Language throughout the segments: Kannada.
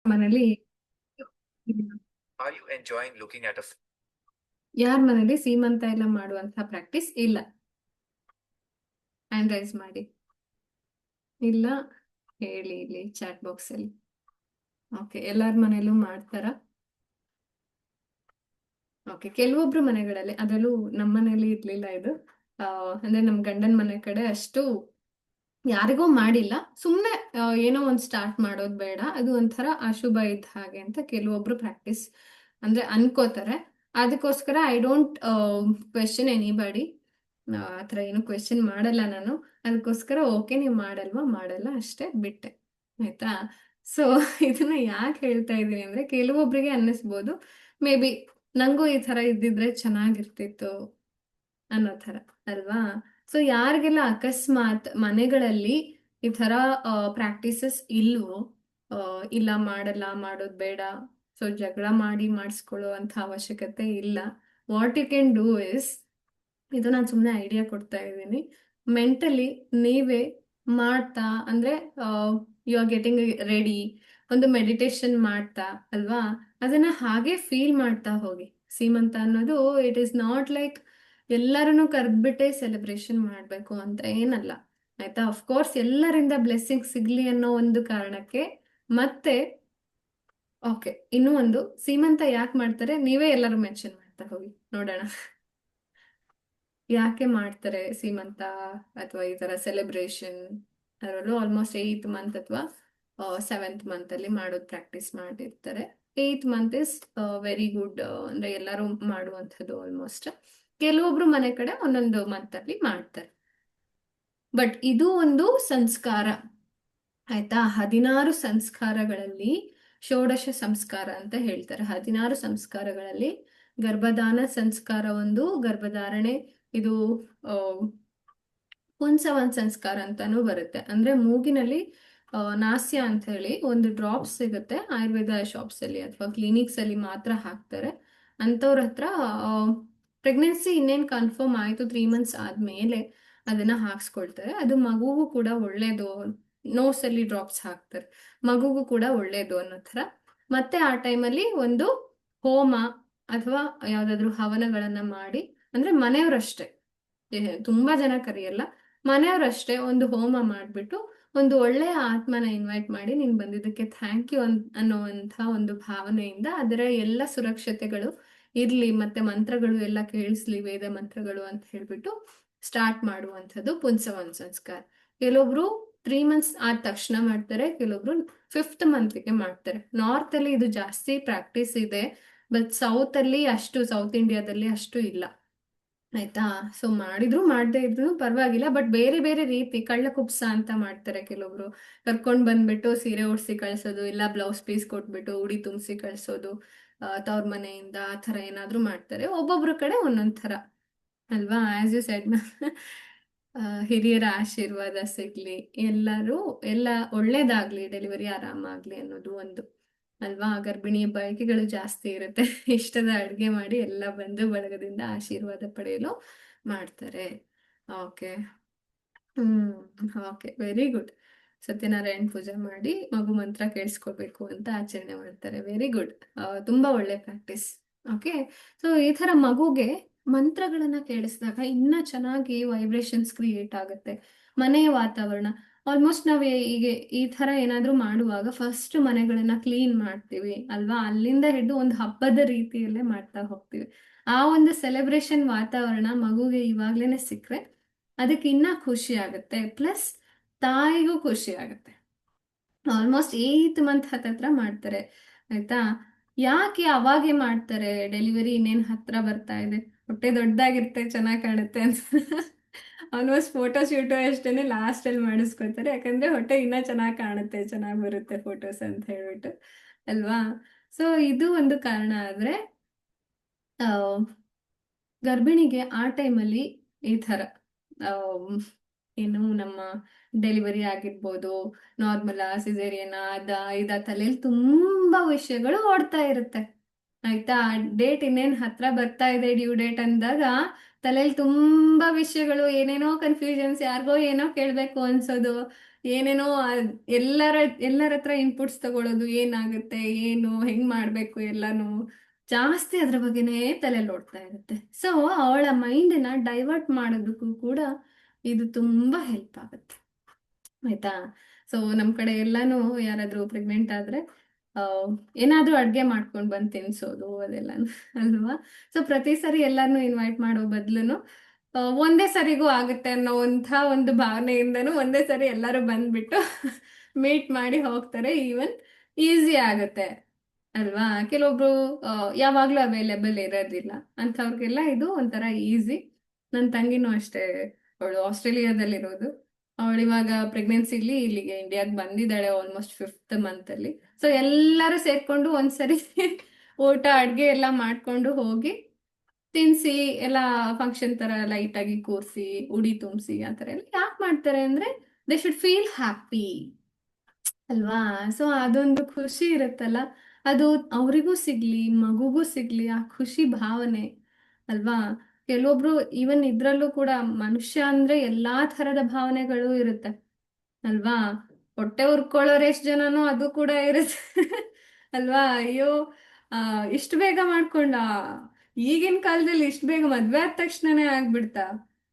ಮನೇಲಿ Are you enjoying looking at a ಯಾರ ಮನೇಲಿ ಸೀಮಂತ ಎಲ್ಲ ಮಾಡುವಂತ ಪ್ರಾಕ್ಟೀಸ್ ಇಲ್ಲ. ಹ್ಯಾಂಡ್ ರೈಸ್ ಮಾಡಿ. ಇಲ್ಲ ಹೇಳಿ ಇಲ್ಲಿ ಚಾಟ್ ಬಾಕ್ಸ್ ಅಲ್ಲಿ. ಓಕೆ, ಎಲ್ಲಾರ ಮನೇಲೂ ಮಾಡ್ತಾರ? ಓಕೆ, ಕೆಲವೊಬ್ರು ಮನೆಗಳಲ್ಲಿ, ಅದರಲ್ಲೂ ನಮ್ಮ ಮನೇಲಿ ಇರ್ಲಿಲ್ಲ ಇದು. ಆ, ಅಂದ್ರೆ ನಮ್ ಗಂಡನ ಮನೆ ಕಡೆ ಅಷ್ಟು ಯಾರಿಗೂ ಮಾಡಿಲ್ಲ. ಸುಮ್ನೆ ಏನೋ ಒಂದ್ ಸ್ಟಾರ್ಟ್ ಮಾಡೋದ್ ಬೇಡ, ಅದು ಒಂಥರ ಅಶುಭ ಇದ್ದ ಹಾಗೆ ಅಂತ ಕೆಲವೊಬ್ರು ಪ್ರಾಕ್ಟೀಸ್ ಅಂದ್ರೆ ಅನ್ಕೋತಾರೆ. ಅದಕ್ಕೋಸ್ಕರ ಐ ಡೋಂಟ್ ಕ್ವೆಶನ್ ಎನಿಬಡಿ. ಆತರ ಏನು ಕ್ವೆಶನ್ ಮಾಡಲ್ಲ ನಾನು. ಅದಕ್ಕೋಸ್ಕರ ಓಕೆ, ನೀವು ಮಾಡಲ್ವಾ, ಮಾಡಲ್ಲ ಅಷ್ಟೇ ಬಿಟ್ಟೆ. ಆಯ್ತಾ? ಸೊ ಇದನ್ನ ಯಾಕೆ ಹೇಳ್ತಾ ಇದ್ದೀನಿ ಅಂದ್ರೆ, ಕೆಲವೊಬ್ರಿಗೆ ಅನ್ನಿಸ್ಬೋದು ಮೇ ಬಿ ನಂಗೂ ಈ ತರ ಇದ್ದಿದ್ರೆ ಚೆನ್ನಾಗಿರ್ತಿತ್ತು ಅನ್ನೋ ಥರ ಅಲ್ವಾ? ಸೊ ಯಾರಿಗೆಲ್ಲ ಅಕಸ್ಮಾತ್ ಮನೆಗಳಲ್ಲಿ ಈ ಥರ ಪ್ರಾಕ್ಟೀಸಸ್ ಇಲ್ವೋ, ಇಲ್ಲ ಮಾಡಲ್ಲ, ಮಾಡೋದು ಬೇಡ, ಸೊ ಜಗಳ ಮಾಡಿ ಮಾಡಿಸ್ಕೊಳ್ಳೋ ಅಂತ ಅವಶ್ಯಕತೆ ಇಲ್ಲ. What you can do is, ಇದು ನಾನು ಸುಮ್ಮನೆ ಐಡಿಯಾ ಕೊಡ್ತಾ ಇದ್ದೀನಿ. ಮೆಂಟಲಿ ನೀವೇ ಮಾಡ್ತಾ ಅಂದ್ರೆ ಯು ಆರ್ ಗೆಟಿಂಗ್ ರೆಡಿ, ಒಂದು ಮೆಡಿಟೇಷನ್ ಮಾಡ್ತಾ ಅಲ್ವಾ, ಅದನ್ನ ಹಾಗೆ ಫೀಲ್ ಮಾಡ್ತಾ ಹೋಗಿ. ಸೀಮಂತ ಅನ್ನೋದು ಇಟ್ ಈಸ್ ನಾಟ್ ಲೈಕ್ ಎಲ್ಲರನ್ನು ಕರೆದ್ಬಿಟ್ಟೆ ಸೆಲೆಬ್ರೇಷನ್ ಮಾಡಬೇಕು ಅಂತ ಏನಲ್ಲ. ಆಯ್ತಾ? ಅಫ್ಕೋರ್ಸ್ ಎಲ್ಲರಿಂದ ಬ್ಲೆಸ್ಸಿಂಗ್ ಸಿಗ್ಲಿ ಅನ್ನೋ ಒಂದು ಕಾರಣಕ್ಕೆ. ಮತ್ತೆ ಓಕೆ, ಇನ್ನೂ ಒಂದು, ಸೀಮಂತ ಯಾಕೆ ಮಾಡ್ತಾರೆ ನೀವೇ ಎಲ್ಲರೂ ಮೆನ್ಷನ್ ಮಾಡ್ತಾ ಹೋಗಿ ನೋಡೋಣ. ಯಾಕೆ ಮಾಡ್ತಾರೆ ಸೀಮಂತ ಅಥವಾ ಈ ತರ ಸೆಲೆಬ್ರೇಷನ್? ಅದರಲ್ಲೂ ಆಲ್ಮೋಸ್ಟ್ 8th ಮಂತ್ ಅಥವಾ 7th ಮಂತ್ ಅಲ್ಲಿ ಮಾಡೋದು ಪ್ರಾಕ್ಟೀಸ್ ಮಾಡಿರ್ತಾರೆ. 8th month is very good, ಅಂದ್ರೆ ಎಲ್ಲರೂ ಮಾಡುವಂಥದ್ದು ಆಲ್ಮೋಸ್ಟ್. ಕೆಲವೊಬ್ರು ಮನೆ ಕಡೆ ಒಂದೊಂದು ಮಂತ್ ಅಲ್ಲಿ ಮಾಡ್ತಾರೆ. ಬಟ್ ಇದು ಒಂದು ಸಂಸ್ಕಾರ. ಆಯ್ತಾ? 16 ಸಂಸ್ಕಾರಗಳಲ್ಲಿ ಷೋಡಶ ಸಂಸ್ಕಾರ ಅಂತ ಹೇಳ್ತಾರೆ. 16 ಸಂಸ್ಕಾರಗಳಲ್ಲಿ ಗರ್ಭಧಾನ ಸಂಸ್ಕಾರ ಒಂದು, ಗರ್ಭಧಾರಣೆ ಇದು ಆ, ಪುಂಸವನ್ ಸಂಸ್ಕಾರ ಅಂತಾನೂ ಬರುತ್ತೆ. ಅಂದ್ರೆ ಮೂಗಿನಲ್ಲಿ ನಾಸ್ಯ ಅಂತ ಹೇಳಿ ಒಂದು ಡ್ರಾಪ್ಸ್ ಸಿಗುತ್ತೆ ಆಯುರ್ವೇದ ಶಾಪ್ಸ್ ಅಲ್ಲಿ ಅಥವಾ ಕ್ಲಿನಿಕ್ಸ್ ಅಲ್ಲಿ ಮಾತ್ರ ಹಾಕ್ತಾರೆ. ಅಂತವ್ರ ಹತ್ರ ಪ್ರೆಗ್ನೆನ್ಸಿ ಇನ್ನೇನ್ ಕನ್ಫರ್ಮ್ ಆಯ್ತು 3 ಮಂತ್ಸ್ ಆದ್ಮೇಲೆ ಅದನ್ನ ಹಾಕ್ಸ್ಕೊಳ್ತಾರೆ. ಅದು ಮಗುಗೂ ಕೂಡ ಒಳ್ಳೇದು. ನೋಸ್ ಅಲ್ಲಿ ಡ್ರಾಪ್ಸ್ ಹಾಕ್ತಾರೆ, ಮಗುಗೂ ಕೂಡ ಒಳ್ಳೇದು ಅನ್ನೋ ಥರ. ಮತ್ತೆ ಆ ಟೈಮಲ್ಲಿ ಒಂದು ಹೋಮ ಅಥವಾ ಯಾವ್ದಾದ್ರು ಹವನಗಳನ್ನ ಮಾಡಿ, ಅಂದ್ರೆ ಮನೆಯವರಷ್ಟೇ, ತುಂಬಾ ಜನ ಕರೆಯಲ್ಲ, ಮನೆಯವರಷ್ಟೇ ಒಂದು ಹೋಮ ಮಾಡ್ಬಿಟ್ಟು ಒಂದು ಒಳ್ಳೆಯ ಆತ್ಮನ ಇನ್ವೈಟ್ ಮಾಡಿ ನೀನ್ ಬಂದಿದ್ದಕ್ಕೆ ಥ್ಯಾಂಕ್ ಯು ಅನ್ನುವಂಥ ಒಂದು ಭಾವನೆಯಿಂದ ಅದರ ಎಲ್ಲ ಸುರಕ್ಷತೆಗಳು ಇರ್ಲಿ, ಮತ್ತೆ ಮಂತ್ರಗಳು ಎಲ್ಲ ಕೇಳಿಸ್ಲಿ, ವೇದ ಮಂತ್ರಗಳು ಅಂತ ಹೇಳ್ಬಿಟ್ಟು ಸ್ಟಾರ್ಟ್ ಮಾಡುವಂಥದ್ದು ಪುಂಸವನ್ ಸಂಸ್ಕಾರ. ಕೆಲವೊಬ್ರು 3 ಮಂತ್ಸ್ ಆದ ತಕ್ಷಣ ಮಾಡ್ತಾರೆ, ಕೆಲವೊಬ್ರು 5th ಮಂತ್ಗೆ ಮಾಡ್ತಾರೆ. ನಾರ್ತ್ ಅಲ್ಲಿ ಇದು ಜಾಸ್ತಿ ಪ್ರಾಕ್ಟೀಸ್ ಇದೆ, ಬಟ್ ಸೌತ್ ಅಲ್ಲಿ ಅಷ್ಟು, ಸೌತ್ ಇಂಡಿಯಾದಲ್ಲಿ ಅಷ್ಟು ಇಲ್ಲ. ಆಯ್ತಾ? ಸೊ ಮಾಡಿದ್ರು ಮಾಡದೇ ಇದ್ರು ಪರವಾಗಿಲ್ಲ, ಬಟ್ ಬೇರೆ ಬೇರೆ ರೀತಿ ಕಳ್ಳ ಕುಪ್ಸ ಅಂತ ಮಾಡ್ತಾರೆ. ಕೆಲವೊಬ್ರು ಕರ್ಕೊಂಡ್ ಬಂದ್ಬಿಟ್ಟು ಸೀರೆ ಉಡ್ಸಿ ಕಳ್ಸೋದು, ಇಲ್ಲ ಬ್ಲೌಸ್ ಪೀಸ್ ಕೊಟ್ಬಿಟ್ಟು ಉಡಿ ತುಂಬಿಸಿ ಕಳ್ಸೋದು ತವ್ರ ಮನೆಯಿಂದ, ಆ ಥರ ಏನಾದ್ರೂ ಮಾಡ್ತಾರೆ. ಒಬ್ಬೊಬ್ರ ಕಡೆ ಒಂದೊಂದ್ ಥರ ಅಲ್ವಾ? ಆಸ್ ಯು ಸೆಡ್, ಹಿರಿಯರ ಆಶೀರ್ವಾದ ಸಿಗ್ಲಿ, ಎಲ್ಲರೂ ಎಲ್ಲ ಒಳ್ಳೇದಾಗ್ಲಿ, ಡೆಲಿವರಿ ಆರಾಮಾಗ್ಲಿ ಅನ್ನೋದು ಒಂದು ಅಲ್ವಾ? ಗರ್ಭಿಣಿ ಬಯಕೆಗಳು ಜಾಸ್ತಿ ಇರುತ್ತೆ. ಇಷ್ಟದ ಅಡ್ಗೆ ಮಾಡಿ ಎಲ್ಲ ಬಂಧು ಬಳಗದಿಂದ ಆಶೀರ್ವಾದ ಪಡೆಯಲು ಮಾಡ್ತಾರೆ. Okay. Hmm. Okay, very good. Satyanarayana ಪೂಜೆ ಮಾಡಿ ಮಗು ಮಂತ್ರ ಕೇಳಿಸ್ಕೋಬೇಕು ಅಂತ ಆಚರಣೆ ಮಾಡ್ತಾರೆ. Very good. ತುಂಬಾ ಒಳ್ಳೆ ಪ್ರಾಕ್ಟೀಸ್. ಓಕೆ. ಸೊ ಈ ತರ ಮಗುಗೆ ಮಂತ್ರಗಳನ್ನ ಕೇಳಿಸಿದಾಗ ಇನ್ನ ಚೆನ್ನಾಗಿ ವೈಬ್ರೇಷನ್ಸ್ ಕ್ರಿಯೇಟ್ ಆಗುತ್ತೆ ಮನೆಯ ವಾತಾವರಣ. ಆಲ್ಮೋಸ್ಟ್ ನಾವ್ ಈಗ ಈ ತರ ಏನಾದ್ರೂ ಮಾಡುವಾಗ ಫಸ್ಟ್ ಮನೆಗಳನ್ನ ಕ್ಲೀನ್ ಮಾಡ್ತೀವಿ ಅಲ್ವಾ? ಅಲ್ಲಿಂದ ಹಿಡಿದು ಒಂದು ಹಬ್ಬದ ರೀತಿಯಲ್ಲೇ ಮಾಡ್ತಾ ಹೋಗ್ತೀವಿ. ಆ ಒಂದು ಸೆಲೆಬ್ರೇಷನ್ ವಾತಾವರಣ ಮಗುಗೆ ಇವಾಗ್ಲೇನೆ ಸಿಕ್ಕ್ರೆ ಅದಕ್ಕೆ ಇನ್ನ ಖುಷಿ ಆಗುತ್ತೆ, ಪ್ಲಸ್ ತಾಯಿಗೂ ಖುಷಿ ಆಗುತ್ತೆ. ಆಲ್ಮೋಸ್ಟ್ 8th ಮಂತ್ ಹತ್ತತ್ರ ಮಾಡ್ತಾರೆ. ಆಯ್ತಾ? ಯಾಕೆ ಅವಾಗೆ ಮಾಡ್ತಾರೆ? ಡೆಲಿವರಿ ಇನ್ನೇನ್ ಹತ್ರ ಬರ್ತಾ ಇದೆ, ಹೊಟ್ಟೆ ದೊಡ್ಡದಾಗಿರುತ್ತೆ, ಚೆನ್ನಾಗಿ ಕಾಣುತ್ತೆ ಅಂತ ಆಲ್ಮೋಸ್ಟ್ ಫೋಟೋ ಶೂಟು ಅಷ್ಟೇನೆ ಲಾಸ್ಟ್ ಅಲ್ಲಿ ಮಾಡಿಸ್ಕೊತಾರೆ. ಯಾಕಂದ್ರೆ ಹೊಟ್ಟೆ ಇನ್ನ ಚೆನ್ನಾಗಿ ಕಾಣುತ್ತೆ, ಚೆನ್ನಾಗಿ ಬರುತ್ತೆ ಫೋಟೋಸ್ ಅಂತ ಹೇಳ್ಬಿಟ್ಟು ಅಲ್ವಾ? ಸೊ ಇದು ಒಂದು ಕಾರಣ. ಆದ್ರೆ ಆ, ಗರ್ಭಿಣಿಗೆ ಆ ಟೈಮಲ್ಲಿ ಈ ಥರ ಏನು ನಮ್ಮ ಡೆಲಿವರಿ ಆಗಿರ್ಬೋದು, ನಾರ್ಮಲ್ ಸಿಸೇರಿಯನ್ ಅದ ಇದ ತಲೆಯಲ್ಲಿ ತುಂಬಾ ವಿಷಯಗಳು ಓಡ್ತಾ ಇರುತ್ತೆ. ಆಯ್ತಾ? ಡೇಟ್ ಇನ್ನೇನ್ ಹತ್ರ ಬರ್ತಾ ಇದೆ, ಡ್ಯೂ ಡೇಟ್ ಅಂದಾಗ ತಲೆಯಲ್ಲಿ ತುಂಬಾ ವಿಷಯಗಳು, ಏನೇನೋ ಕನ್ಫ್ಯೂಷನ್ಸ್, ಯಾರಿಗೋ ಏನೋ ಕೇಳ್ಬೇಕು ಅನ್ಸೋದು, ಏನೇನೋ ಎಲ್ಲರ ಎಲ್ಲರ ಹತ್ರ ಇನ್ಪುಟ್ಸ್ ತಗೊಳ್ಳೋದು, ಏನಾಗುತ್ತೆ, ಏನು ಹೆಂಗ್ ಮಾಡ್ಬೇಕು ಎಲ್ಲಾನು ಜಾಸ್ತಿ ಅದ್ರ ಬಗ್ಗೆನೇ ತಲೆಯಲ್ಲಿ ಓಡ್ತಾ ಇರುತ್ತೆ. ಸೊ ಅವಳ ಮೈಂಡನ್ನ ಡೈವರ್ಟ್ ಮಾಡೋದಕ್ಕೂ ಕೂಡ ಇದು ತುಂಬಾ ಹೆಲ್ಪ್ ಆಗುತ್ತೆ. ಆಯ್ತಾ? ಸೊ ನಮ್ ಕಡೆ ಎಲ್ಲಾನು ಯಾರಾದ್ರೂ ಪ್ರೆಗ್ನೆಂಟ್ ಆದ್ರೆ ಆ ಏನಾದ್ರೂ ಅಡ್ಗೆ ಮಾಡ್ಕೊಂಡ್ ಬಂದ್ ತಿನ್ಸೋದು ಅದೆಲ್ಲ ಅಲ್ವಾ? ಸೊ ಪ್ರತಿ ಸರಿ ಎಲ್ಲಾರ್ನು ಇನ್ವೈಟ್ ಮಾಡೋ ಬದ್ಲುನು ಒಂದೇ ಸರಿಗೂ ಆಗುತ್ತೆ ಅನ್ನೋ ಒಂದು ಭಾವನೆಯಿಂದನೂ ಒಂದೇ ಸರಿ ಎಲ್ಲರೂ ಬಂದ್ಬಿಟ್ಟು ಮೀಟ್ ಮಾಡಿ ಹೋಗ್ತಾರೆ. ಈವನ್ ಈಸಿ ಆಗುತ್ತೆ ಅಲ್ವಾ? ಕೆಲವೊಬ್ರು ಯಾವಾಗ್ಲೂ ಅವೈಲೇಬಲ್ ಇರೋದಿಲ್ಲ ಅಂಥವ್ರಿಗೆಲ್ಲ ಇದು ಒಂಥರ ಈಸಿ. ನನ್ನ ತಂಗಿನೂ ಅಷ್ಟೇ, ಅವಳು ಆಸ್ಟ್ರೇಲಿಯಾದಲ್ಲಿರೋದು. ಅವಳು ಇವಾಗ ಪ್ರೆಗ್ನೆನ್ಸಿಲಿ ಇಲ್ಲಿಗೆ ಇಂಡಿಯಾಗೆ ಬಂದಿದ್ದಾಳೆ ಆಲ್ಮೋಸ್ಟ್ 5th ಮಂತ್ ಅಲ್ಲಿ. ಸೊ ಎಲ್ಲರೂ ಸೇರ್ಕೊಂಡು ಒಂದ್ಸರಿ ಊಟ ಅಡ್ಗೆ ಎಲ್ಲ ಮಾಡ್ಕೊಂಡು ಹೋಗಿ ತಿನ್ಸಿ ಎಲ್ಲ ಫಂಕ್ಷನ್ ತರ ಲೈಟ್ ಆಗಿ ಕೂರ್ಸಿ ಉಡಿ ತುಂಬಿಸಿ ಆ ತರ ಎಲ್ಲ ಯಾಕೆ ಮಾಡ್ತಾರೆ ಅಂದ್ರೆ ದೇ ಶುಡ್ ಫೀಲ್ ಹ್ಯಾಪಿ ಅಲ್ವಾ? ಸೊ ಅದೊಂದು ಖುಷಿ ಇರುತ್ತಲ್ಲ, ಅದು ಅವರಿಗೂ ಸಿಗ್ಲಿ ಮಗುಗೂ ಸಿಗ್ಲಿ ಆ ಖುಷಿ ಭಾವನೆ ಅಲ್ವಾ? ಕೆಲವೊಬ್ರು ಈವನ್ ಇದ್ರಲ್ಲೂ ಕೂಡ ಮನುಷ್ಯ ಅಂದ್ರೆ ಎಲ್ಲಾ ತರದ ಭಾವನೆಗಳು ಇರುತ್ತೆ ಅಲ್ವಾ? ಹೊಟ್ಟೆ ಉರ್ಕೊಳ್ಳೋರು ಎಷ್ಟ್ ಜನನೋ ಅದು ಕೂಡ ಇರುತ್ತೆ ಅಲ್ವಾ? ಅಯ್ಯೋ ಇಷ್ಟು ಬೇಗ ಮಾಡ್ಕೊಂಡ, ಈಗಿನ ಕಾಲದಲ್ಲಿ ಇಷ್ಟು ಬೇಗ ಮದ್ವೆ ಆದ ತಕ್ಷಣನೇ ಆಗ್ಬಿಡ್ತಾ,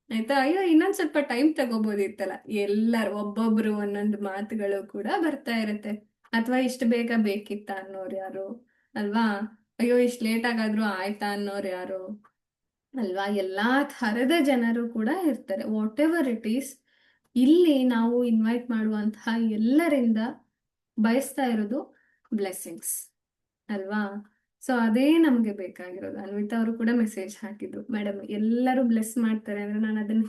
ಆಯ್ತಾ, ಅಯ್ಯೋ ಇನ್ನೊಂದ್ ಸ್ವಲ್ಪ ಟೈಮ್ ತಗೋಬೋದಿತ್ತಲ್ಲ, ಎಲ್ಲರೂ ಒಬ್ಬೊಬ್ರು ಒಂದೊಂದು ಮಾತುಗಳು ಕೂಡ ಬರ್ತಾ ಇರುತ್ತೆ. ಅಥವಾ ಇಷ್ಟು ಬೇಗ ಬೇಕಿತ್ತ ಅನ್ನೋರು ಯಾರು ಅಲ್ವಾ? ಅಯ್ಯೋ ಇಷ್ಟು ಲೇಟ್ ಆಗಾದ್ರೂ ಆಯ್ತಾ ಅನ್ನೋರು ಯಾರು ಅಲ್ವಾ? ಎಲ್ಲಾ ಥರದ ಜನರು ಕೂಡ ಇರ್ತಾರೆ. ವಾಟ್ ಎವರ್ ಇಟ್ ಈಸ್, ಇಲ್ಲಿ ನಾವು ಇನ್ವೈಟ್ ಮಾಡುವಂತಹ ಎಲ್ಲರಿಂದ ಬಯಸ್ತಾ ಇರೋದು ಬ್ಲೆಸ್ಸಿಂಗ್ಸ್ ಅಲ್ವಾ? ಸೊ ಅದೇ ನಮ್ಗೆ ಬೇಕಾಗಿರೋದು. ಅನ್ವಿತಾ ಅವರು ಕೂಡ ಮೆಸೇಜ್ ಹಾಕಿದ್ರು, ಮೇಡಮ್ ಎಲ್ಲರೂ ಬ್ಲೆಸ್ ಮಾಡ್ತಾರೆ ಅಂದ್ರೆ ನಾನು ಅದನ್ನ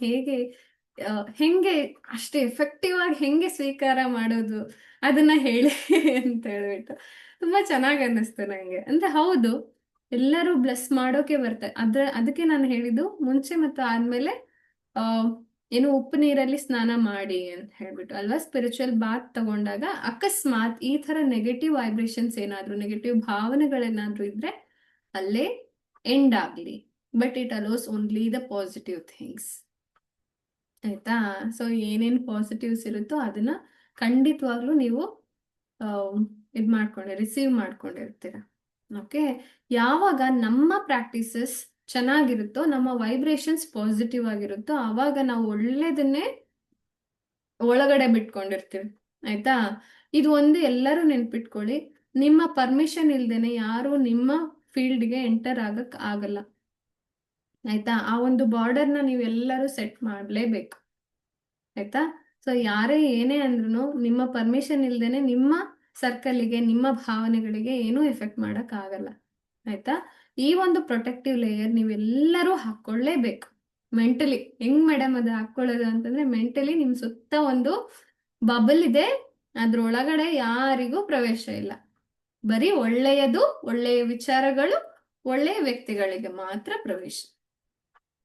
ಹೆಂಗೆ ಅಷ್ಟೇ ಎಫೆಕ್ಟಿವ್ ಆಗಿ ಹೆಂಗೆ ಸ್ವೀಕಾರ ಮಾಡೋದು ಅದನ್ನ ಹೇಳಿ ಅಂತ ಹೇಳ್ಬಿಟ್ಟು ತುಂಬಾ ಚೆನ್ನಾಗಿ ಅನ್ನಿಸ್ತು ನಂಗೆ. ಅಂದ್ರೆ ಹೌದು, ಎಲ್ಲರೂ ಬ್ಲೆಸ್ ಮಾಡೋಕೆ ಬರ್ತಾರೆ. ಅದಕ್ಕೆ ನಾನು ಹೇಳಿದ್ದು ಮುಂಚೆ ಮತ್ತು ಆದ್ಮೇಲೆ ಆ ಏನು ಉಪ್ಪು ನೀರಲ್ಲಿ ಸ್ನಾನ ಮಾಡಿ ಅಂತ ಹೇಳ್ಬಿಟ್ಟು ಅಲ್ವಾ? ಸ್ಪಿರಿಚುವಲ್ ಬಾತ್ ತಗೊಂಡಾಗ ಅಕಸ್ಮಾತ್ ಈ ತರ ನೆಗೆಟಿವ್ ವೈಬ್ರೇಷನ್ಸ್ ಏನಾದ್ರು, ನೆಗೆಟಿವ್ ಭಾವನೆಗಳೇನಾದ್ರೂ ಇದ್ರೆ ಅಲ್ಲೇ ಎಂಡ್ ಆಗ್ಲಿ. But it allows only the positive things. ಆಯ್ತಾ? ಸೊ ಏನೇನ್ ಪಾಸಿಟಿವ್ಸ್ ಇರುತ್ತೋ ಅದನ್ನ ಖಂಡಿತವಾಗ್ಲೂ ನೀವು ರಿಸೀವ್ ಮಾಡ್ಕೊಂಡಿರ್ತೀರ. ಓಕೆ, ಯಾವಾಗ ನಮ್ಮ ಪ್ರಾಕ್ಟೀಸಸ್ ಚೆನ್ನಾಗಿರುತ್ತೋ, ನಮ್ಮ ವೈಬ್ರೇಷನ್ಸ್ ಪಾಸಿಟಿವ್ ಆಗಿರುತ್ತೋ, ಆವಾಗ ನಾವು ಒಳ್ಳೇದನ್ನೇ ಒಳಗಡೆ ಬಿಟ್ಕೊಂಡಿರ್ತೀವಿ. ಆಯ್ತಾ? ಇದು ಒಂದು ಎಲ್ಲರೂ ನೆನ್ಪಿಟ್ಕೊಳ್ಳಿ, ನಿಮ್ಮ ಪರ್ಮಿಷನ್ ಇಲ್ದೇನೆ ಯಾರು ನಿಮ್ಮ ಫೀಲ್ಡ್ಗೆ ಎಂಟರ್ ಆಗಕ್ ಆಗಲ್ಲ. ಆಯ್ತಾ? ಆ ಒಂದು ಬಾರ್ಡರ್ನ ನೀವು ಎಲ್ಲರೂ ಸೆಟ್ ಮಾಡಲೇಬೇಕು. ಆಯ್ತಾ? ಸೊ ಯಾರೇ ಏನೇ ಅಂದ್ರೂ ನಿಮ್ಮ ಪರ್ಮಿಷನ್ ಇಲ್ದೇನೆ ನಿಮ್ಮ ಸರ್ಕಲ್ಗೆ, ನಿಮ್ಮ ಭಾವನೆಗಳಿಗೆ ಏನೂ ಎಫೆಕ್ಟ್ ಮಾಡಕ್ ಆಗಲ್ಲ. ಆಯ್ತಾ? ಈ ಒಂದು ಪ್ರೊಟೆಕ್ಟಿವ್ ಲೇಯರ್ ನೀವೆಲ್ಲರೂ ಹಾಕೊಳ್ಳೇಬೇಕು. ಮೆಂಟಲಿ ಹೆಂಗ್ ಮೇಡಮ್ ಅದು ಹಾಕೊಳ್ಳೋದು ಅಂತಂದ್ರೆ, ಮೆಂಟಲಿ ನಿಮ್ ಸುತ್ತ ಒಂದು ಬಬಲ್ ಇದೆ, ಅದ್ರೊಳಗಡೆ ಯಾರಿಗೂ ಪ್ರವೇಶ ಇಲ್ಲ. ಬರೀ ಒಳ್ಳೆಯದು, ಒಳ್ಳೆಯ ವಿಚಾರಗಳು, ಒಳ್ಳೆಯ ವ್ಯಕ್ತಿಗಳಿಗೆ ಮಾತ್ರ ಪ್ರವೇಶ.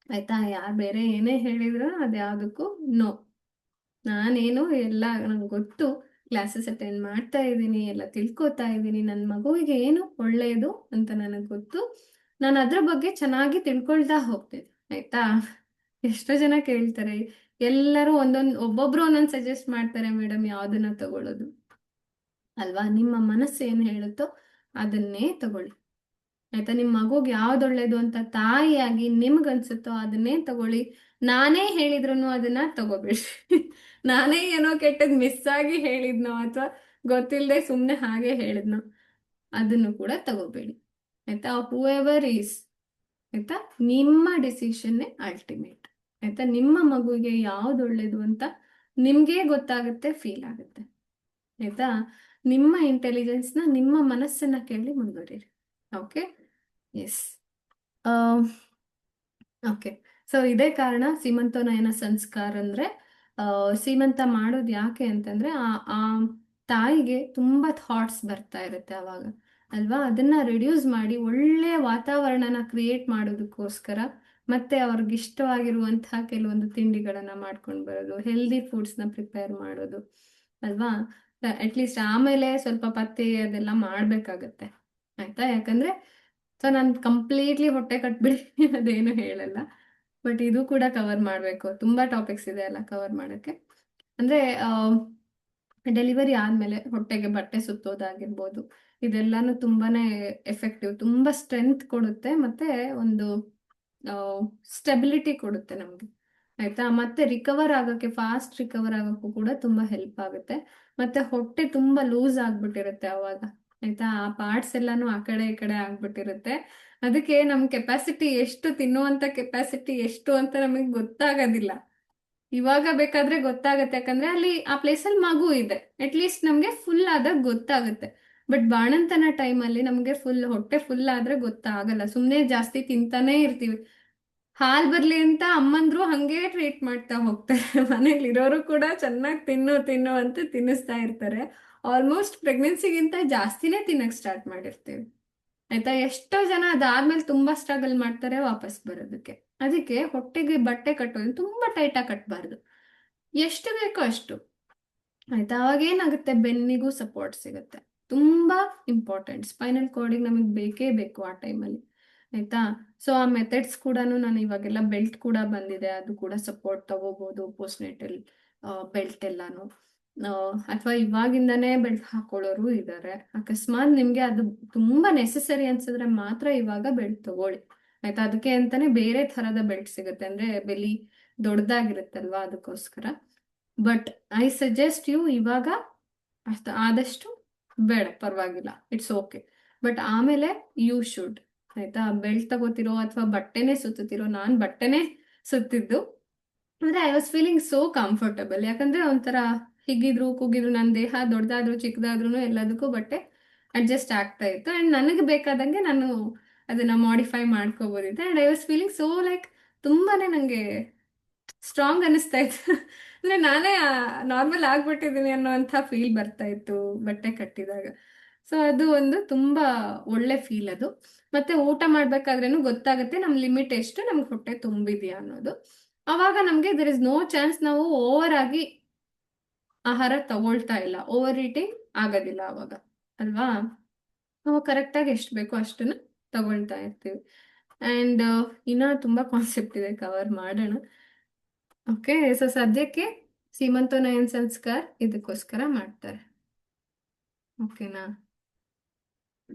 ಆಯ್ತಾ? ಯಾರು ಬೇರೆ ಏನೇ ಹೇಳಿದ್ರು ಅದ್ಯಾವುದಕ್ಕೂ ನೋ. ನಾನೇನು ಎಲ್ಲ ನಂಗೆ ಗೊತ್ತು, ಕ್ಲಾಸಸ್ ಅಟೆಂಡ್ ಮಾಡ್ತಾ ಇದ್ದೀನಿ, ಎಲ್ಲ ತಿಳ್ಕೊತಾ ಇದ್ದೀನಿ, ನನ್ನ ಮಗುವಿಗೆ ಏನು ಒಳ್ಳೆಯದು ಅಂತ ನನಗೆ ಗೊತ್ತು, ನಾನು ಅದ್ರ ಬಗ್ಗೆ ಚೆನ್ನಾಗಿ ತಿಳ್ಕೊಳ್ತಾ ಹೋಗ್ತೇನೆ. ಆಯ್ತಾ? ಎಷ್ಟೋ ಜನ ಕೇಳ್ತಾರೆ, ಎಲ್ಲರೂ ಒಬ್ಬೊಬ್ರು ಒಂದೊಂದು ಸಜೆಸ್ಟ್ ಮಾಡ್ತಾರೆ, ಮೇಡಮ್ ಯಾವ್ದನ್ನ ತಗೊಳ್ಳೋದು ಅಲ್ವಾ? ನಿಮ್ಮ ಮನಸ್ಸು ಏನು ಹೇಳುತ್ತೋ ಅದನ್ನೇ ತಗೊಳ್ಳಿ. ಆಯ್ತಾ? ನಿಮ್ಮ ಮಗುಗೆ ಯಾವ್ದು ಒಳ್ಳೇದು ಅಂತ ತಾಯಿಯಾಗಿ ನಿಮ್ಗನ್ಸುತ್ತೋ ಅದನ್ನೇ ತಗೊಳ್ಳಿ. ನಾನೇ ಹೇಳಿದ್ರು ಅದನ್ನ ತಗೋಬೇಡಿ. ನಾನೇ ಏನೋ ಕೆಟ್ಟದ್ ಮಿಸ್ ಆಗಿ ಹೇಳಿದ್ನೋ ಅಥವಾ ಗೊತ್ತಿಲ್ಲದೆ ಸುಮ್ಮನೆ ಹಾಗೆ ಹೇಳಿದ್ನೋ ಅದನ್ನು ಕೂಡ ತಗೋಬೇಡಿ. ಆಯ್ತಾ? ಹೂ ಎವರ್ ಈಸ್, ಆಯ್ತಾ, ನಿಮ್ಮ ಡಿಸಿಷನ್ನೇ ಅಲ್ಟಿಮೇಟ್. ಆಯ್ತಾ? ನಿಮ್ಮ ಮಗುವಿಗೆ ಯಾವ್ದು ಒಳ್ಳೇದು ಅಂತ ನಿಮ್ಗೆ ಗೊತ್ತಾಗುತ್ತೆ, ಫೀಲ್ ಆಗುತ್ತೆ. ಆಯ್ತಾ? ನಿಮ್ಮ ಇಂಟೆಲಿಜೆನ್ಸ್ನ, ನಿಮ್ಮ ಮನಸ್ಸನ್ನ ಕೇಳಿ ಮುಂದುವರಿರಿ. Okay, yes. ಓಕೆ, ಸೊ ಇದೇ ಕಾರಣ ಸೀಮಂತೋನಯನ ಸಂಸ್ಕಾರ ಅಂದ್ರೆ ಸೀಮಂತ ಮಾಡೋದು ಯಾಕೆ ಅಂತಂದ್ರೆ ಆ ತಾಯಿಗೆ ತುಂಬಾ ಥಾಟ್ಸ್ ಬರ್ತಾ ಇರುತ್ತೆ ಅವಾಗ ಅಲ್ವಾ? ಅದನ್ನ ರಿಡ್ಯೂಸ್ ಮಾಡಿ ಒಳ್ಳೆಯ ವಾತಾವರಣನ ಕ್ರಿಯೇಟ್ ಮಾಡೋದಕ್ಕೋಸ್ಕರ, ಮತ್ತೆ ಅವ್ರಿಗೆ ಇಷ್ಟವಾಗಿರುವಂತಹ ಕೆಲವೊಂದು ತಿಂಡಿಗಳನ್ನ ಮಾಡ್ಕೊಂಡು ಬರೋದು, ಹೆಲ್ದಿ ಫುಡ್ಸ್ನ ಪ್ರಿಪೇರ್ ಮಾಡೋದು ಅಲ್ವಾ? ಅಟ್ಲೀಸ್ಟ್ ಆಮೇಲೆ ಸ್ವಲ್ಪ ಪತ್ತೆ ಅದೆಲ್ಲ ಮಾಡ್ಬೇಕಾಗತ್ತೆ. ಆಯ್ತಾ? ಯಾಕಂದ್ರೆ ಸೊ ನಾನು ಕಂಪ್ಲೀಟ್ಲಿ ಹೊಟ್ಟೆ ಕಟ್ಬಿಡಿ ಅದೇನು ಹೇಳಲ್ಲ, ಬಟ್ ಇದು ಕೂಡ ಕವರ್ ಮಾಡಬೇಕು. ತುಂಬಾ ಟಾಪಿಕ್ಸ್ ಇದೆ ಅಲ್ಲ ಕವರ್ ಮಾಡೋಕ್ಕೆ. ಅಂದ್ರೆ ಡೆಲಿವರಿ ಆದ್ಮೇಲೆ ಹೊಟ್ಟೆಗೆ ಬಟ್ಟೆ ಸುತ್ತೋದಾಗಿರ್ಬೋದು, ಇದೆಲ್ಲಾನು ತುಂಬಾನೇ ಎಫೆಕ್ಟಿವ್, ತುಂಬಾ ಸ್ಟ್ರೆಂತ್ ಕೊಡುತ್ತೆ, ಮತ್ತೆ ಒಂದು ಸ್ಟೆಬಿಲಿಟಿ ಕೊಡುತ್ತೆ ನಮ್ಗೆ. ಆಯ್ತಾ, ಮತ್ತೆ ರಿಕವರ್ ಆಗೋಕ್ಕೆ, ಫಾಸ್ಟ್ ರಿಕವರ್ ಆಗೋಕ್ಕೂ ಕೂಡ ತುಂಬಾ ಹೆಲ್ಪ್ ಆಗುತ್ತೆ. ಮತ್ತೆ ಹೊಟ್ಟೆ ತುಂಬಾ ಲೂಸ್ ಆಗ್ಬಿಟ್ಟಿರುತ್ತೆ ಅವಾಗ. ಆಯ್ತಾ, ಆ ಪಾರ್ಟ್ಸ್ ಎಲ್ಲಾನು ಆ ಕಡೆ ಈ ಕಡೆ ಆಗ್ಬಿಟ್ಟಿರುತ್ತೆ. ಅದಕ್ಕೆ ನಮ್ ಕೆಪಾಸಿಟಿ ಎಷ್ಟು, ತಿನ್ನುವಂತ ಕೆಪಾಸಿಟಿ ಎಷ್ಟು ಅಂತ ನಮಗೆ ಗೊತ್ತಾಗೋದಿಲ್ಲ. ಇವಾಗ ಬೇಕಾದ್ರೆ ಗೊತ್ತಾಗತ್ತೆ, ಯಾಕಂದ್ರೆ ಅಲ್ಲಿ ಆ ಪ್ಲೇಸಲ್ಲಿ ಮಗು ಇದೆ, ಅಟ್ ಲೀಸ್ಟ್ ನಮ್ಗೆ ಫುಲ್ ಆದಾಗ ಗೊತ್ತಾಗುತ್ತೆ. ಬಟ್ ಬಾಣಂತನ ಟೈಮಲ್ಲಿ ನಮ್ಗೆ ಫುಲ್ ಹೊಟ್ಟೆ ಫುಲ್ ಆದ್ರೆ ಗೊತ್ತಾಗಲ್ಲ, ಸುಮ್ಮನೆ ಜಾಸ್ತಿ ತಿಂತಾನೇ ಇರ್ತೀವಿ. ಹಾಲ್ ಬರ್ಲಿ ಅಂತ ಅಮ್ಮಂದ್ರು ಹಂಗೆ ಟ್ರೀಟ್ ಮಾಡ್ತಾ ಹೋಗ್ತಾರೆ. ಮನೇಲಿ ಇರೋರು ಕೂಡ ಚೆನ್ನಾಗಿ ತಿನ್ನು ತಿನ್ನು ಅಂತ ತಿನ್ನಿಸ್ತಾ ಇರ್ತಾರೆ. ಆಲ್ಮೋಸ್ಟ್ ಪ್ರೆಗ್ನೆನ್ಸಿಗಿಂತ ಜಾಸ್ತಿನೇ ತಿನ್ನಕ್ ಸ್ಟಾರ್ಟ್ ಮಾಡಿರ್ತೀವಿ. ಆಯ್ತಾ, ಎಷ್ಟೋ ಜನ ಅದಾದ್ಮೇಲೆ ತುಂಬಾ ಸ್ಟ್ರಗಲ್ ಮಾಡ್ತಾರೆ ವಾಪಸ್ ಬರೋದಕ್ಕೆ. ಅದಕ್ಕೆ ಹೊಟ್ಟೆಗೆ ಬಟ್ಟೆ ಕಟ್ಟೋದು ತುಂಬಾ ಟೈಟಾಗಿ ಕಟ್ಟಬಾರ್ದು, ಎಷ್ಟು ಬೇಕೋ ಅಷ್ಟು. ಆಯ್ತಾ, ಅವಾಗ ಏನಾಗುತ್ತೆ, ಬೆನ್ನಿಗೂ ಸಪೋರ್ಟ್ ಸಿಗುತ್ತೆ. ತುಂಬಾ ಇಂಪಾರ್ಟೆಂಟ್, ಸ್ಪೈನಲ್ ಕಾರ್ಡಿಗೆ ನಮಗೆ ಬೇಕೇ ಬೇಕು ಆ ಟೈಮಲ್ಲಿ. ಆಯ್ತಾ, ಸೊ ಆ ಮೆಥಡ್ಸ್ ಕೂಡ, ನಾನು ಇವಾಗೆಲ್ಲ ಬೆಲ್ಟ್ ಕೂಡ ಬಂದಿದೆ, ಅದು ಕೂಡ ಸಪೋರ್ಟ್ ತಗೋಬಹುದು, ಪೋಸ್ಟ್ನೇಟಲ್ ಬೆಲ್ಟ್ ಎಲ್ಲಾನು. ಅಥವಾ ಇವಾಗಿಂದಾನೇ ಬೆಲ್ಟ್ ಹಾಕೊಳ್ಳೋರು ಇದ್ದಾರೆ. ಅಕಸ್ಮಾತ್ ನಿಮ್ಗೆ ಅದು ತುಂಬಾ ನೆಸೆಸರಿ ಅನ್ಸಿದ್ರೆ ಮಾತ್ರ ಇವಾಗ ಬೆಲ್ಟ್ ತಗೊಳ್ಳಿ. ಆಯ್ತಾ, ಅದಕ್ಕೆ ಅಂತಾನೆ ಬೇರೆ ತರದ ಬೆಲ್ಟ್ ಸಿಗುತ್ತೆ, ಅಂದ್ರೆ ಬೆಲಿ ದೊಡ್ಡದಾಗಿರುತ್ತಲ್ವಾ, ಅದಕ್ಕೋಸ್ಕರ. ಬಟ್ ಐ ಸಜೆಸ್ಟ್ ಯು, ಇವಾಗ ಆದಷ್ಟು ಬೇಡ, ಪರವಾಗಿಲ್ಲ, ಇಟ್ಸ್ ಓಕೆ. ಬಟ್ ಆಮೇಲೆ ಯು ಶುಡ್. ಆಯ್ತಾ, ಬೆಲ್ಟ್ ತಗೋತಿರೋ ಅಥವಾ ಬಟ್ಟೆನೇ ಸುತ್ತಿರೋ, ನಾನ್ ಬಟ್ಟೆನೇ ಸುತ್ತಿದ್ದು. ಅಂದ್ರೆ I was feeling so comfortable, ಯಾಕಂದ್ರೆ ಒಂಥರ ಹಿಗ್ಗಿದ್ರು ಕುಗ್ಗಿದ್ರು ನನ್ನ ದೇಹ ದೊಡ್ಡದಾದ್ರು ಚಿಕ್ಕದಾದ್ರೂ ಎಲ್ಲದಕ್ಕೂ ಬಟ್ಟೆ ಅಡ್ಜಸ್ಟ್ ಆಗ್ತಾ ಇತ್ತು. ಅಂಡ್ ನನಗೆ ಬೇಕಾದಂಗೆ ನಾನು ಅದನ್ನ ಮಾಡಿಫೈ ಮಾಡ್ಕೋಬೋದಿತ್ತು. And I was feeling so like, ತುಂಬಾನೇ ನಂಗೆ ಸ್ಟ್ರಾಂಗ್ ಅನಿಸ್ತಾ ಇತ್ತು. ಅಂದ್ರೆ ನಾನೇ ನಾರ್ಮಲ್ ಆಗ್ಬಿಟ್ಟಿದ್ದೀನಿ ಅನ್ನೋಂಥ ಫೀಲ್ ಬರ್ತಾ ಇತ್ತು ಬಟ್ಟೆ ಕಟ್ಟಿದಾಗ. ಸೊ ಅದು ಒಂದು ತುಂಬಾ ಒಳ್ಳೆ ಫೀಲ್ ಅದು. ಮತ್ತೆ ಊಟ ಮಾಡ್ಬೇಕಾದ್ರೇನು ಗೊತ್ತಾಗುತ್ತೆ ನಮ್ ಲಿಮಿಟ್ ಎಷ್ಟು, ನಮ್ಗೆ ಹೊಟ್ಟೆ ತುಂಬಿದ್ಯಾ ಅನ್ನೋದು. ಅವಾಗ ನಮ್ಗೆ ದರ್ ಇಸ್ ನೋ ಚಾನ್ಸ್ ನಾವು ಓವರ್ ಆಗಿ ಆಹಾರ ತಗೊಳ್ತಾ ಇಲ್ಲ, ಓವರ್ ಈಟಿಂಗ್ ಆಗೋದಿಲ್ಲ ಅವಾಗ, ಅಲ್ವಾ. ನಾವು ಕರೆಕ್ಟಾಗಿ ಎಷ್ಟು ಬೇಕೋ ಅಷ್ಟನ್ನು ತಗೊಳ್ತಾ ಇರ್ತೀವಿ. ಅಂಡ್ ಇನ್ನ ತುಂಬಾ ಕಾನ್ಸೆಪ್ಟ್ ಇದೆ, ಕವರ್ ಮಾಡೋಣ. ಓಕೆ, ಸೊ ಸದ್ಯಕ್ಕೆ ಸೀಮಂತೋನಯನ ಸಂಸ್ಕಾರ ಇದಕ್ಕೋಸ್ಕರ ಮಾಡ್ತಾರೆ. ಓಕೆನಾ?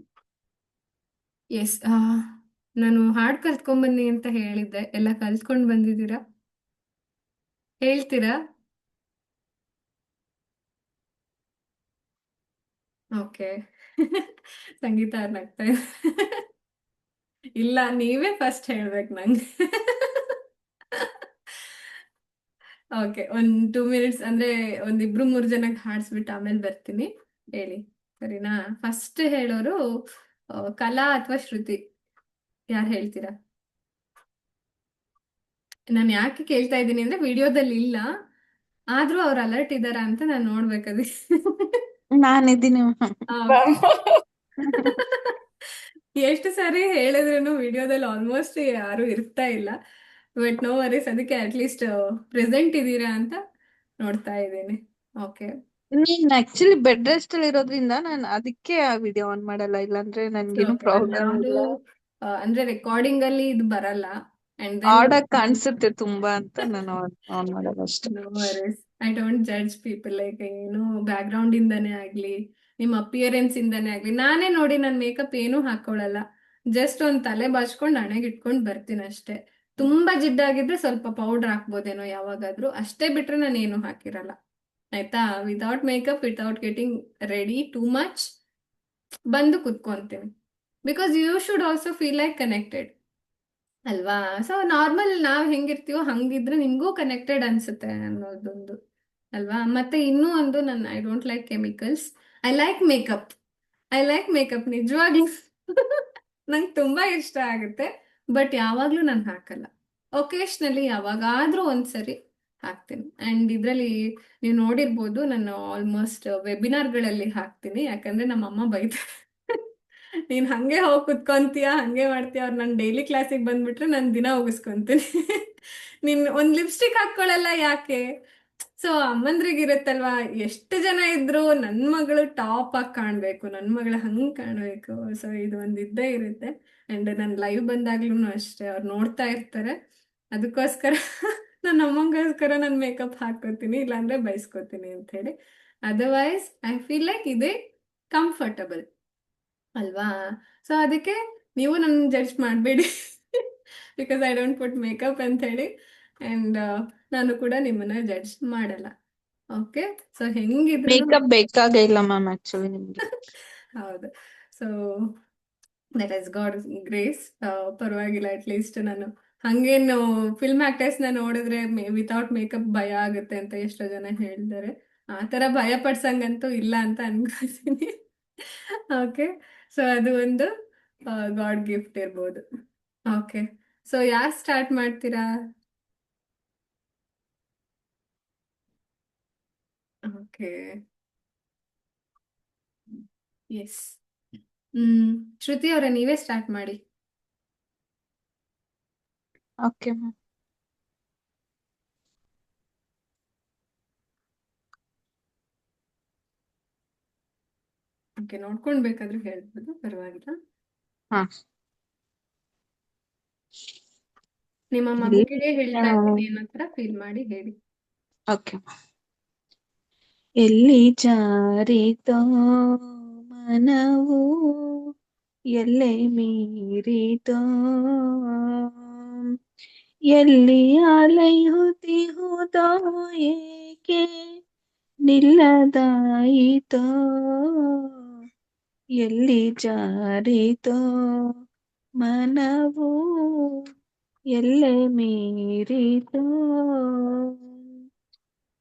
ಎಸ್, ನಾನು ಹಾಡ್ ಕಲ್ತ್ಕೊಂಡ್ ಬನ್ನಿ ಅಂತ ಹೇಳಿದ್ದೆ, ಎಲ್ಲ ಕಲ್ತ್ಕೊಂಡ್ ಬಂದಿದ್ದೀರಾ? ಹೇಳ್ತೀರಾ? ಓಕೆ. ಸಂಗೀತ ಅವ್ರನ್ನ ಇಲ್ಲ, ನೀವೇ ಫಸ್ಟ್ ಹೇಳ್ಬೇಕು ನಂಗೆ. ಓಕೆ, ಒಂದ್ 2 ಮಿನಿಟ್ಸ್, ಅಂದ್ರೆ ಒಂದಿಬ್ರು 3 ಜನಕ್ಕೆ ಹಾಡ್ಸ್ಬಿಟ್ಟು ಆಮೇಲೆ ಬರ್ತೀನಿ. ಹೇಳಿ, ಸರಿನಾ? ಫಸ್ಟ್ ಹೇಳೋರು ಕಲಾ ಅಥವಾ ಶ್ರುತಿ, ಯಾರು ಹೇಳ್ತೀರಾ? ನಾನು ಯಾಕೆ ಕೇಳ್ತಾ ಇದ್ದೀನಿ ಅಂದ್ರೆ ವಿಡಿಯೋದಲ್ಲಿ ಇಲ್ಲ, ಆದ್ರೂ ಅವ್ರು ಅಲರ್ಟ್ ಇದ್ದಾರ ಅಂತ ನಾನು ನೋಡ್ಬೇಕದು. ನಾನಿದ್ದೀನಿ. ಎಷ್ಟು ಸಾರಿ ಹೇಳಿದ್ರು ವಿಡಿಯೋದಲ್ಲಿ ಆಲ್ಮೋಸ್ಟ್ ಯಾರು ಇರ್ತಾ ಇಲ್ಲ. ಬಟ್ ನೋ ವರೀಸ್, ಅದಕ್ಕೆ ಅಟ್ಲೀಸ್ಟ್ ಪ್ರೆಸೆಂಟ್ ಇದ್ದೀರಾ ಅಂತ ನೋಡ್ತಾ ಇದ್ದೀನಿ. ಓಕೆ. ನೀನ್ ಆಕ್ಚುಲಿ ಬೆಡ್ ರೆಸ್ಟ್ ಅಲ್ಲಿ ಇರೋದ್ರಿಂದ ನಾನು ಅದಕ್ಕೆ ಆ ವಿಡಿಯೋ ಆನ್ ಮಾಡಲ್ಲ, ಇಲ್ಲಾಂದ್ರೆ ನನ್ಗೇನು ಓಕೆ, ಪ್ರಾಬ್ಲಮ್ ಯಾವುದು ಇಲ್ಲ. ಅಂದ್ರೆ ರೆಕಾರ್ಡಿಂಗ್ ಅಲ್ಲಿ ಇದು ಬರಲ್ಲ. ಅಂಡ್ ದೆನ್ ಆಡಕ್ ಕಾಣಿಸುತ್ತೆ ತುಂಬಾ ಅಂತ ನಾನು ಆನ್ ಮಾಡಲ್ಲ ಅಷ್ಟೇ. No worries, I don't judge people. Like ಏನು ಬ್ಯಾಕ್ ಗ್ರೌಂಡ್ ಇಂದಾನೇ ಆಗ್ಲಿ, ನಿಮ್ಮ ಅಪಿಯರೆನ್ಸ್ ಇಂದಾನೇ ಆಗ್ಲಿ, ನಾನೇ ನೋಡಿ ನನ್ನ ಮೇಕಪ್ ಏನೂ ಹಾಕೊಳ್ಳಲ್ಲ. ಜಸ್ಟ್ ಒಂದ್ ತಲೆ ಬಾಚ್ಕೊಂಡು ಹಣೆಗೆ ಇಟ್ಕೊಂಡು ಬರ್ತೀನಿ ಅಷ್ಟೇ. ತುಂಬಾ ಜಿಡ್ಡಾಗಿದ್ರೆ ಸ್ವಲ್ಪ ಪೌಡರ್ ಹಾಕ್ಬೋದೇನೋ ಯಾವಾಗಾದ್ರೂ, ಅಷ್ಟೇ ಬಿಟ್ರೆ ನಾನು ಏನು ಹಾಕಿರಲ್ಲ. ಆಯ್ತಾ, without makeup, without getting ready too much ಬಂದು ಕುತ್ಕೊಂತೀನಿ. Because you should also feel like connected, ಅಲ್ವಾ. ಸೊ ನಾರ್ಮಲ್ ನಾವ್ ಹೆಂಗಿರ್ತೀವೋ ಹಂಗಿದ್ರೆ ನಿಮ್ಗೂ ಕನೆಕ್ಟೆಡ್ ಅನ್ಸುತ್ತೆ ಅನ್ನೋದೊಂದು, ಅಲ್ವಾ. ಮತ್ತೆ ಇನ್ನೂ ಒಂದು, ನನ್ನ I don't like chemicals, I like makeup. I like makeup ನಿಜವಾಗ್ಲೂ. ನಂಗೆ ತುಂಬಾ ಇಷ್ಟ ಆಗುತ್ತೆ, ಬಟ್ ಯಾವಾಗ್ಲೂ ನಾನು ಹಾಕಲ್ಲ. ಒಕೇಶ್ನಲಿ ಯಾವಾಗಾದ್ರೂ ಒಂದ್ಸರಿ ಹಾಕ್ತೀನಿ. ಅಂಡ್ ಇದ್ರಲ್ಲಿ ನೀವು ನೋಡಿರ್ಬೋದು, ನಾನು ಆಲ್ಮೋಸ್ಟ್ ವೆಬಿನಾರ್ಗಳಲ್ಲಿ ಹಾಕ್ತೀನಿ, ಯಾಕಂದ್ರೆ ನಮ್ಮ ಅಮ್ಮ ಬೈತಾರೆ. ನೀನ್ ಹಂಗೆ ಹೋಗಿ ಕುತ್ಕೊಂತೀಯ, ಹಂಗೆ ಮಾಡ್ತೀಯ, ಅವ್ರು ನಾನು ಡೈಲಿ ಕ್ಲಾಸಿಗೆ ಬಂದ್ಬಿಟ್ರೆ ನಾನು ದಿನ ಹೋಗಿಸ್ಕೊಂತೀನಿ. ನೀನ್ ಒಂದ್ ಲಿಪ್ಸ್ಟಿಕ್ ಹಾಕೊಳ್ಳಲ್ಲ ಯಾಕೆ? ಸೊ ಅಮ್ಮಂದ್ರಿಗೆ ಇರುತ್ತಲ್ವಾ, ಎಷ್ಟು ಜನ ಇದ್ರು ನನ್ ಮಗಳು ಟಾಪ್ ಆಗಿ ಕಾಣ್ಬೇಕು, ನನ್ ಮಗಳು ಹಂಗ್ ಕಾಣ್ಬೇಕು. ಸೊ ಇದು ಒಂದ್ ಇದ್ದೇ ಇರುತ್ತೆ. ಅಂಡ್ ನನ್ ಲೈವ್ ಬಂದಾಗ್ಲೂ ಅಷ್ಟೇ, ಅವ್ರು ನೋಡ್ತಾ ಇರ್ತಾರೆ. ಅದಕ್ಕೋಸ್ಕರ ನನ್ನ ಅಮ್ಮಂಗೋಸ್ಕರ ನಾನು ಮೇಕಪ್ ಹಾಕೋತೀನಿ, ಇಲ್ಲಾಂದ್ರೆ ಬೈಸ್ಕೋತೀನಿ ಅಂತ ಹೇಳಿ. ಅದರ್ವೈಸ್ ಐ ಫೀಲ್ ಲೈಕ್ ಇದೇ ಕಂಫರ್ಟಬಲ್ ಅಲ್ವಾ. ಸೊ ಅದಕ್ಕೆ ನೀವು ನನ್ನ ಜಡ್ಜ್ ಮಾಡಬೇಡಿ because I don't put makeup ಅಂತ ಹೇಳಿ. ಆ್ಯಂಡ್ ನಾನು ಕೂಡ ನಿಮ್ಮನ್ನ ಜಡ್ಜ್ ಮಾಡಲ್ಲ. ಓಕೆ, ಸೊ ಹೆಂಗಿದ್ರು ಮೇಕಪ್ ಬೇಕಾಗೇ ಇಲ್ಲ ಮ್ಯಾಮ್ ಆಕ್ಚುಲಿ ನಿಮ್ಗೆ. ಹೌದು. So that is god grace. ಪರವಾಗಿಲ್ಲ, ಅಟ್ಲೀಸ್ಟ್ ನಾನು ಹಂಗೇನು ಫಿಲ್ಮ್ ಆಕ್ಟರ್ಸ್ನ ನೋಡಿದ್ರೆ ವಿತೌಟ್ ಮೇಕಪ್ ಭಯ ಆಗುತ್ತೆ ಅಂತ ಎಷ್ಟೋ ಜನ ಹೇಳ್ತಾರೆ. ಆ ಥರ ಭಯ ಪಡ್ಸಂಗಂತೂ ಇಲ್ಲ ಅಂತ ಅನ್ಕೋತೀನಿ. ಓಕೆ, ಸೊ ಅದು ಒಂದು ಗಾಡ್ ಗಿಫ್ಟ್ ಇರ್ಬೋದು. ಓಕೆ, ಸೊ ಯಾರು ಸ್ಟಾರ್ಟ್ ಮಾಡ್ತೀರಾ? Okay, yes. ಶ್ರುತಿ ಅವರೇ, ನೀವೇ ಸ್ಟಾರ್ಟ್ ಮಾಡಿ. Okay ma'am. ಓಕೆ, ನೋಡ್ಕೊಂಡು ಬೇಕಾದ್ರೂ ಹೇಳ್ಬೋದು, ಪರವಾಗಿಲ್ಲ. ಹಾ. ನಿಮ್ಮ ಎಲ್ಲಿ ಮಗುಗೆ ಹೇಳ್ತಾ ಇದ್ದೀನಿ ಅನ್ನೋ ಥರ ಫೀಲ್ ಮಾಡಿ ಹೇಳಿ. ಓಕೆ. ಎಲ್ಲಿ ಜಾರಿತೋ ಮನವು ಎಲ್ಲೆ ಮೀರಿತೋ, ಎಲ್ಲಿ ಅಲೆಯುತ್ತಿಹುದೋ ಏಕೆ ನಿಲ್ಲದಾಯಿತೋ, ಎಲ್ಲಿ ಜಾರಿತೋ ಮನವು ಎಲ್ಲೆ ಮೀರಿತೋ,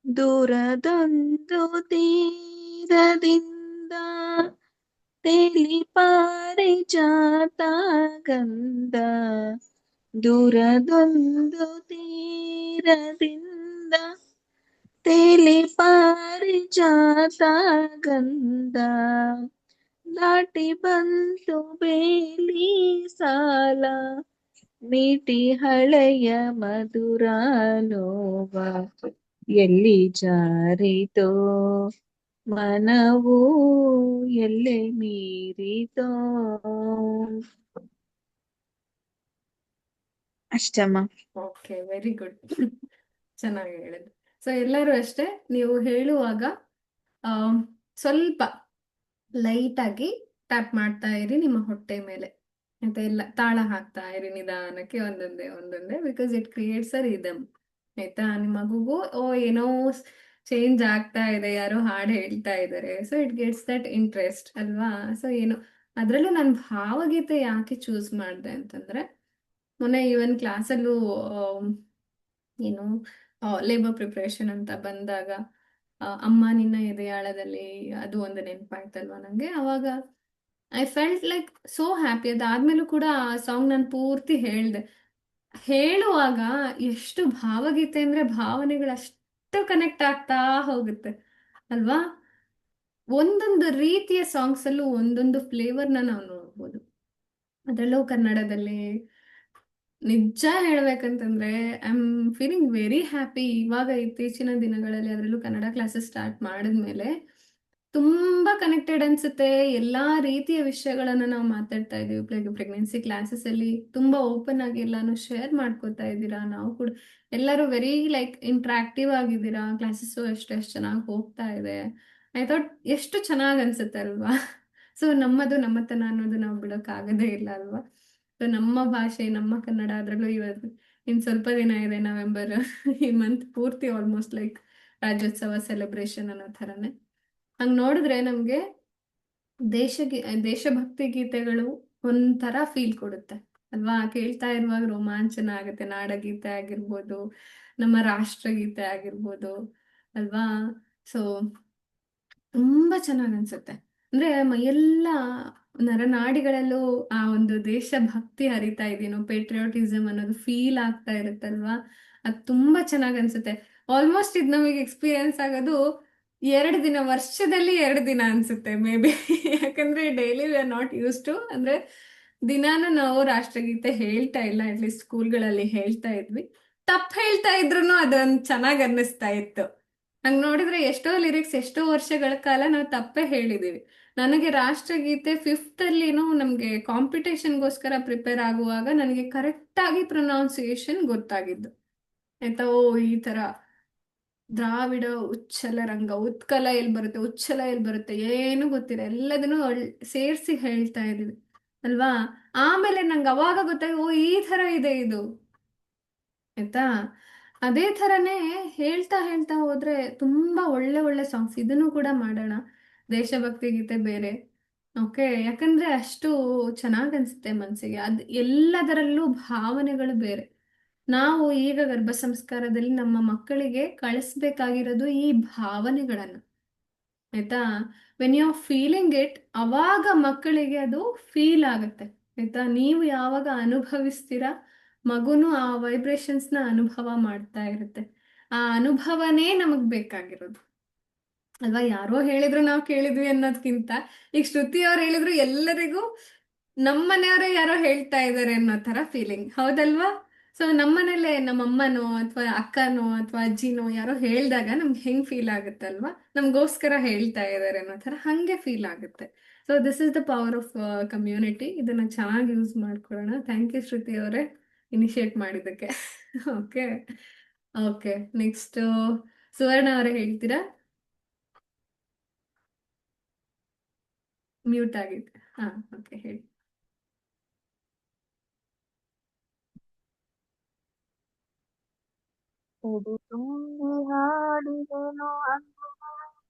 ದೂರದೊಂದು ತೀರದಿಂದ ತೇಲಿ ಪಾರಿಜಾತ ಗಂಧ, ದೂರದೊಂದು ತೀರದಿಂದ ತೇಲಿ ಪಾರಿಜಾತ ಗಂಧ, ದಾಟಿ ಬಂತು ಬೇಲಿ ಸಾಲ ನೀಟಿ ಹಳೆಯ ಮಧುರ ನೋವ, ಎಲ್ಲಿ ಜಾರಿತೋ ಮನವು ಎಲ್ಲೆ ಮೀರಿತೋ. ಅಷ್ಟಮ್ಮ. Okay, very good. ಚೆನ್ನಾಗಿ ಹೇಳಿದ್ರು. ಸೊ ಎಲ್ಲರೂ ಅಷ್ಟೇ, ನೀವು ಹೇಳುವಾಗ ಸ್ವಲ್ಪ ಲೈಟ್ ಆಗಿ ಟ್ಯಾಪ್ ಮಾಡ್ತಾ ಇರಿ ನಿಮ್ಮ ಹೊಟ್ಟೆ ಮೇಲೆ, ಆಯ್ತಾ? ಇಲ್ಲ, ತಾಳ ಹಾಕ್ತಾ ಇರಿ ನಿಧಾನಕ್ಕೆ, ಒಂದೊಂದೇ ಒಂದೊಂದೇ, because it creates a rhythm. ಆಯ್ತಾ? ನಿಮ್ಮ ಮಗುಗೂ ಓ ಏನೋ ಚೇಂಜ್ ಆಗ್ತಾ ಇದೆ, ಯಾರೋ ಹಾಡು ಹೇಳ್ತಾ ಇದ್ದಾರೆ, so it gets that interest ಅಲ್ವಾ? ಸೊ ಏನು, ಅದರಲ್ಲೂ ನಾನು ಭಾವಗೀತೆ ಯಾಕೆ ಚೂಸ್ ಮಾಡಿದೆ ಅಂತಂದ್ರೆ, ಮೊನ್ನೆ ಈವನ್ ಕ್ಲಾಸಲ್ಲೂ ಏನು ಲೇಬರ್ ಪ್ರಿಪ್ರೇಷನ್ ಅಂತ ಬಂದಾಗ ಅಮ್ಮ ನಿನ್ನ ಎದೆಯಾಳದಲ್ಲಿ ಅದು ಒಂದು ನೆನಪಾಯ್ತಲ್ವಾ ನನಗೆ. ಅವಾಗ I felt like so happy. ಅದಾದ್ಮೇಲೂ ಕೂಡ ಆ ಸಾಂಗ್ ನಾನು ಪೂರ್ತಿ ಹೇಳ್ದೆ. ಹೇಳುವಾಗ ಎಷ್ಟು ಭಾವಗೀತೆ ಅಂದ್ರೆ ಭಾವನೆಗಳು ಅಷ್ಟು ಕನೆಕ್ಟ್ ಆಗ್ತಾ ಹೋಗುತ್ತೆ ಅಲ್ವಾ? ಒಂದೊಂದು ರೀತಿಯ ಸಾಂಗ್ಸ್ ಅಲ್ಲೂ ಒಂದೊಂದು ಫ್ಲೇವರ್ನ ನಾವು ನೋಡ್ಬೋದು. ಅದರಲ್ಲೂ ಕನ್ನಡದಲ್ಲಿ ನಿಜ ಹೇಳ್ಬೇಕಂತಂದ್ರೆ I am feeling very happy. ಇವಾಗ ಇತ್ತೀಚಿನ ದಿನಗಳಲ್ಲಿ ಅದರಲ್ಲೂ ಕನ್ನಡ ಕ್ಲಾಸಸ್ ಸ್ಟಾರ್ಟ್ ಮಾಡಿದ್ಮೇಲೆ ತುಂಬಾ ಕನೆಕ್ಟೆಡ್ ಅನ್ಸುತ್ತೆ. ಎಲ್ಲಾ ರೀತಿಯ ವಿಷಯಗಳನ್ನ ನಾವು ಮಾತಾಡ್ತಾ ಇದೀವಿ. ಪ್ರೆಗ್ನೆನ್ಸಿ ಕ್ಲಾಸಸ್ ಅಲ್ಲಿ ತುಂಬಾ ಓಪನ್ ಆಗಿ ಎಲ್ಲಾನು ಶೇರ್ ಮಾಡ್ಕೋತಾ ಇದ್ದೀರಾ. ನಾವು ಕೂಡ ಎಲ್ಲರೂ ವೆರಿ ಲೈಕ್ ಇಂಟ್ರಾಕ್ಟಿವ್ ಆಗಿದ್ದೀರಾ. ಕ್ಲಾಸಸ್ ಎಷ್ಟು ಚೆನ್ನಾಗಿ ಹೋಗ್ತಾ ಇದೆ. ಐ ಥಾಟ್ ಎಷ್ಟು ಚೆನ್ನಾಗಿ ಅನ್ಸುತ್ತೆ ಅಲ್ವಾ? ಸೊ ನಮ್ಮದು ನಮ್ಮತನ ಅನ್ನೋದು ನಾವು ಬಿಡೋಕ್ಕಾಗದೇ ಇಲ್ಲ ಅಲ್ವಾ? ಸೊ ನಮ್ಮ ಭಾಷೆ, ನಮ್ಮ ಕನ್ನಡ, ಅದರಲ್ಲೂ ಇವತ್ತು ಇನ್ ಸ್ವಲ್ಪ ದಿನ ಇದೆ ನವೆಂಬರ್, ಈ ಮಂತ್ ಪೂರ್ತಿ ಆಲ್ಮೋಸ್ಟ್ ಲೈಕ್ ರಾಜ್ಯೋತ್ಸವ ಸೆಲೆಬ್ರೇಷನ್ ಅನ್ನೋ ಥರನೇ. ಹಂಗ್ ನೋಡಿದ್ರೆ ನಮ್ಗೆ ದೇಶ ದೇಶಭಕ್ತಿ ಗೀತೆಗಳು ಒಂಥರ ಫೀಲ್ ಕೊಡುತ್ತೆ ಅಲ್ವಾ? ಕೇಳ್ತಾ ಇರುವಾಗ ರೋಮಾಂಚನ ಆಗುತ್ತೆ. ನಾಡಗೀತೆ ಆಗಿರ್ಬೋದು, ನಮ್ಮ ರಾಷ್ಟ್ರಗೀತೆ ಆಗಿರ್ಬೋದು ಅಲ್ವಾ? ಸೊ ತುಂಬಾ ಚೆನ್ನಾಗ್ ಅನ್ಸುತ್ತೆ. ಅಂದ್ರೆ ಮೈಯೆಲ್ಲ ನರನಾಡಿಗಳಲ್ಲೂ ಆ ಒಂದು ದೇಶಭಕ್ತಿ ಹರಿತಾ ಇದೀನೋ, ಪೇಟ್ರಿಯಾಟಿಸಮ್ ಅನ್ನೋದು ಫೀಲ್ ಆಗ್ತಾ ಇರುತ್ತಲ್ವಾ? ಅದು ತುಂಬಾ ಚೆನ್ನಾಗ್ ಅನ್ಸುತ್ತೆ. ಆಲ್ಮೋಸ್ಟ್ ಇದು ನಮಗೆ ಎಕ್ಸ್ಪೀರಿಯನ್ಸ್ ಆಗೋದು 2 ದಿನ, ವರ್ಷದಲ್ಲಿ 2 ದಿನ ಅನ್ಸುತ್ತೆ ಮೇ ಬಿ. ಯಾಕಂದ್ರೆ daily we are not use to, ಅಂದ್ರೆ ದಿನಾನು ನಾವು ರಾಷ್ಟ್ರಗೀತೆ ಹೇಳ್ತಾ ಇಲ್ಲ. ಅಟ್ಲೀಸ್ಟ್ ಸ್ಕೂಲ್ಗಳಲ್ಲಿ ಹೇಳ್ತಾ ಇದ್ವಿ. ತಪ್ಪು ಹೇಳ್ತಾ ಇದ್ರು ಅದೊಂದು ಚೆನ್ನಾಗ್ ಅನ್ನಿಸ್ತಾ ಇತ್ತು. ಹಂಗ್ ನೋಡಿದ್ರೆ ಎಷ್ಟೋ ಲಿರಿಕ್ಸ್ ಎಷ್ಟೋ ವರ್ಷಗಳ ಕಾಲ ನಾವು ತಪ್ಪೇ ಹೇಳಿದೀವಿ. ನನಗೆ ರಾಷ್ಟ್ರಗೀತೆ ಫಿಫ್ತ್ ಅಲ್ಲಿನೂ ನಮ್ಗೆ ಕಾಂಪಿಟೇಷನ್ಗೋಸ್ಕರ ಪ್ರಿಪೇರ್ ಆಗುವಾಗ ನನಗೆ ಕರೆಕ್ಟ್ ಆಗಿ ಪ್ರೊನೌನ್ಸಿಯೇಷನ್ ಗೊತ್ತಾಗಿದ್ದು. ಆಯ್ತಾ? ಓ ಈ ತರ ದ್ರಾವಿಡ ಉಚ್ಚಲ ರಂಗ, ಉತ್ಕಲ ಎಲ್ಲಿ ಬರುತ್ತೆ, ಉಚ್ಚಲ ಎಲ್ಲಿ ಬರುತ್ತೆ, ಏನು ಗೊತ್ತಿಲ್ಲ, ಎಲ್ಲದನ್ನು ಸೇರಿಸಿ ಹೇಳ್ತಾ ಇದೀವಿ ಅಲ್ವಾ. ಆಮೇಲೆ ನಂಗೆ ಅವಾಗ ಗೊತ್ತಾಗಿ, ಓ ಈ ತರ ಇದೆ ಇದು, ಆಯ್ತಾ. ಅದೇ ಥರನೇ ಹೇಳ್ತಾ ಹೇಳ್ತಾ ಹೋದ್ರೆ ತುಂಬಾ ಒಳ್ಳೆ ಒಳ್ಳೆ ಸಾಂಗ್ಸ್, ಇದನ್ನು ಕೂಡ ಮಾಡೋಣ. ದೇಶಭಕ್ತಿ ಗೀತೆ ಬೇರೆ, ಓಕೆ, ಯಾಕಂದ್ರೆ ಅಷ್ಟು ಚೆನ್ನಾಗ್ ಅನ್ಸುತ್ತೆ ಮನ್ಸಿಗೆ. ಎಲ್ಲದರಲ್ಲೂ ಭಾವನೆಗಳು ಬೇರೆ. ನಾವು ಈಗ ಗರ್ಭ ಸಂಸ್ಕಾರದಲ್ಲಿ ನಮ್ಮ ಮಕ್ಕಳಿಗೆ ಕಳಿಸ್ಬೇಕಾಗಿರೋದು ಈ ಭಾವನೆಗಳನ್ನ, ಆಯ್ತಾ. When you are feeling it, ಅವಾಗ ಮಕ್ಕಳಿಗೆ ಅದು ಫೀಲ್ ಆಗುತ್ತೆ, ಆಯ್ತಾ. ನೀವು ಯಾವಾಗ ಅನುಭವಿಸ್ತೀರಾ, ಮಗುನು ಆ ವೈಬ್ರೇಷನ್ಸ್ನ ಅನುಭವ ಮಾಡ್ತಾ ಇರುತ್ತೆ. ಆ ಅನುಭವನೇ ನಮಗ್ ಬೇಕಾಗಿರೋದು ಅಲ್ವಾ. ಯಾರೋ ಹೇಳಿದ್ರು ನಾವು ಕೇಳಿದ್ವಿ ಅನ್ನೋದ್ಕಿಂತ, ಈಗ ಶ್ರುತಿ ಅವ್ರು ಹೇಳಿದ್ರು ಎಲ್ಲರಿಗೂ ನಮ್ಮನೆಯವರೇ ಯಾರೋ ಹೇಳ್ತಾ ಇದ್ದಾರೆ ಅನ್ನೋ ತರ ಫೀಲಿಂಗ್, ಹೌದಲ್ವಾ. ಸೊ ನಮ್ಮನೇಲೆ ನಮ್ಮ ಅಮ್ಮನೋ ಅಥವಾ ಅಕ್ಕನೋ ಅಥವಾ ಅಜ್ಜಿನೋ ಯಾರೋ ಹೇಳ್ದಾಗ ನಮ್ಗೆ ಹೆಂಗ್ ಫೀಲ್ ಆಗುತ್ತಲ್ವಾ, ನಮ್ಗೋಸ್ಕರ ಹೇಳ್ತಾ ಇದ್ದಾರೆ ಅನ್ನೋ ತರ ಹಂಗೆ ಫೀಲ್ ಆಗುತ್ತೆ. So this is the power of community. ಇದನ್ನ ಚೆನ್ನಾಗಿ ಯೂಸ್ ಮಾಡ್ಕೊಳ್ಳೋಣ. ಥ್ಯಾಂಕ್ ಯು ಶ್ರುತಿ ಅವರೇ, ಇನಿಷಿಯೇಟ್ ಮಾಡಿದ್ದಕ್ಕೆ. ಓಕೆ. ಓಕೆ, ನೆಕ್ಸ್ಟ್ ಸುವರ್ಣ ಅವರೇ ಹೇಳ್ತೀರಾ? ಮ್ಯೂಟ್ ಆಗಿದೆ. ಹಾ, ಓಕೆ, ಹೇಳಿ. ಎದೆ ತುಂಬಿ ಹಾಡಿದೆನು ಅಂದು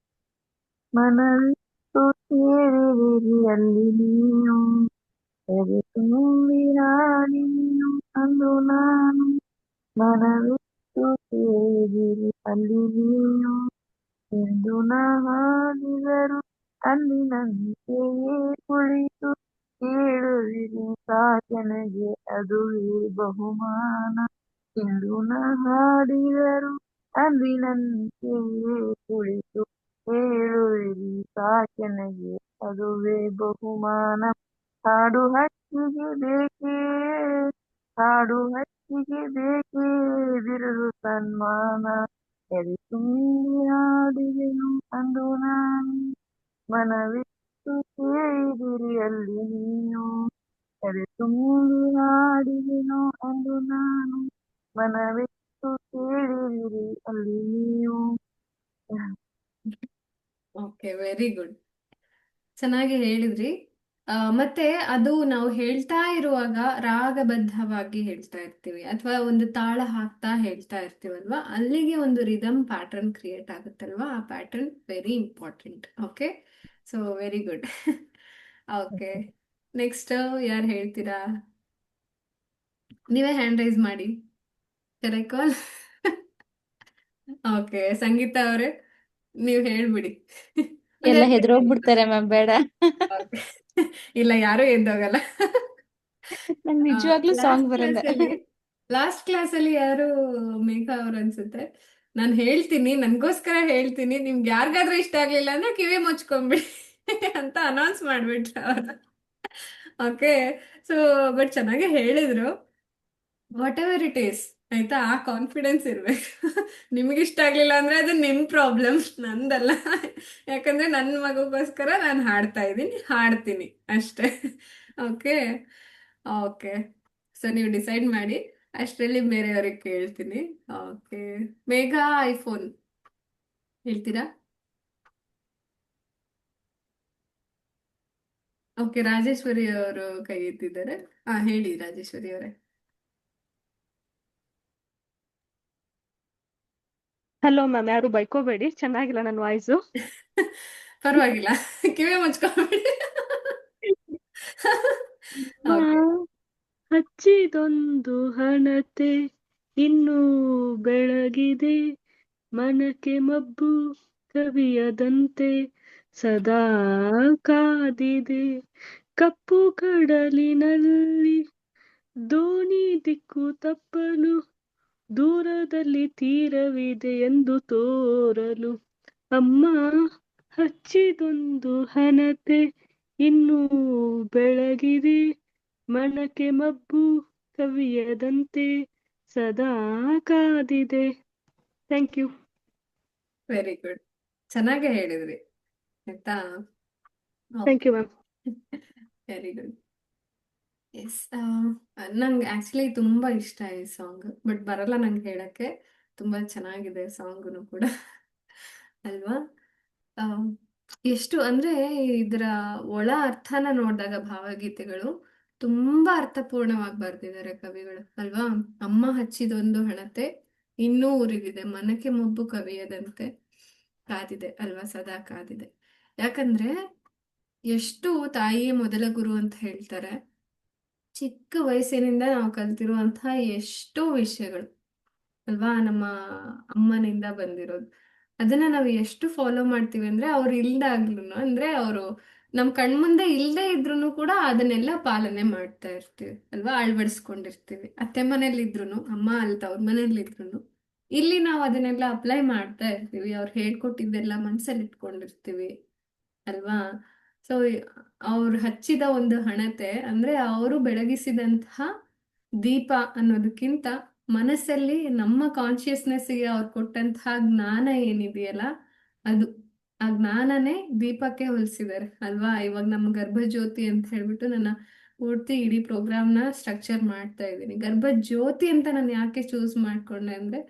ಮನವಿಟ್ಟು ಕೇಳಿದಿರಿ ಅಲ್ಲಿ ನೀನು. ಎದೆ ತುಂಬಿ ಹಾಡಿದೆನು ಅಂದು ನಾನು ಮನವಿಟ್ಟು ಕೇಳಿದಿರಿ ಅಲ್ಲಿ ನೀನು. ಎಂದು ನಾ ಹಾಡಿದರು ಅಂದಿನಂತೆಯೇ ಕುಳಿತು ಕೇಳುವಿರಿ ಸಾಕೆನಗೆ ಅದುವೇ ಬಹುಮಾನ. ಎಂದು ನಾ ಹಾಡಿದರು ಅಂದಿನಂತೆಯೇ ಕುಳಿತು ಕೇಳುವಿರಿ ಸಾಕೆನಗೆ ಅದುವೇ ಬಹುಮಾನ. ಹಾಡು ಹಕ್ಕಿಗೆ ಬೇಕೇ ಹಾಡು ಹಕ್ಕಿಗೆ ಬೇಕೇ ಬಿರುದು ಸನ್ಮಾನ. ಎದೆ ತುಂಬಿ ಹಾಡಿದೆನು ಅಂದು ನಾನು ಮನವಿಟ್ಟು ಕೇಳಿದಿರಿ ಅಲ್ಲಿ ನೀನು. ಎದೆ ತುಂಬಿ ಹಾಡಿದೆನು ಅಂದು ನಾನು ಮನವಿಟ್ಟು ಕೇಳಿದಿರಿ ಅಲ್ಲಿ ನೀವು. ಓಕೆ, ವೆರಿ ಗುಡ್, ಚೆನ್ನಾಗಿ ಹೇಳಿದ್ರಿ. ಮತ್ತೆ ಅದು ನಾವು ಹೇಳ್ತಾ ಇರುವಾಗ ರಾಗಬದ್ಧವಾಗಿ ಹೇಳ್ತಾ ಇರ್ತೀವಿ ಅಥವಾ ಒಂದು ತಾಳ ಹಾಕ್ತಾ ಹೇಳ್ತಾ ಇರ್ತೀವಲ್ವಾ, ಅಲ್ಲಿಗೆ ಒಂದು ರಿದಮ್ ಪ್ಯಾಟರ್ನ್ ಕ್ರಿಯೇಟ್ ಆಗುತ್ತಲ್ವಾ, ಆ pattern very important. Okay, so very good. Okay, next ಯಾರು ಹೇಳ್ತೀರಾ? ನೀವೇ ಹ್ಯಾಂಡ್ ರೈಸ್ ಮಾಡಿ. ಕರೆಕ್ಟ್. ಓಕೆ, ಸಂಗೀತ ಅವರೇ ನೀವು ಹೇಳ್ಬಿಡಿ. ಒಂದ್ ಎಲ್ಲ ಎರಡು ಹೆದರೋಗ್ಬಿಡ್ತಾರೆ ಮ್ಯಾಮ್, ಬೇಡ. Okay. ಇಲ್ಲ, ಯಾರು ಎದ್ದೋಗಲ್ಲ. ನಂಗೆ ನಿಜವಾಗ್ಲೂ ಸಾಂಗ್ ಲಾಸ್ಟ್ ಬರಲ್ಲ. ಕ್ಲಾಸಲ್ಲಿ ಲಾಸ್ಟ್ ಕ್ಲಾಸಲ್ಲಿ ಯಾರು, ಮೇಘ ಅವ್ರು ಅನ್ಸುತ್ತೆ, ನಾನು ಹೇಳ್ತೀನಿ, ನನ್ಗೋಸ್ಕರ ಹೇಳ್ತೀನಿ, ನಿಮ್ಗೆ ಯಾರಿಗಾದ್ರೂ ಇಷ್ಟ ಆಗ್ಲಿಲ್ಲ ಅಂದ್ರೆ ಕಿವಿ ಮುಚ್ಕೊಂಬಿಡಿ ಅಂತ ಅನೌನ್ಸ್ ಮಾಡ್ಬಿಟ್ರು ಅವರು. ಓಕೆ, ಸೊ ಬಟ್ ಚೆನ್ನಾಗಿ ಹೇಳಿದ್ರು. ವಾಟ್ ಎವರ್ ಇಟ್ ಈಸ್, ಆಯ್ತಾ, ಆ ಕಾನ್ಫಿಡೆನ್ಸ್ ಇರ್ಬೇಕು. ನಿಮ್ಗೆ ಇಷ್ಟ ಆಗ್ಲಿಲ್ಲ ಅಂದ್ರೆ ಅದು ನಿಮ್ ಪ್ರಾಬ್ಲಮ್, ನಂದಲ್ಲ. ಯಾಕಂದ್ರೆ ನನ್ನ ಮಗುಗೋಸ್ಕರ ನಾನು ಹಾಡ್ತಾ ಇದ್ದೀನಿ, ಹಾಡ್ತೀನಿ ಅಷ್ಟೇ. ಓಕೆ. ಓಕೆ, ಸೊ ನೀವು ಡಿಸೈಡ್ ಮಾಡಿ, ಅಷ್ಟರಲ್ಲಿ ಬೇರೆಯವ್ರಿಗೆ ಕೇಳ್ತೀನಿ. ಓಕೆ, ಮೇಘ ಐಫೋನ್ ಹೇಳ್ತೀರಾ? ಓಕೆ, ರಾಜೇಶ್ವರಿ ಅವರು ಕೈ ಎತ್ತಿದ್ದಾರೆ. ಹಾ, ಹೇಳಿ ರಾಜೇಶ್ವರಿ ಅವರೇ. ಹಲೋ ಮ್ಯಾಮ್, ಯಾರು ಬೈಕೋಬೇಡಿ, ಚೆನ್ನಾಗಿಲ್ಲ ನನ್ನ ವಾಯ್ಸು. ಪರವಾಗಿಲ್ಲ, ಕಿವಿ ಮುಚ್ಕೊಂಡ್ಬಿಡಿ. ಓಕೆ. ಹಚ್ಚಿದೊಂದು ಹಣತೆ ಇನ್ನೂ ಬೆಳಗಿದೆ, ಮನಕ್ಕೆ ಮಬ್ಬು ಕವಿಯದಂತೆ ಸದಾ ಕಾದಿದೆ. ಕಪ್ಪು ಕಡಲಿನಲ್ಲಿ ದೋಣಿ ದಿಕ್ಕು ತಪ್ಪಲು ದೂರದಲ್ಲಿ ತೀರವಿದೆ ಎಂದು ತೋರಲು. ಅಮ್ಮ ಹಚ್ಚಿದೊಂದು ಹಣತೆ ಇನ್ನೂ ಬೆಳಗಿದೆ, ಮನಕ್ಕೆ ಮಬ್ಬು ಕವಿಯದಂತೆ ಸದಾ ಕಾದಿದೆ. Thank you. ವೆರಿ ಗುಡ್, ಚೆನ್ನಾಗೇ ಹೇಳಿದ್ರಿ, ಆಯ್ತಾ. Thank you ma'am. Very good. Yes, ನಂಗೆ ಆಕ್ಚುಲಿ ತುಂಬಾ ಇಷ್ಟ ಈ ಸಾಂಗ್, ಬಟ್ ಬರಲ್ಲ ನಂಗೆ ಹೇಳಕ್ಕೆ. ತುಂಬಾ ಚೆನ್ನಾಗಿದೆ ಸಾಂಗುನು ಕೂಡ ಅಲ್ವಾ? ಆಮ್, ಎಷ್ಟು ಅಂದ್ರೆ ಇದರ ಒಳ ಅರ್ಥನ ನೋಡಿದಾಗ ಭಾವಗೀತೆಗಳು ತುಂಬಾ ಅರ್ಥಪೂರ್ಣವಾಗಿ ಬರ್ದಿದ್ದಾರೆ ಕವಿಗಳು ಅಲ್ವಾ? ಅಮ್ಮ ಹಚ್ಚಿದೊಂದು ಹಣತೆ ಇನ್ನೂ ಉರಿದಿದೆ, ಮನಕ್ಕೆ ಮೊಬ್ಬು ಕವಿಯದಂತೆ ಕಾದಿದೆ ಅಲ್ವಾ, ಸದಾ ಕಾದಿದೆ. ಯಾಕಂದ್ರೆ ಎಷ್ಟು ತಾಯಿಯೇ ಮೊದಲ ಗುರು ಅಂತ ಹೇಳ್ತಾರೆ. ಚಿಕ್ಕ ವಯಸ್ಸಿನಿಂದ ನಾವು ಕಲ್ತಿರುವಂತಹ ಎಷ್ಟೋ ವಿಷಯಗಳು ಅಲ್ವಾ ನಮ್ಮ ಅಮ್ಮನಿಂದ ಬಂದಿರೋದು. ಅದನ್ನ ನಾವು ಎಷ್ಟು ಫಾಲೋ ಮಾಡ್ತೀವಿ ಅಂದ್ರೆ ಅವ್ರು ಇಲ್ದಾಗ್ಲೂ, ಅಂದ್ರೆ ಅವರು ನಮ್ ಕಣ್ಮುಂದೆ ಇಲ್ದೇ ಇದ್ರು ಕೂಡ ಅದನ್ನೆಲ್ಲ ಪಾಲನೆ ಮಾಡ್ತಾ ಇರ್ತೀವಿ ಅಲ್ವಾ, ಅಳ್ವಡಿಸ್ಕೊಂಡಿರ್ತೀವಿ. ಅತ್ತೆ ಮನೇಲಿ ಇದ್ರು, ಅಮ್ಮ ಅಲ್ದ ಅವ್ರ ಮನೇಲಿ ಇದ್ರು ಇಲ್ಲಿ ನಾವು ಅದನ್ನೆಲ್ಲ ಅಪ್ಲೈ ಮಾಡ್ತಾ ಇರ್ತೀವಿ. ಅವ್ರು ಹೇಳ್ಕೊಟ್ಟಿದ್ದೆಲ್ಲ ಮನ್ಸಲ್ಲಿ ಇಟ್ಕೊಂಡಿರ್ತೀವಿ ಅಲ್ವಾ? ಸೊ ಅವ್ರು ಹಚ್ಚಿದ ಒಂದು ಹಣತೆ ಅಂದ್ರೆ ಅವರು ಬೆಳಗಿಸಿದಂತಹ ದೀಪ ಅನ್ನೋದಕ್ಕಿಂತ ಮನಸ್ಸಲ್ಲಿ ನಮ್ಮ ಕಾನ್ಶಿಯಸ್ನೆಸ್ಗೆ ಅವ್ರು ಕೊಟ್ಟಂತಹ ಜ್ಞಾನ ಏನಿದೆಯಲ್ಲ, ಅದು ಆ ಜ್ಞಾನನೇ ದೀಪಕ್ಕೆ ಹೋಲಿಸಿದ್ದಾರೆ ಅಲ್ವಾ? ಇವಾಗ ನಮ್ಮ ಗರ್ಭಜ್ಯೋತಿ ಅಂತ ಹೇಳ್ಬಿಟ್ಟು ನನ್ನ ಪೂರ್ತಿ ಇಡೀ ಪ್ರೋಗ್ರಾಮ್ನ ಸ್ಟ್ರಕ್ಚರ್ ಮಾಡ್ತಾ ಇದ್ದೀನಿ. ಗರ್ಭಜ್ಯೋತಿ ಅಂತ ನಾನು ಯಾಕೆ ಚೂಸ್ ಮಾಡ್ಕೊಂಡೆ ಅಂದ್ರೆ,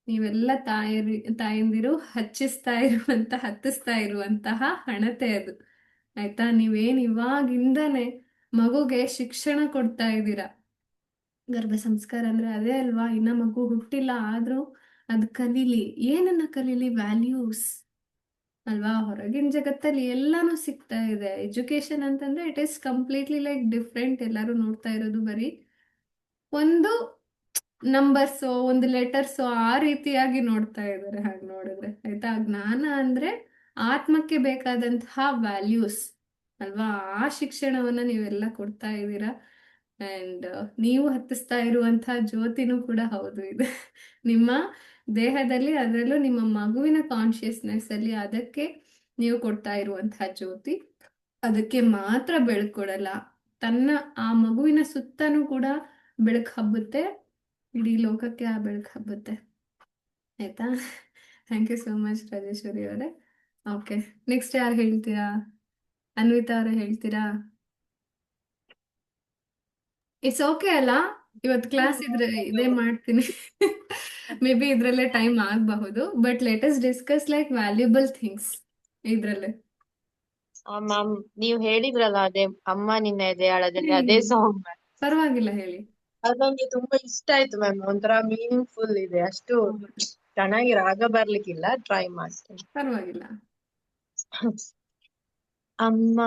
ನೀವೆಲ್ಲ ತಾಯಂದಿರು ಹತ್ತಿಸ್ತಾ ಇರುವಂತಹ ಹಣತೆ ಅದು. ಆಯ್ತಾ? ನೀವೇನ್ ಇವಾಗಿಂದನೇ ಮಗುಗೆ ಶಿಕ್ಷಣ ಕೊಡ್ತಾ ಇದ್ದೀರಾ. ಗರ್ಭ ಸಂಸ್ಕಾರ ಅಂದ್ರೆ ಅದೇ ಅಲ್ವಾ? ಇನ್ನ ಮಗು ಹುಟ್ಟಿಲ್ಲ ಆದ್ರೂ ಅದ್ ಕಲೀಲಿ. ಏನನ್ನ ಕಲೀಲಿ? ವ್ಯಾಲ್ಯೂಸ್ ಅಲ್ವಾ? ಹೊರಗಿನ ಜಗತ್ತಲ್ಲಿ ಎಲ್ಲಾನು ಸಿಗ್ತಾ ಇದೆ. ಎಜುಕೇಶನ್ ಅಂತಂದ್ರೆ it is completely like different. ಎಲ್ಲರೂ ನೋಡ್ತಾ ಇರೋದು ಬರೀ ಒಂದು ನಂಬರ್ಸು, ಒಂದು ಲೆಟರ್ಸು, ಆ ರೀತಿಯಾಗಿ ನೋಡ್ತಾ ಇದ್ದಾರೆ. ಹಾಗೆ ನೋಡಿದ್ರೆ ಆಯ್ತಾ? ಜ್ಞಾನ ಅಂದ್ರೆ ಆತ್ಮಕ್ಕೆ ಬೇಕಾದಂತಹ ವ್ಯಾಲ್ಯೂಸ್ ಅಲ್ವಾ? ಆ ಶಿಕ್ಷಣವನ್ನ ನೀವೆಲ್ಲ ಕೊಡ್ತಾ ಇದ್ದೀರಾ. ಅಂಡ್ ನೀವು ಹತ್ತಿಸ್ತಾ ಇರುವಂತಹ ಜ್ಯೋತಿನೂ ಕೂಡ ಹೌದು ಇದು. ನಿಮ್ಮ ದೇಹದಲ್ಲಿ, ಅದರಲ್ಲೂ ನಿಮ್ಮ ಮಗುವಿನ ಕಾನ್ಶಿಯಸ್ನೆಸ್ ಅಲ್ಲಿ ಅದಕ್ಕೆ ನೀವು ಕೊಡ್ತಾ ಇರುವಂತಹ ಜ್ಯೋತಿ. ಅದಕ್ಕೆ ಮಾತ್ರ ಬೆಳಕೊಡಲ್ಲ, ತನ್ನ ಆ ಮಗುವಿನ ಸುತ್ತನೂ ಕೂಡ ಬೆಳಕು ಹಬ್ಬುತ್ತೆ. ಇಡೀ ಲೋಕಕ್ಕೆ ಆ ಬೆಳಕು ಹಬ್ಬುತ್ತೆ. ಆಯ್ತಾ? Thank you so much Rajeshwari ಅವರೇ. ಓಕೆ, ನೆಕ್ಸ್ಟ್ ಯಾರು ಹೇಳ್ತೀರಾ? ಅನ್ವಿತಾ ಅವರೇ ಹೇಳ್ತೀರಾ? ಇಟ್ಸ್ ಓಕೆ ಅಲ್ಲ? ಇವತ್ತು ಕ್ಲಾಸ್ ಇದೇ ಮಾಡ್ತೀನಿ. ಮೇ ಬಿ ಇದ್ರಲ್ಲೇ ಟೈಮ್ ಆಗಬಹುದು, but let us discuss like valuable things ಇದ್ರಲ್ಲೇ. ಮ್ಯಾಮ್ ನೀವ್ ಹೇಳಿದ್ರಲ್ಲ ಅದೇ ಅಮ್ಮ ನಿನ್ನ ಎದೆಯಾಳದಲ್ಲಿ, ಅದೇ ಸಾಂಗ್ ಮ್ಯಾಮ್. ಪರವಾಗಿಲ್ಲ, ಹೇಳಿ. ಅದು ನಂಗೆ ತುಂಬಾ ಇಷ್ಟ ಆಯ್ತು ಮ್ಯಾಮ್. ಒಂಥರ ಮೀನಿಂಗ್ಫುಲ್ ಇದೆ, ಅಷ್ಟು ಹೌದು, ಚೆನ್ನಾಗಿ ರಾಗ ಬರ್ಲಿಕ್ಕಿಲ್ಲ, ಟ್ರೈ ಮಾಡ್ತೇನೆ. ಪರವಾಗಿಲ್ಲ. ಅಮ್ಮ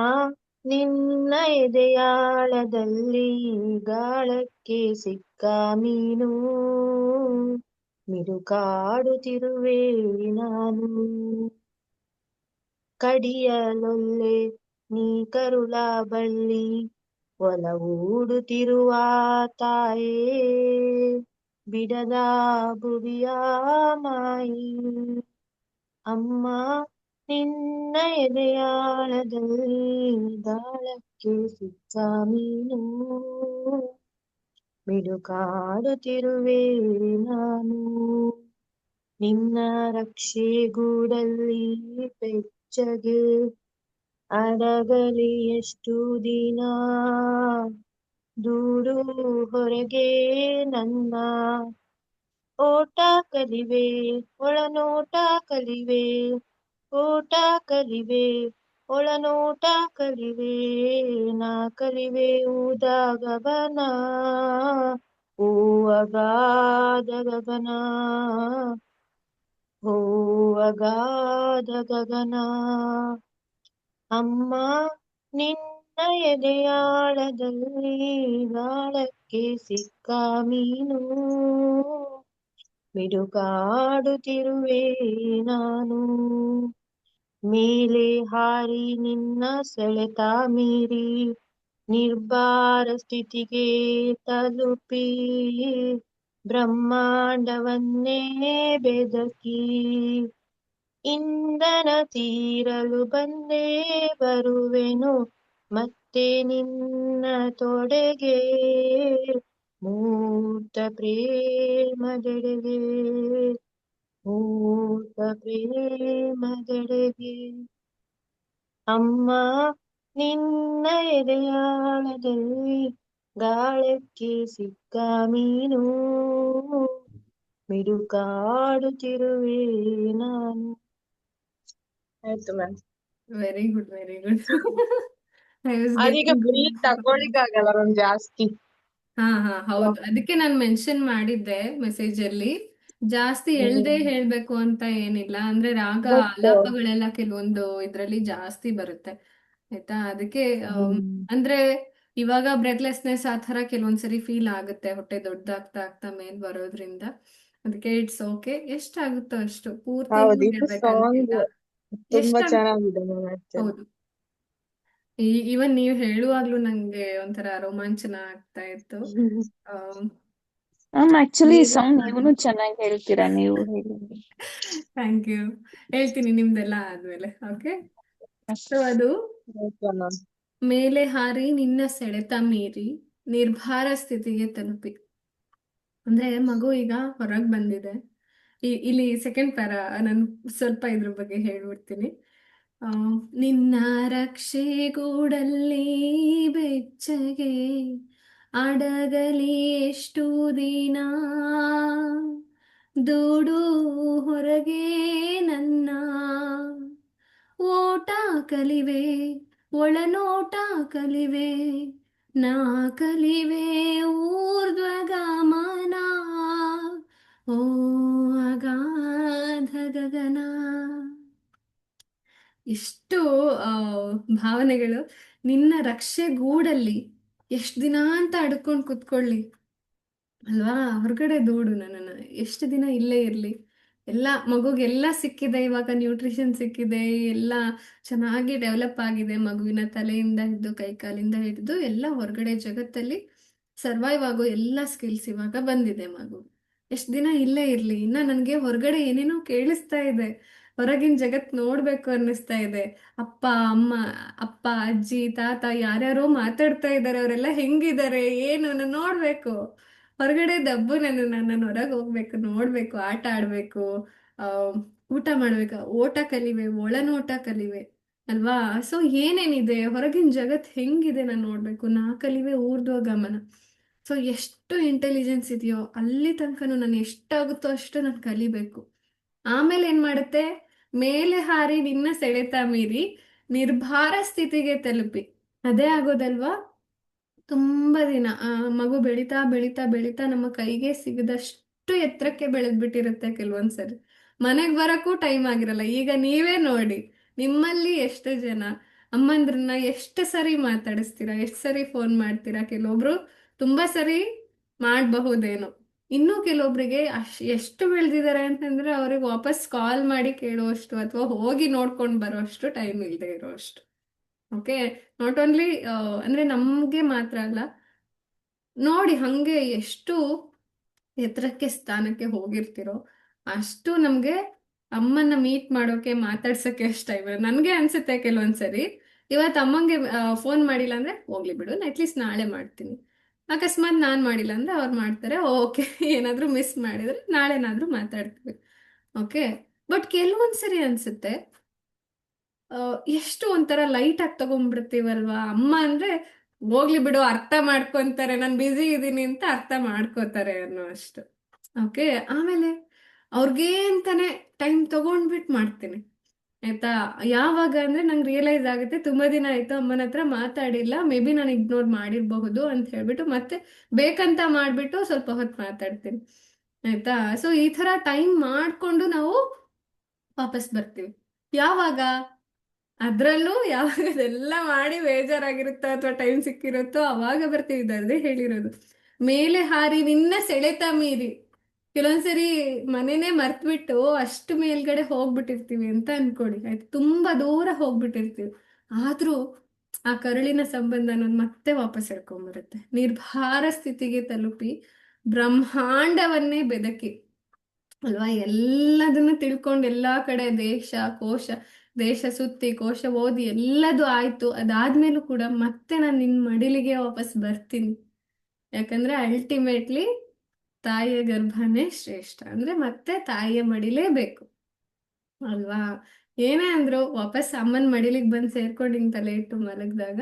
ನಿನ್ನ ಎದೆಯಾಳದಲ್ಲಿ ಗಾಳಕ್ಕೆ ಸಿಕ್ಕ ಮೀನು, ಮಿಡುಕಾಡುತ್ತಿರುವೆ ನಾನು. ಕಡಿಯಲೊಲ್ಲೆ ನೀ ಕರುಳ ಬಳ್ಳಿ, ಒಲವೂಡುತ್ತಿರುವ ತಾಯೇ, ಬಿಡದ ಬುಡಿಯ ಮಾಯಿ. ಅಮ್ಮ ನಿನ್ನ ಎದೆಯಾಳದಲ್ಲಿ ಗಾಳಕ್ಕೆ ಸಿಕ್ಕ ಮೀನು, ಮಿಡುಕಾಡುತ್ತಿರುವೆ ನಾನು. ನಿನ್ನ ರಕ್ಷೆ ಗೂಡಲ್ಲಿ ಬೆಚ್ಚಗೆ ಅಡಗಲಿ ಎಷ್ಟು ದಿನ, ದೂಡು ಹೊರಗೆ ನನ್ನ ಓಟ ಕಲಿವೆ, ಒಳನೋಟ ಕಲಿವೆ, ಓಟ ಕಲಿವೆ, ಒಳನೋಟ ಕಲಿವೆ, ನಾ ಕಲಿವೆ ಊದ ಗಗನ, ಓ ಅಗಾಧ ಗಗನ, ಓ ಅಗಾಧ ಗಗನ. ಅಮ್ಮ ನಿನ್ನ ಎದೆಯಾಳದಲ್ಲಿ ಗಾಳಕ್ಕೆ ಸಿಕ್ಕ ಮೀನು, ಮಿಡುಕಾಡುತ್ತಿರುವೆ ನಾನು. ಮೇಲೆ ಹಾರಿ ನಿನ್ನ ಸೆಳೆತ ಮೀರಿ ನಿರ್ಭಾರ ಸ್ಥಿತಿಗೆ ತಲುಪಿ, ಬ್ರಹ್ಮಾಂಡವನ್ನೇ ಬೆದಕಿ ಇಂಧನ ತೀರಲು ಬಂದೇ ಬರುವೆನು ಮತ್ತೆ ನಿನ್ನ ತೊಡೆಗೆ, ಮೂರ್ತ ಪ್ರೇಮದೆಡೆಗೆ, ಮೂರ್ತ ಪ್ರೇಮದೆಡೆಗೆ. ಅಮ್ಮ ನಿನ್ನ ಎದೆಯಾಳದಲ್ಲಿ ಗಾಳಕ್ಕೆ ಸಿಕ್ಕ ಮೀನು, ಮಿಡುಕಾಡುತ್ತಿರುವೆ ನಾನು. ಆಯ್ತು ma'am. Very good, very good. I was ಅದೀಗ ಗೆಟಿಂಗ್ ಫುಲ್ ಗುಡ್. ತಗೊಳಿಕ್ಕಾಗಲ್ಲ ಮ್ಯಾಮ್ ಜಾಸ್ತಿ. ಹಾ, ಹೌದು. ಅದಕ್ಕೆ ನಾನು ಮೆನ್ಷನ್ ಮಾಡಿದ್ದೆ ಮೆಸೇಜ್ ಅಲ್ಲಿ. ಜಾಸ್ತಿ ಎಳ್ದೇ ಹ್ಮ್. ಹೇಳ್ಬೇಕು ಅಂತ ಏನಿಲ್ಲ. ಅಂದ್ರೆ ರಾಗ ಬಟ್ ಆಲಾಪಗಳೆಲ್ಲ ಕೆಲವೊಂದು ಇದ್ರಲ್ಲಿ ಜಾಸ್ತಿ ಬರುತ್ತೆ. ಆಯ್ತಾ? ಅದಕ್ಕೆ ಅಂದ್ರೆ ಇವಾಗ ಬ್ರೆತ್ಲೆಸ್ನೆಸ್ ಆ ಥರ ಕೆಲವೊಂದ್ಸರಿ ಫೀಲ್ ಆಗುತ್ತೆ, ಹೊಟ್ಟೆ ದೊಡ್ಡದಾಗ್ತಾ ಆಗ್ತಾ ಮೇಲ್ ಬರೋದ್ರಿಂದ. ಅದಕ್ಕೆ ಇಟ್ಸ್ ಓಕೆ. ಎಷ್ಟಾಗುತ್ತೋ ಅಷ್ಟು ಪೂರ್ತಿ ಹೌದು, ಇದು ಸಾಂಗ್ ಹೇಳ್ಬೇಕಂತಿಲ್ಲ. ತುಂಬಾ ಎಷ್ಟಾಗುತ್ತೋ. ಚೆನ್ನಾಗಿದೆ ಮ್ಯಾಮ್ ಆಕ್ಚುಲಿ. ಹೌದು. ಈವನ್ ನೀವು ಹೇಳುವಾಗ್ಲೂ ನಂಗೆ ಒಂಥರ ರೋಮಾಂಚನ ಆಗ್ತಾ ಇತ್ತು. ಆಕ್ಚುಲಿ ಈ ನೀವು ಸಾಂಗ್ ನೀವುನು ಚೆನ್ನಾಗಿ ಹೇಳ್ತೀರಾ, ನೀವು ಹೇಳಿ. Thank you. ಹೇಳ್ತೀನಿ ನಿಮ್ದೆಲ್ಲ ಆದ್ಮೇಲೆ. ಓಕೆ. ಸೊ ಅದು ಓಕೆ ಮ್ಯಾಮ್. ಮೇಲೆ ಹಾರಿ ನಿನ್ನ ಸೆಳೆತ ಮೀರಿ ನಿರ್ಭಾರ ಸ್ಥಿತಿಗೆ ತಲುಪಿ. ಅಂದ್ರೆ ಮಗು ಈಗ ಹೊರಗ್ ಬಂದಿದೆ. ಇಲ್ಲಿ ಸೆಕೆಂಡ್ ಪ್ಯಾರ ನಾನು ಸ್ವಲ್ಪ ಇದ್ರ ಬಗ್ಗೆ ಹೇಳ್ಬಿಡ್ತೀನಿ. ಆ, ನಿನ್ನ ರಕ್ಷೆಗೂಡಲ್ಲಿ ಬೆಚ್ಚಗೆ ಅಡಗಲಿ ಎಷ್ಟು ದಿನ, ದೂಡು ಹೊರಗೆ ನನ್ನ ಓಟ ಕಲಿವೆ, ಒಳನೋಟ ಕಲಿವೆ, ನಾ ಕಲಿವೆ ಊರ್ಧ್ವಗಮನ, ಓ ಅಗಾಧ ಗಗನ. ಇಷ್ಟು ಆ, ಭಾವನೆಗಳು. ನಿನ್ನ ರಕ್ಷೆ ಗೂಡಲ್ಲಿ ಎಷ್ಟು ದಿನ ಅಂತ ಅಡ್ಕೊಂಡು ಕುತ್ಕೊಳ್ಳಿ ಅಲ್ವಾ? ಹೊರಗಡೆ ದೂಡು ನನ್ನನ್ನು, ಎಷ್ಟು ದಿನ ಇಲ್ಲೇ ಇರ್ಲಿ. ಎಲ್ಲ ಮಗುಗೆಲ್ಲ ಸಿಕ್ಕಿದೆ, ಇವಾಗ ನ್ಯೂಟ್ರಿಷನ್ ಸಿಕ್ಕಿದೆ, ಎಲ್ಲ ಚೆನ್ನಾಗಿ ಡೆವಲಪ್ ಆಗಿದೆ. ಮಗುವಿನ ತಲೆಯಿಂದ ಹಿಡಿದು ಕೈಕಾಲಿಂದ ಹಿಡಿದು ಎಲ್ಲ ಹೊರಗಡೆ ಜಗತ್ತಲ್ಲಿ ಸರ್ವೈವ್ ಆಗೋ ಎಲ್ಲ ಸ್ಕಿಲ್ಸ್ ಇವಾಗ ಬಂದಿದೆ ಮಗು. ಎಷ್ಟು ದಿನ ಇಲ್ಲೇ ಇರ್ಲಿ. ಇನ್ನ ನನಗೆ ಹೊರಗಡೆ ಏನೇನೋ ಕೇಳಿಸ್ತಾ ಇದೆ, ಹೊರಗಿನ ಜಗತ್ ನೋಡ್ಬೇಕು ಅನ್ನಿಸ್ತಾ ಇದೆ. ಅಪ್ಪ ಅಮ್ಮ, ಅಪ್ಪ ಅಜ್ಜಿ ತಾತ ಯಾರ್ಯಾರೋ ಮಾತಾಡ್ತಾ ಇದ್ದಾರೆ, ಅವರೆಲ್ಲ ಹೆಂಗಿದ್ದಾರೆ ಏನು ನಾನು ನೋಡ್ಬೇಕು. ಹೊರಗಡೆ ದಬ್ಬು ನಾನು ಹೊರಗೆ ಹೋಗ್ಬೇಕು, ನೋಡ್ಬೇಕು, ಆಟ ಆಡ್ಬೇಕು, ಆ ಊಟ ಮಾಡ್ಬೇಕು, ಓಟ ಕಲಿವೆ, ಒಳನೋಟ ಕಲಿವೆ ಅಲ್ವಾ? ಸೊ ಏನೇನಿದೆ ಹೊರಗಿನ ಜಗತ್ ಹೆಂಗಿದೆ ನಾನು ನೋಡ್ಬೇಕು, ನಾ ಕಲಿವೆ ಊರ್ಧ್ವ ಗಮನ. ಸೊ ಎಷ್ಟು ಇಂಟೆಲಿಜೆನ್ಸ್ ಇದೆಯೋ ಅಲ್ಲಿ ತನಕನೂ ನಾನು ಎಷ್ಟಾಗುತ್ತೋ ಅಷ್ಟು ನಾನು ಕಲಿಬೇಕು. ಆಮೇಲೆ ಏನ್ ಮಾಡುತ್ತೆ, ಮೇಲೆ ಹಾರಿ ನಿನ್ನ ಸೆಳೆತ ಮೀರಿ ನಿರ್ಭಾರ ಸ್ಥಿತಿಗೆ ತಲುಪಿ. ಅದೇ ಆಗೋದಲ್ವಾ? ತುಂಬಾ ದಿನ ಮಗು ಬೆಳೀತಾ ಬೆಳೀತಾ ಬೆಳೀತಾ ನಮ್ಮ ಕೈಗೆ ಸಿಗದಷ್ಟು ಎತ್ತರಕ್ಕೆ ಬೆಳೆದ್ಬಿಟ್ಟಿರುತ್ತೆ ಕೆಲವೊಂದ್ಸರಿ. ಮನೆಗ್ ಬರಕ್ಕೂ ಟೈಮ್ ಆಗಿರಲ್ಲ. ಈಗ ನೀವೇ ನೋಡಿ, ನಿಮ್ಮಲ್ಲಿ ಎಷ್ಟು ಜನ ಅಮ್ಮಂದ್ರನ್ನ ಎಷ್ಟು ಸರಿ ಮಾತಾಡಿಸ್ತೀರಾ, ಎಷ್ಟು ಸರಿ ಫೋನ್ ಮಾಡ್ತೀರಾ? ಕೆಲವೊಬ್ರು ತುಂಬಾ ಸರಿ ಮಾಡಬಹುದೇನೋ, ಇನ್ನು ಕೆಲವೊಬ್ರಿಗೆ ಎಷ್ಟು ಬೆಳೆದಿದ್ದಾರೆ ಅಂತಂದ್ರೆ ಅವ್ರಿಗೆ ವಾಪಸ್ ಕಾಲ್ ಮಾಡಿ ಕೇಳುವಷ್ಟು ಅಥವಾ ಹೋಗಿ ನೋಡ್ಕೊಂಡು ಬರೋಷ್ಟು ಟೈಮ್ ಇಲ್ಲದೆ ಇರೋಷ್ಟು. ಓಕೆ. ನಾಟ್ ಓನ್ಲಿ ಅಂದ್ರೆ ನಮ್ಗೆ ಮಾತ್ರ ಅಲ್ಲ, ನೋಡಿ ಹಂಗೆ ಎಷ್ಟು ಎತ್ತರಕ್ಕೆ ಸ್ಥಾನಕ್ಕೆ ಹೋಗಿರ್ತಿರೋ ಅಷ್ಟು ನಮ್ಗೆ ಅಮ್ಮನ್ನ ಮೀಟ್ ಮಾಡೋಕೆ ಮಾತಾಡ್ಸಕ್ಕೆ ಅಷ್ಟು ಟೈಮ್. ನನ್ಗೆ ಅನ್ಸುತ್ತೆ ಕೆಲವೊಂದ್ಸರಿ, ಇವತ್ತು ಅಮ್ಮಂಗೆ ಫೋನ್ ಮಾಡಿಲ್ಲ ಅಂದ್ರೆ ಹೋಗ್ಲಿ ಬಿಡು, ಅಟ್ಲೀಸ್ಟ್ ನಾಳೆ ಮಾಡ್ತೀನಿ. ಅಕಸ್ಮಾತ್ ನಾನ್ ಮಾಡಿಲ್ಲ ಅಂದ್ರೆ ಅವ್ರು ಮಾಡ್ತಾರೆ, ಓಕೆ. ಏನಾದ್ರೂ ಮಿಸ್ ಮಾಡಿದ್ರೆ ನಾಳೆನಾದ್ರೂ ಮಾತಾಡ್ತೀವಿ. ಓಕೆ. ಬಟ್ ಕೆಲವೊಂದ್ಸರಿ ಅನ್ಸುತ್ತೆ ಎಷ್ಟು ಒಂಥರ ಲೈಟ್ ಆಗಿ ತಗೊಂಡ್ಬಿಡ್ತೀವಲ್ವಾ. ಅಮ್ಮ ಅಂದ್ರೆ ಹೋಗ್ಲಿ ಬಿಡು, ಅರ್ಥ ಮಾಡ್ಕೊಂತಾರೆ, ನಾನು ಬ್ಯುಸಿ ಇದ್ದೀನಿ ಅಂತ ಅರ್ಥ ಮಾಡ್ಕೋತಾರೆ ಅನ್ನೋ ಅಷ್ಟು. ಓಕೆ. ಆಮೇಲೆ ಅವ್ರಿಗೆ ಅಂತಾನೆ ಟೈಮ್ ತಗೊಂಡ್ಬಿಟ್ಟು ಮಾಡ್ತೀನಿ. ಆಯ್ತಾ? ಯಾವಾಗ ಅಂದ್ರೆ ನಂಗೆ ರಿಯಲೈಸ್ ಆಗುತ್ತೆ ತುಂಬಾ ದಿನ ಆಯ್ತು ಅಮ್ಮನ ಹತ್ರ ಮಾತಾಡಿಲ್ಲ, ಮೇ ಬಿ ನಾನು ಇಗ್ನೋರ್ ಮಾಡಿರಬಹುದು ಅಂತ ಹೇಳ್ಬಿಟ್ಟು ಮತ್ತೆ ಬೇಕಂತ ಮಾಡ್ಬಿಟ್ಟು ಸ್ವಲ್ಪ ಹೊತ್ತು ಮಾತಾಡ್ತೀನಿ. ಆಯ್ತಾ? ಸೊ ಈ ತರ ಟೈಮ್ ಮಾಡ್ಕೊಂಡು ನಾವು ವಾಪಸ್ ಬರ್ತೀವಿ. ಯಾವಾಗ? ಅದ್ರಲ್ಲೂ ಯಾವಾಗ ಅದೆಲ್ಲ ಮಾಡಿ ಬೇಜಾರಾಗಿರುತ್ತೋ ಅಥವಾ ಟೈಮ್ ಸಿಕ್ಕಿರುತ್ತೋ ಅವಾಗ ಬರ್ತೀವಿ. ಅದೇ ಹೇಳಿರೋದು, ಮೇಲೆ ಹಾರಿ ನಿನ್ನ ಸೆಳೆತ ಮೀರಿ. ಕೆಲವೊಂದ್ಸರಿ ಮನೆನೇ ಮರ್ತ್ಬಿಟ್ಟು ಅಷ್ಟು ಮೇಲ್ಗಡೆ ಹೋಗ್ಬಿಟ್ಟಿರ್ತೀವಿ ಅಂತ ಅನ್ಕೊಳ್ಳಿ, ಆಯ್ತು, ತುಂಬಾ ದೂರ ಹೋಗ್ಬಿಟ್ಟಿರ್ತೀವಿ. ಆದ್ರೂ ಆ ಕರುಳಿನ ಸಂಬಂಧ ಅನ್ನೋದು ಮತ್ತೆ ವಾಪಸ್ ಎಳ್ಕೊಂಬರುತ್ತೆ. ನಿರ್ಭಾರ ಸ್ಥಿತಿಗೆ ತಲುಪಿ ಬ್ರಹ್ಮಾಂಡವನ್ನೇ ಬೆದಕಿ ಅಲ್ವಾ, ಎಲ್ಲದನ್ನು ತಿಳ್ಕೊಂಡು ಎಲ್ಲಾ ಕಡೆ ದೇಶ ಕೋಶ, ದೇಶ ಸುತ್ತಿ ಕೋಶ ಓದಿ ಎಲ್ಲದು ಆಯ್ತು. ಅದಾದ್ಮೇಲೂ ಕೂಡ ಮತ್ತೆ ನಾನು ನಿನ್ ಮಡಿಲಿಗೆ ವಾಪಸ್ ಬರ್ತೀನಿ. ಯಾಕಂದ್ರೆ ಅಲ್ಟಿಮೇಟ್ಲಿ ತಾಯಿಯ ಗರ್ಭನೇ ಶ್ರೇಷ್ಠ. ಅಂದ್ರೆ ಮತ್ತೆ ತಾಯಿಯ ಮಡಿಲೇಬೇಕು ಅಲ್ವಾ? ಏನೇ ಅಂದ್ರು ವಾಪಸ್ ಅಮ್ಮನ ಮಡಿಲಿಗೆ ಬಂದು ಸೇರ್ಕೊಂಡು ಹಿಂಗ್ ತಲೆ ಇಟ್ಟು ಮಲಗಿದಾಗ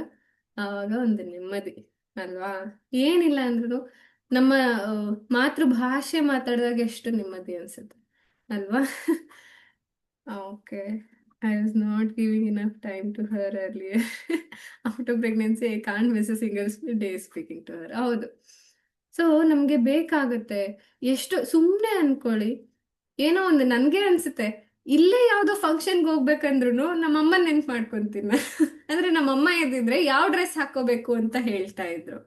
ಆವಾಗ ಒಂದು ನೆಮ್ಮದಿ ಅಲ್ವಾ? ಏನಿಲ್ಲ ಅಂದ್ರು ನಮ್ಮ ಆ, ಮಾತೃಭಾಷೆ ಮಾತಾಡಿದಾಗ ಎಷ್ಟು ನೆಮ್ಮದಿ ಅನ್ಸುತ್ತೆ ಅಲ್ವಾ? Okay. I was not giving enough time to her earlier. After pregnancy I can't miss a single day speaking to her. ಹೌದು. ಸೊ ನಮ್ಗೆ ಬೇಕಾಗುತ್ತೆ. ಎಷ್ಟು ಸುಮ್ಮನೆ ಅನ್ಕೊಳ್ಳಿ, ಏನೋ ಒಂದು ನನ್ಗೆ ಅನ್ಸುತ್ತೆ, ಇಲ್ಲೇ ಯಾವ್ದೋ ಫಂಕ್ಷನ್ಗೆ ಹೋಗ್ಬೇಕಂದ್ರು ನಮ್ಮಮ್ಮ ನೆನ್ಪು ಮಾಡ್ಕೊಂತೀನಿ ನಾನು. ಅಂದ್ರೆ ನಮ್ಮಮ್ಮ ಇದ್ದಿದ್ರೆ ಯಾವ ಡ್ರೆಸ್ ಹಾಕೋಬೇಕು ಅಂತ ಹೇಳ್ತಾ ಇದ್ರು.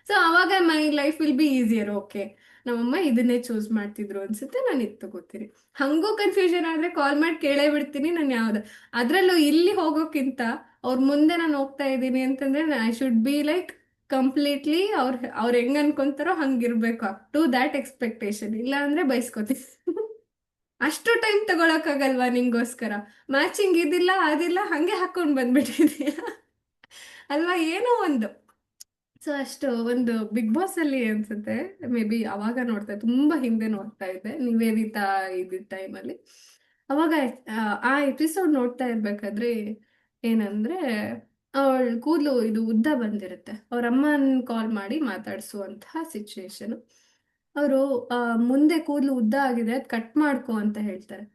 ಸೊ ಅವಾಗ my life will be easier. Okay, ನಮ್ಮಮ್ಮ ಇದನ್ನೇ ಚೂಸ್ ಮಾಡ್ತಿದ್ರು ಅನ್ಸುತ್ತೆ, ನಾನು ಇದು ತಗೋತೀನಿ. ಹಂಗೂ ಕನ್ಫ್ಯೂಷನ್ ಆದ್ರೆ ಕಾಲ್ ಮಾಡಿ ಕೇಳೇ ಬಿಡ್ತೀನಿ ನಾನು ಯಾವ್ದು. ಅದ್ರಲ್ಲೂ ಇಲ್ಲಿ ಹೋಗೋಕ್ಕಿಂತ ಅವ್ರ ಮುಂದೆ ನಾನು ಹೋಗ್ತಾ ಇದ್ದೀನಿ ಅಂತಂದ್ರೆ I should be like completely ಅವ್ರು ಹೆಂಗ್ ಅನ್ಕೊಂತಾರೋ ಹಂಗಿರ್ಬೇಕು. Up to that expectation. ಇಲ್ಲ ಅಂದ್ರೆ ಬೈಸ್ಕೊತೀನಿ. ಅಷ್ಟು ಟೈಮ್ ತಗೊಳಕ್ಕಾಗಲ್ವಾ ನಿಂಗೋಸ್ಕರ? ಮ್ಯಾಚಿಂಗ್ ಇದಿಲ್ಲ ಅದಿಲ್ಲ ಹಂಗೆ ಹಾಕೊಂಡ್ ಬಂದ್ಬಿಟ್ಟಿದೀಯ ಅಲ್ವಾ? ಏನೋ ಒಂದು. ಸೊ ಅಷ್ಟು ಒಂದು ಬಿಗ್ ಬಾಸ್ ಅಲ್ಲಿ ಅನ್ಸುತ್ತೆ, ಮೇ ಬಿ ಅವಾಗ ನೋಡ್ತಾ ತುಂಬಾ ಹಿಂದೆ ನೋಡ್ತಾ ಇದ್ದೆ, ನಿವೇದಿತಾ ಇದ್ದಿದ್ದ ಟೈಮಲ್ಲಿ. ಅವಾಗ ಆ ಎಪಿಸೋಡ್ ನೋಡ್ತಾ ಇರ್ಬೇಕಾದ್ರೆ ಏನಂದ್ರೆ, ಅವಳ ಕೂದಲು ಇದು ಉದ್ದ ಬಂದಿರುತ್ತೆ, ಅವ್ರ ಅಮ್ಮನ ಕಾಲ್ ಮಾಡಿ ಮಾತಾಡ್ಸುವಂತಹ ಸಿಚುವೇಶನ್. ಅವರು ಮುಂದೆ ಕೂದಲು ಉದ್ದ ಆಗಿದೆ, ಅದ್ ಕಟ್ ಮಾಡ್ಕೊ ಅಂತ ಹೇಳ್ತಾರೆ.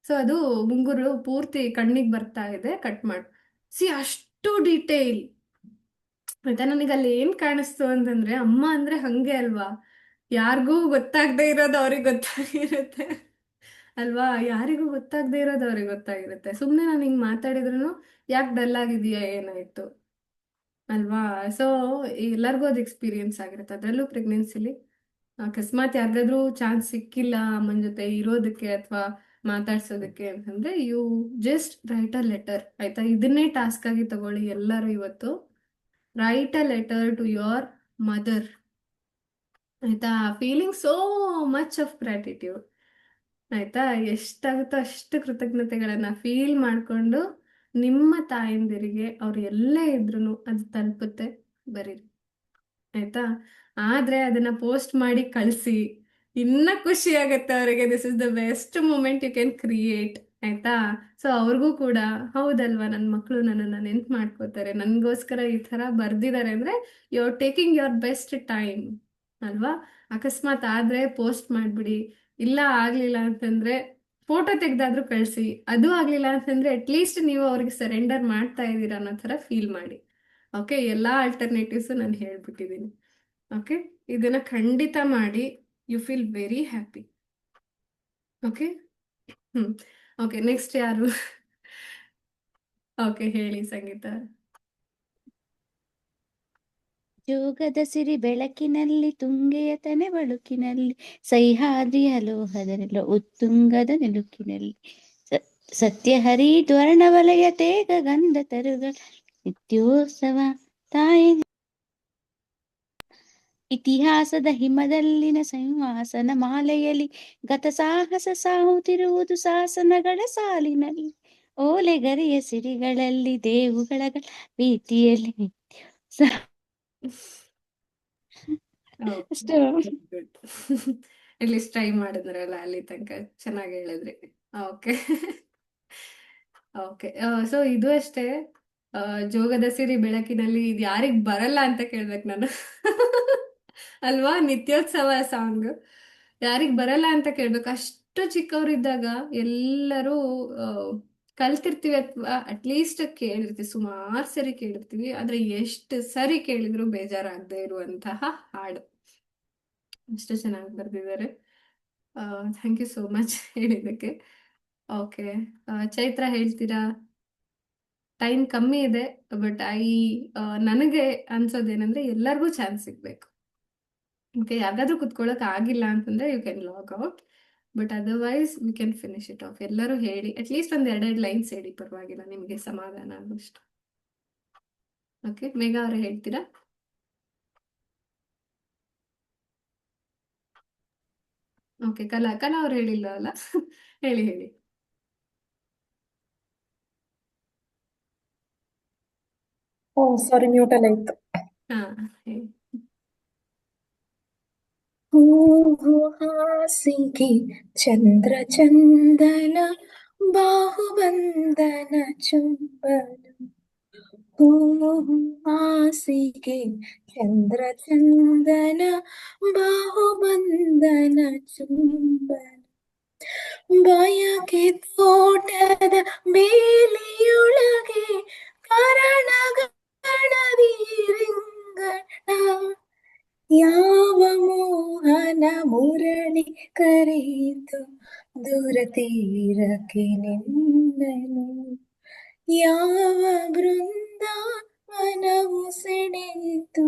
ಸೊ ಅದು ಮುಂಗುರು ಪೂರ್ತಿ ಕಣ್ಣಿಗೆ ಬರ್ತಾ ಇದೆ, ಕಟ್ ಮಾಡು. ಸಿ ಅಷ್ಟು ಡೀಟೇಲ್ ಆಯ್ತಾ. ನನಗೆ ಅಲ್ಲಿ ಏನ್ ಕಾಣಿಸ್ತು ಅಂತಂದ್ರೆ, ಅಮ್ಮ ಅಂದ್ರೆ ಹಂಗೆ ಅಲ್ವಾ, ಯಾರಿಗೂ ಗೊತ್ತಾಗದೆ ಇರೋದು ಅವ್ರಿಗೆ ಗೊತ್ತಾಗಿರುತ್ತೆ ಅಲ್ವಾ? ಯಾರಿಗೂ ಗೊತ್ತಾಗದೆ ಇರೋದು ಅವ್ರಿಗೆ ಗೊತ್ತಾಗಿರುತ್ತೆ. ಸುಮ್ನೆ ನಾನು ಹಿಂಗ್ ಮಾತಾಡಿದ್ರು ಯಾಕೆ ಡಲ್ ಆಗಿದೀಯಾ, ಏನಾಯ್ತು ಅಲ್ವಾ? ಸೊ ಎಲ್ಲರಿಗೂ ಅದು ಎಕ್ಸ್ಪೀರಿಯನ್ಸ್ ಆಗಿರುತ್ತೆ. ಅದರಲ್ಲೂ ಪ್ರೆಗ್ನೆನ್ಸಿಲಿ ಅಕಸ್ಮಾತ್ ಯಾರಿಗಾದ್ರೂ ಚಾನ್ಸ್ ಸಿಕ್ಕಿಲ್ಲ ಅಮ್ಮನ ಜೊತೆ ಇರೋದಕ್ಕೆ ಅಥವಾ ಮಾತಾಡ್ಸೋದಕ್ಕೆ ಅಂತಂದ್ರೆ, you just write a letter. ಆಯ್ತಾ, ಇದನ್ನೇ ಟಾಸ್ಕ್ ಆಗಿ ತಗೊಳ್ಳಿ ಎಲ್ಲರೂ ಇವತ್ತು. Write a letter to your mother. ಆಯ್ತಾ, feeling so much of gratitude. ಆಯ್ತಾ, ಎಷ್ಟಾಗುತ್ತೋ ಅಷ್ಟು ಕೃತಜ್ಞತೆಗಳನ್ನ ಫೀಲ್ ಮಾಡ್ಕೊಂಡು ನಿಮ್ಮ ತಾಯಂದಿರಿಗೆ ಅವ್ರು ಎಲ್ಲೇ ಇದ್ರು ಅದು ತಲುಪುತ್ತೆ, ಬರೀರಿ. ಆಯ್ತಾ, ಆದ್ರೆ ಅದನ್ನ ಪೋಸ್ಟ್ ಮಾಡಿ ಕಳಿಸಿ, ಇನ್ನ ಖುಷಿ ಆಗತ್ತೆ ಅವರಿಗೆ. This is the best moment you can create. ಆಯ್ತಾ, ಸೊ ಅವ್ರಿಗೂ ಕೂಡ ಹೌದಲ್ವಾ, ನನ್ನ ಮಕ್ಕಳು ನನ್ನನ್ನ ನೆನ್ಪು ಮಾಡ್ಕೋತಾರೆ, ನನ್ಗೋಸ್ಕರ ಈ ತರ ಬರ್ದಿದ್ದಾರೆ ಅಂದ್ರೆ you are taking your best time ಅಲ್ವಾ? ಅಕಸ್ಮಾತ್ ಆದ್ರೆ ಪೋಸ್ಟ್ ಮಾಡ್ಬಿಡಿ. ಇಲ್ಲ ಆಗ್ಲಿಲ್ಲ ಅಂತಂದ್ರೆ ಫೋಟೋ ತೆಗ್ದಾದ್ರೂ ಕಳಿಸಿ. ಅದು ಆಗ್ಲಿಲ್ಲ ಅಂತಂದ್ರೆ ಅಟ್ಲೀಸ್ಟ್ ನೀವು ಅವ್ರಿಗೆ ಸರೆಂಡರ್ ಮಾಡ್ತಾ ಇದ್ದೀರಾ ಅನ್ನೋ ತರ ಫೀಲ್ ಮಾಡಿ. ಓಕೆ, ಎಲ್ಲಾ ಆಲ್ಟರ್ನೇಟಿವ್ಸ್ ನಾನು ಹೇಳ್ಬಿಟ್ಟಿದ್ದೀನಿ. ಓಕೆ, ಇದನ್ನ ಖಂಡಿತ ಮಾಡಿ. You feel very happy. Okay. Hmm. Okay, next ಯಾರು? ಓಕೆ, ಹೇಳಿ ಸಂಗೀತ. ಜೋಗದ ಸಿರಿ ಬೆಳಕಿನಲ್ಲಿ ತುಂಗೆಯ ತನೆ ಬಳುಕಿನಲ್ಲಿ ಸಹ್ಯಾದ್ರಿಯ ಲೋಹದನೆಲ್ಲ ಉತ್ತುಂಗದ ನಿಲುಕಿನಲ್ಲಿ ಸತ್ಯ ಹರಿ ದ್ವರ್ಣವಲಯ ತೇಗ ಗಂಧ ತರುಗಳ ನಿತ್ಯೋತ್ಸವ ತಾಯಿ ಇತಿಹಾಸದ ಹಿಮದಲ್ಲಿನ ಸಂವಾಸನ ಮಾಲೆಯಲ್ಲಿ ಗತ ಸಾಹಸ ಸಾಹುತ್ತಿರುವುದು ಶಾಸನಗಳ ಸಾಲಿನಲ್ಲಿ ಓಲೆಗರಿಯ ಸಿರಿಗಳಲ್ಲಿ ದೇವುಗಳ ಪ್ರೀತಿಯಲ್ಲಿ ಅಷ್ಟೇ. ಗುಡ್. ಅಟ್ಲೀಸ್ಟ್ ಟ್ರೈ ಮಾಡಿದ್ರಲ್ಲ ಅಲ್ಲಿ ತನಕ, ಚೆನ್ನಾಗಿ ಹೇಳಿದ್ರಿ. ಓಕೆ. ಓಕೆ, ಸೊ ಇದು ಅಷ್ಟೇ. ಜೋಗದ ಸಿರಿ ಬೆಳಕಿನಲ್ಲಿ ಇದು ಯಾರಿಗ್ ಬರಲ್ಲ ಅಂತ ಕೇಳ್ಬೇಕು ನಾನು ಅಲ್ವಾ? ನಿತ್ಯೋತ್ಸವ ಸಾಂಗ್ ಯಾರಿಗ್ ಬರಲ್ಲ ಅಂತ ಕೇಳ್ಬೇಕು. ಅಷ್ಟು ಚಿಕ್ಕವರಿದ್ದಾಗ ಎಲ್ಲರೂ ಆ, ಕಲ್ತಿರ್ತೀವಿ ಅಥವಾ ಅಟ್ಲೀಸ್ಟ್ ಕೇಳಿರ್ತೀವಿ, ಸುಮಾರು ಸರಿ ಕೇಳಿರ್ತೀವಿ. ಆದ್ರೆ ಎಷ್ಟು ಸರಿ ಕೇಳಿದ್ರು ಬೇಜಾರಾಗದೆ ಇರುವಂತಹ ಹಾಡು. ಅಷ್ಟು ಚೆನ್ನಾಗಿ ಬರ್ದಿದ್ದಾರೆ. ಥ್ಯಾಂಕ್ ಯು ಸೋ ಮಚ್ ಹೇಳಿದ್ದಕ್ಕೆ. ಓಕೆ, ಚೈತ್ರ ಹೇಳ್ತೀರಾ? ಟೈಮ್ ಕಮ್ಮಿ ಇದೆ, ಬಟ್ ನನಗೆ ಅನ್ಸೋದೇನಂದ್ರೆ ಎಲ್ಲರಿಗೂ ಚಾನ್ಸ್ ಸಿಗ್ಬೇಕು. ಓಕೆ, ಯಾವ್ದಾದ್ರು ಕುತ್ಕೊಳ್ಳೋಕೆ ಆಗಿಲ್ಲ ಅಂತಂದ್ರೆ you can log out, but otherwise we can finish it off. ಎಲ್ಲರೂ ಹೇಳಿ, ಅಟ್ಲೀಸ್ಟ್ ಒಂದ್ ಎರಡೆರಡು ಲೈನ್ಸ್ ಹೇಳಿ, ಪರವಾಗಿಲ್ಲ, ನಿಮಗೆ ಸಮಾಧಾನ ಆಗೋಷ್ಟು. ಓಕೆ, ಮೇಘ ಅವ್ರೆ ಹೇಳ್ತೀರಾ? ಓಕೆ, ಕಲಾ ಅವ್ರು ಹೇಳಿಲ್ಲ ಅಲ್ಲ ಹೇಳಿ ಹೇಳಿ. ಓ ಸಾರಿ, ಮ್ಯೂಟ್ ಅಲ್ಲ ಇತ್ತು. ಹಾ, ಹೇಳಿ. ಹೂವು ಹಾಸಿಗೆ ಚಂದ್ರ ಚಂದನ ಬಾಹುಬಂಧನ ಚುಂಬನ ಹೂವು ಹಾಸಿಗೆ ಚಂದ್ರ ಚಂದನ ಬಾಹುಬಂಧನ ಚುಂಬನ ಬಯಕೆ ತೋಟದ ಬೇಲಿಯೊಳಗೆ ಕರಣಗಣದಿ ರಿಂಗಣ ಯಾವ ಮೋಹನ ಮುರಳಿ ಕರೆಯಿತು ದೂರ ತೀರಕ್ಕೆ ನಿನ್ನನು ಯಾವ ಬೃಂದಾವನವು ಸೆಳೆಯಿತು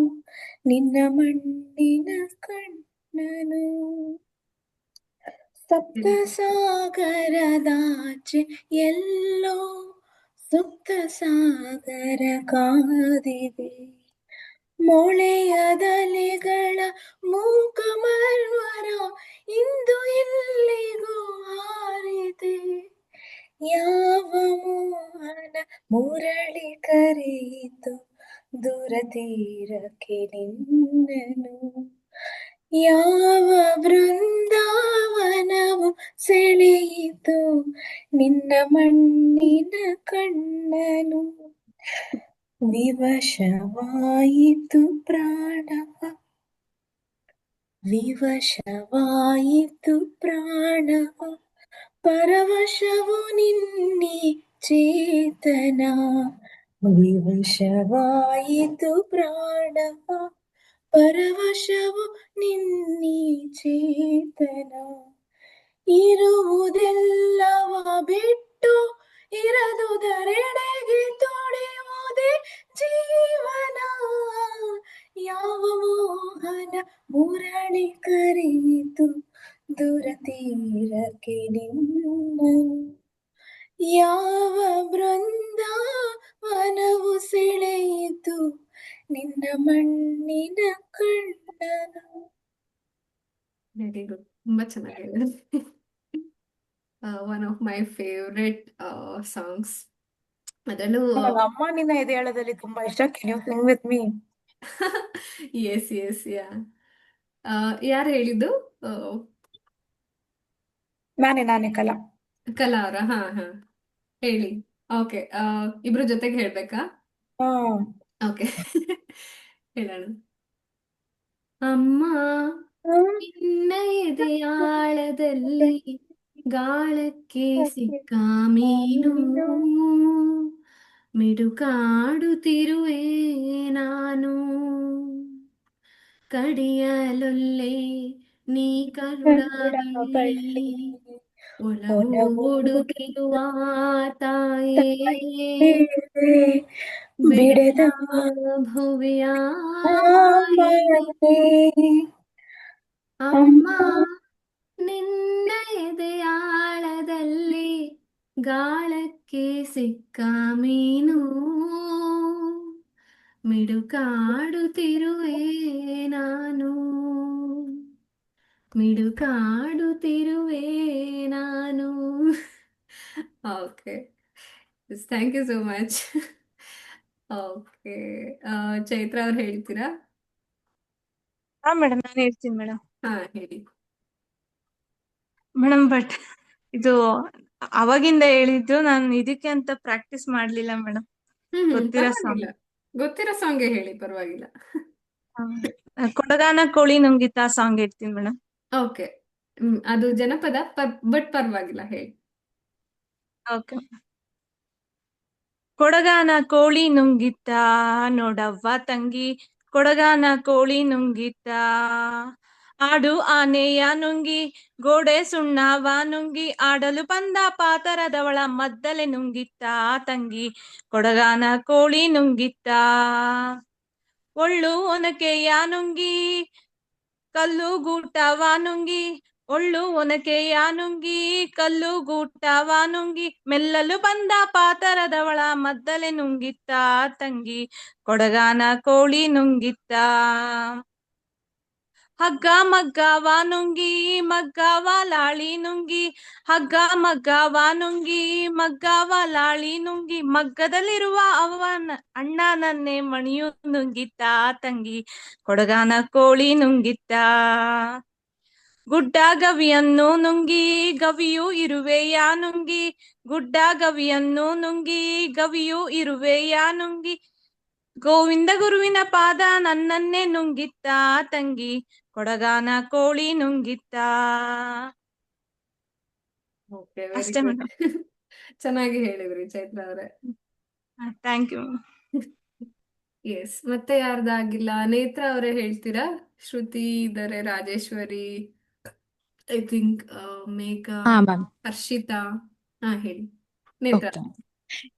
ನಿನ್ನ ಮಣ್ಣಿನ ಕಣ್ಣನು ಸಪ್ತ ಸಾಗರದಾಚೆ ಎಲ್ಲೋ ಸುಪ್ತ ಸಾಗರ ಕಾದಿದೆ ಮೊಳೆಯದಲೆಗಳ ಮೂಕ ಮರ್ಮರ ಇಂದು ಎಲ್ಲಿಗೂ ಹಾರಿದೆ ಯಾವ ಮೋಹನ ಮುರಳಿ ಕರೆಯಿತು ದೂರ ತೀರಕ್ಕೆ ನಿನ್ನನು ಯಾವ ಬೃಂದಾವನವು ಸೆಳೆಯಿತು ನಿನ್ನ ಮಣ್ಣಿನ ಕಣ್ಣನು ವಿವಶವಾಯಿತು ಪ್ರಾಣ ವಿವಶವಾಯಿತು ಪ್ರಾಣ ಪರವಶವು ನಿನ್ನೆ ಚೇತನ ವಿವಶವಾಯಿತು ಪ್ರಾಣ ಪರವಶವು ನಿನ್ನೆ ಚೇತನ ಇರುವುದೆಲ್ಲವ ಬಿಟ್ಟು ಇರದುದರೆಡೆಗೆ ತೊಡೆಯುವುದೇ ಜೀವನ ಯಾವ ಮೋಹನ ಮುರಳಿ ಕರೆಯಿತು ದೂರ ತೀರಕ್ಕೆ ನಿನ್ನನು ಯಾವ ಬೃಂದಾವನವು ಸೆಳೆಯಿತು ನಿನ್ನ ಮಣ್ಣಿನ ಕಣ್ಣನು ವೆರಿ ಗುಡ್, ತುಂಬಾ ಚೆನ್ನಾಗಿದೆ. One of my favourite songs. ಅದರಲ್ಲೂ ನನಗೆ ಅಮ್ಮ ನಿನ್ನ ಎದೆಯಾಳದಲ್ಲಿ ತುಂಬಾ ಇಷ್ಟ. Can you sing with me? Yes yes yeah. ಯಾರು ಹೇಳಿದ್ದು? ನಾನೇ ಕಲಾ. ಕಲಾ ಅವರ? ಹಾ ಹಾ, ಹೇಳಿ. ಓಕೆ, ಇಬ್ರು ಜೊತೆಗೆ ಹೇಳ್ಬೇಕಾ? ಹಾ ಓಕೆ. ಹೇಳೋಣ. ಅಮ್ಮ ನಿನ್ನ ಎದೆಯಾಳದಲ್ಲಿ ಗಾಳಕ್ಕೆ ಸಿಕ್ಕ ಮೀನು ಮಿಡುಕಾಡುತ್ತಿರುವೆ ನಾನು ಕಡಿಯಲೊಲ್ಲೆ ನೀ ಕರುಳಾಗಿ ಬಳ್ಳಿ ಒಲವು ಒಲವು ಹುಡುಕಿರುವ ತಾಯೇ ಬಿಡದ ಬಿಡದ ಭುವಿಯ ಮಾಯೆ. ಅಮ್ಮ ನಿನ್ನ ಎದೆಯಾಳದಲ್ಲಿ ಗಾಳಕ್ಕೆ ಸಿಕ್ಕ ಮೀನು ಮಿಡುಕಾಡುತ್ತಿರುವೆ ನಾನು ಮಿಡುಕಾಡುತ್ತಿರುವೆ ನಾನು. Okay, thank you so much. Okay, Chaitra ಅವ್ರು ಹೇಳ್ತೀರಾ? ಹಾ ಮೇಡಮ್, ನಾನು ಹೇಳ್ತೀನಿ ಮೇಡಮ್. ಹಾ, ಹೇಳಿ. ಮೇಡಮ್ ಬಟ್ ಇದು ಅವಾಗಿಂದ ಹೇಳಿದ್ದು, ನಾನು ಇದಕ್ಕೆ ಅಂತ ಪ್ರಾಕ್ಟೀಸ್ ಮಾಡ್ಲಿಲ್ಲ ಮೇಡಮ್. ಗೊತ್ತಿರೋ ಪರವಾಗಿಲ್ಲ, ಸಾಂಗ್. ಗೊತ್ತಿರೋ ಸಾಂಗೇ ಹೇಳಿ, ಪರವಾಗಿಲ್ಲ. ಕೊಡಗಾನ ಕೋಳಿ ನುಂಗಿತ ಸಾಂಗ್ ಹೇಳ್ತೀನಿ ಮೇಡಮ್. ಓಕೆ, ಅದು ಜನಪದ, ಬಟ್ ಪರವಾಗಿಲ್ಲ, ಹೇಳಿ. ಓಕೆ. ಕೊಡಗಾನ ಕೋಳಿ ನುಂಗಿತ್ತ ನೋಡವ್ವ ತಂಗಿ, ಕೊಡಗಾನ ಕೋಳಿ ನುಂಗಿತ್ತ ಆಡು ಆನೆಯ ನುಂಗಿ ಗೋಡೆ ಸುಣ್ಣವ ನುಂಗಿ ಆಡಲು ಬಂದ ಪಾತರದವಳ ಮದ್ದಲೆ ನುಂಗಿತ್ತ ತಂಗಿ, ಕೊಡಗಾನ ಕೋಳಿ ನುಂಗಿತ್ತ ಒಳ್ಳು ಒನಕೆಯ ನುಂಗಿ ಕಲ್ಲು ಗೂಟವ ನುಂಗಿ ಒಳ್ಳು ಒನಕೆಯ ನುಂಗಿ ಕಲ್ಲು ಗೂಟವ ನುಂಗಿ ಮೆಲ್ಲಲು ಬಂದ ಪಾತರದವಳ ಮದ್ದಲೆ ನುಂಗಿತ್ತ ತಂಗಿ, ಕೊಡಗಾನ ಕೋಳಿ ನುಂಗಿತ್ತ ಹಗ್ಗ ಮಗ್ಗವ ನುಂಗಿ ಮಗ್ಗವ ಲಾಳಿ ನುಂಗಿ ಹಗ್ಗ ಮಗ್ಗವ ನುಂಗಿ ಮಗ್ಗವ ಲಾಳಿ ನುಂಗಿ ಮಗ್ಗದಲ್ಲಿರುವ ಅವನ ಅಣ್ಣನನ್ನೇ ಮಣಿಯು ನುಂಗಿತ್ತ ತಂಗಿ, ಕೊಡಗಾನ ಕೋಳಿ ನುಂಗಿತ್ತ ಗುಡ್ಡ ಗವಿಯನ್ನು ನುಂಗಿ ಗವಿಯು ಇರುವೆಯ ನುಂಗಿ ಗುಡ್ಡ ಗವಿಯನ್ನು ನುಂಗಿ ಗವಿಯು ಇರುವೆಯ ನುಂಗಿ ಗೋವಿಂದ ಗುರುವಿನ ಪಾದ ನನ್ನನ್ನೇ ನುಂಗಿತ್ತ ತಂಗಿ, ಕೊಡಗಾನ ಕೋಳಿ ನುಂಗಿತ್ತ. ಓಕೆ, ವೆರಿ ಅಷ್ಟೇ ಗುಡ್. ಮೇಡಮ್. ಚೆನ್ನಾಗಿ ಹೇಳಿದ್ರಿ ಚೈತ್ರ ಅವರೇ. Thank you. ಎಸ್, ಮತ್ತೆ ಯಾರ್ದಾಗಿಲ್ಲ? ನೇತ್ರ ಅವರೇ ಹೇಳ್ತೀರಾ? ಶ್ರುತಿ ಇದ್ದಾರೆ, ರಾಜೇಶ್ವರಿ, ಐ ಥಿಂಕ್ ಮೇಘಾ, ಹಾ ಮ್ಯಾಮ್. ಹರ್ಷಿತಾ. ಹಾ, ಹೇಳಿ ನೇತ್ರ. ಓಕೆ.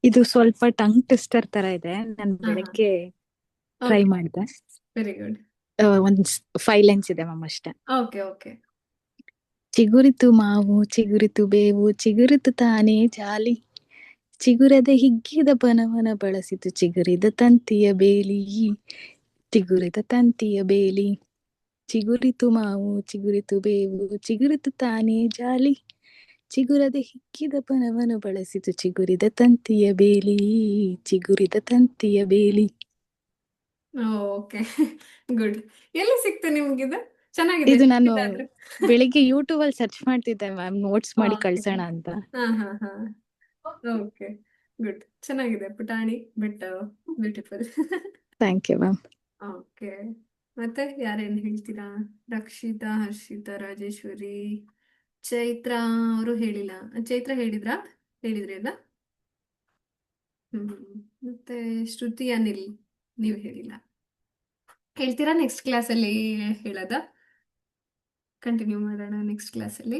ಇದು ಸ್ವಲ್ಪ ಟಂಗ್ ಟ್ವಿಸ್ಟರ್ ತರ ಇದೆ. ನಾನು ಹಾ ಹಾ, ಬೆಳಗ್ಗೆ ಟ್ರೈ ಓಕೆ, ಮಾಡಿದೆ. Very good. ಒಂದ್ 5 ಲೈನ್ಸ್ ಇದೆ ಮ್ಯಾಮ್ ಅಷ್ಟೇ. Okay okay. ಚಿಗುರಿತು ಮಾವು ಚಿಗುರಿತು ಬೇವು ಚಿಗುರಿತು ತಾನೇ ಜಾಲಿ, ಚಿಗುರದ ಹಿಗ್ಗಿದ ಬನವನ ಬಳಸಿತು ಚಿಗುರಿದ ತಂತಿಯ ಬೇಲಿ, ಚಿಗುರಿದ ತಂತಿಯ ಬೇಲಿ. ಚಿಗುರಿತು ಮಾವು ಚಿಗುರಿತು ಬೇವು ಚಿಗುರಿತು ತಾನೇ ಜಾಲಿ, ಚಿಗುರದ ಹಿಗ್ಗಿದ ಬನವನು ಬಳಸಿತು ಚಿಗುರಿದ ತಂತಿಯ ಬೇಲಿ, ಚಿಗುರಿದ ತಂತಿಯ ಬೇಲಿ. Okay, good. ಎಲ್ಲಿ ಸಿಕ್ತು ನಿಮ್ಗಿದು? ಚೆನ್ನಾಗಿದೆ, ಇದು ನಾನು ಇದಾದ್ರೆ. ಬೆಳಿಗ್ಗೆ ಯೂಟ್ಯೂಬ್ ಅಲ್ಲಿ ಸರ್ಚ್ ಮಾಡ್ತಿದ್ದೆ ಮ್ಯಾಮ್, ನೋಟ್ಸ್ ಮಾಡಿ ಓಕೆ, ಕಳ್ಸೋಣ ಅಂತ. ಹಾ ಹಾ ಹಾ, ಓಕೆ, ಗುಡ್. ಚೆನ್ನಾಗಿದೆ ಪುಟಾಣಿ, but beautiful. Thank you ma'am. Okay, ಮತ್ತೆ ಯಾರೇನು ಹೇಳ್ತೀರಾ? ರಕ್ಷಿತಾ, ಹರ್ಷಿತಾ, ರಾಜೇಶ್ವರಿ, ಚೈತ್ರ ಅವರು ಹೇಳಿಲ್ಲ. ಚೈತ್ರ ಹೇಳಿದ್ರಾ? ಹೇಳಿದ್ರಿ ಅಲ್ಲ? ಹ್ಮ್. ಮತ್ತೆ ಶ್ರುತಿ, ಅನಿಲ್, ನೀವು ಹೇಳಿಲ್ಲ. ಹೇಳ್ತೀರಾ ನೆಕ್ಸ್ಟ್ ಕ್ಲಾಸಲ್ಲಿ ಹೇಳೋದಾ? ಕಂಟಿನ್ಯೂ ಮಾಡೋಣ ನೆಕ್ಸ್ಟ್ ಕ್ಲಾಸಲ್ಲಿ?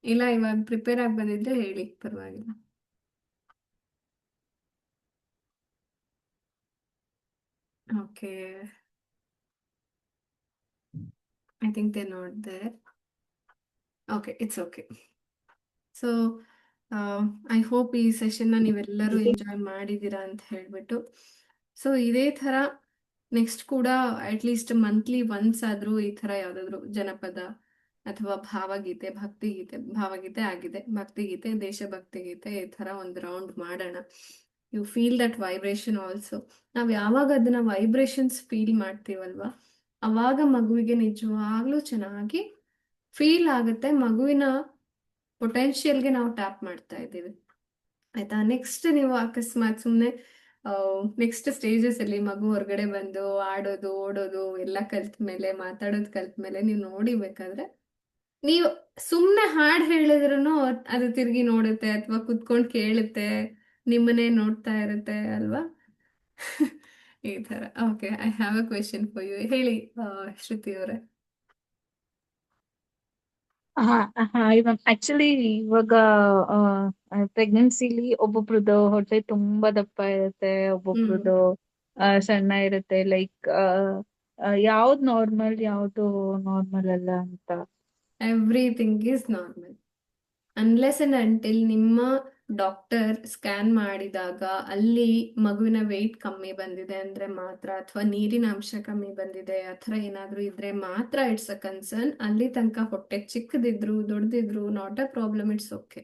ಇಲ್ಲ, ಇವಾಗ ಪ್ರಿಪೇರ್ ಆಗಿ ಬಂದಿದ್ರೆ ಹೇಳಿ, ಪರವಾಗಿಲ್ಲ. Okay, I think they not there. Okay, it's okay. So I hope ಈ ಸೆಷನ್ನ ನೀವೆಲ್ಲರೂ ಎಂಜಾಯ್ ಮಾಡಿದ್ದೀರಾ ಅಂತ ಹೇಳ್ಬಿಟ್ಟು. ಸೊ ಇದೇ ಥರ ನೆಕ್ಸ್ಟ್ ಕೂಡ ಅಟ್ಲೀಸ್ಟ್ ಮಂತ್ಲಿ ಒನ್ಸ್ ಆದರೂ ಈ ಥರ ಯಾವುದಾದ್ರೂ ಜನಪದ ಅಥವಾ ಭಾವಗೀತೆ, ಭಕ್ತಿಗೀತೆ, ಭಾವಗೀತೆ ಆಗಿದೆ, ಭಕ್ತಿಗೀತೆ, ದೇಶಭಕ್ತಿ ಗೀತೆ, ಈ ಥರ ಒಂದು ರೌಂಡ್ ಮಾಡೋಣ. You feel that vibration also. ನಾವು ಯಾವಾಗ ಅದನ್ನ ವೈಬ್ರೇಷನ್ಸ್ ಫೀಲ್ ಮಾಡ್ತೀವಲ್ವಾ, ಅವಾಗ ಮಗುವಿಗೆ ನಿಜವಾಗ್ಲೂ ಚೆನ್ನಾಗಿ ಫೀಲ್ ಆಗುತ್ತೆ. ಮಗುವಿನ ಪೊಟೆನ್ಷಿಯಲ್ಗೆ ನಾವು ಟ್ಯಾಪ್ ಮಾಡ್ತಾ ಇದ್ದೀವಿ, ಆಯ್ತಾ? ನೆಕ್ಸ್ಟ್ ನೀವು ಅಕಸ್ಮಾತ್ ಸುಮ್ಮನೆ ನೆಕ್ಸ್ಟ್ ಸ್ಟೇಜಸ್ ಅಲ್ಲಿ ಮಗು ಹೊರಗಡೆ ಬಂದು ಆಡೋದು, ಓಡೋದು ಎಲ್ಲ ಕಲ್ತ ಮೇಲೆ, ಮಾತಾಡೋದು ಕಲ್ತ ಮೇಲೆ ನೀವು ನೋಡಿಬೇಕಾದ್ರೆ, ನೀವು ಸುಮ್ಮನೆ ಹಾಡು ಹೇಳಿದ್ರು ಅದು ತಿರುಗಿ ನೋಡುತ್ತೆ ಅಥವಾ ಕುತ್ಕೊಂಡು ಕೇಳುತ್ತೆ, ನಿಮ್ಮನ್ನೇ ನೋಡ್ತಾ ಇರುತ್ತೆ ಅಲ್ವಾ? ಈ ತರ. Okay, I have a question for you. ಹೇಳಿ ಶ್ರುತಿ ಅವರೇ. ಇವಾಗ ಆಕ್ಚುಲಿ ಇವಾಗ ಪ್ರೆಗ್ನೆನ್ಸಿಲಿ ಒಬ್ಬೊಬ್ರದ್ದು ಹೊಟ್ಟೆ ತುಂಬಾ ದಪ್ಪ ಇರುತ್ತೆ, ಒಬ್ಬೊಬ್ರದ್ದು ಸಣ್ಣ ಇರುತ್ತೆ. ಲೈಕ್ ಯಾವ್ದು ನಾರ್ಮಲ್, ಯಾವ್ದು ನಾರ್ಮಲ್ ಅಲ್ಲ ಅಂತ? Everything is normal unless and until ನಿಮ್ಮ ಡಾಕ್ಟರ್ ಸ್ಕ್ಯಾನ್ ಮಾಡಿದಾಗ ಅಲ್ಲಿ ಮಗುವಿನ ವೆಯ್ಟ್ ಕಮ್ಮಿ ಬಂದಿದೆ ಅಂದ್ರೆ ಮಾತ್ರ, ಅಥವಾ ನೀರಿನ ಅಂಶ ಕಮ್ಮಿ ಬಂದಿದೆ, ಆ ಥರ ಏನಾದರೂ ಇದ್ರೆ ಮಾತ್ರ ಇಟ್ಸ್ ಅ ಕನ್ಸರ್ನ್. ಅಲ್ಲಿ ತನಕ ಹೊಟ್ಟೆ ಚಿಕ್ಕದಿದ್ರು ದೊಡ್ಡದಿದ್ರು not a problem, it's okay,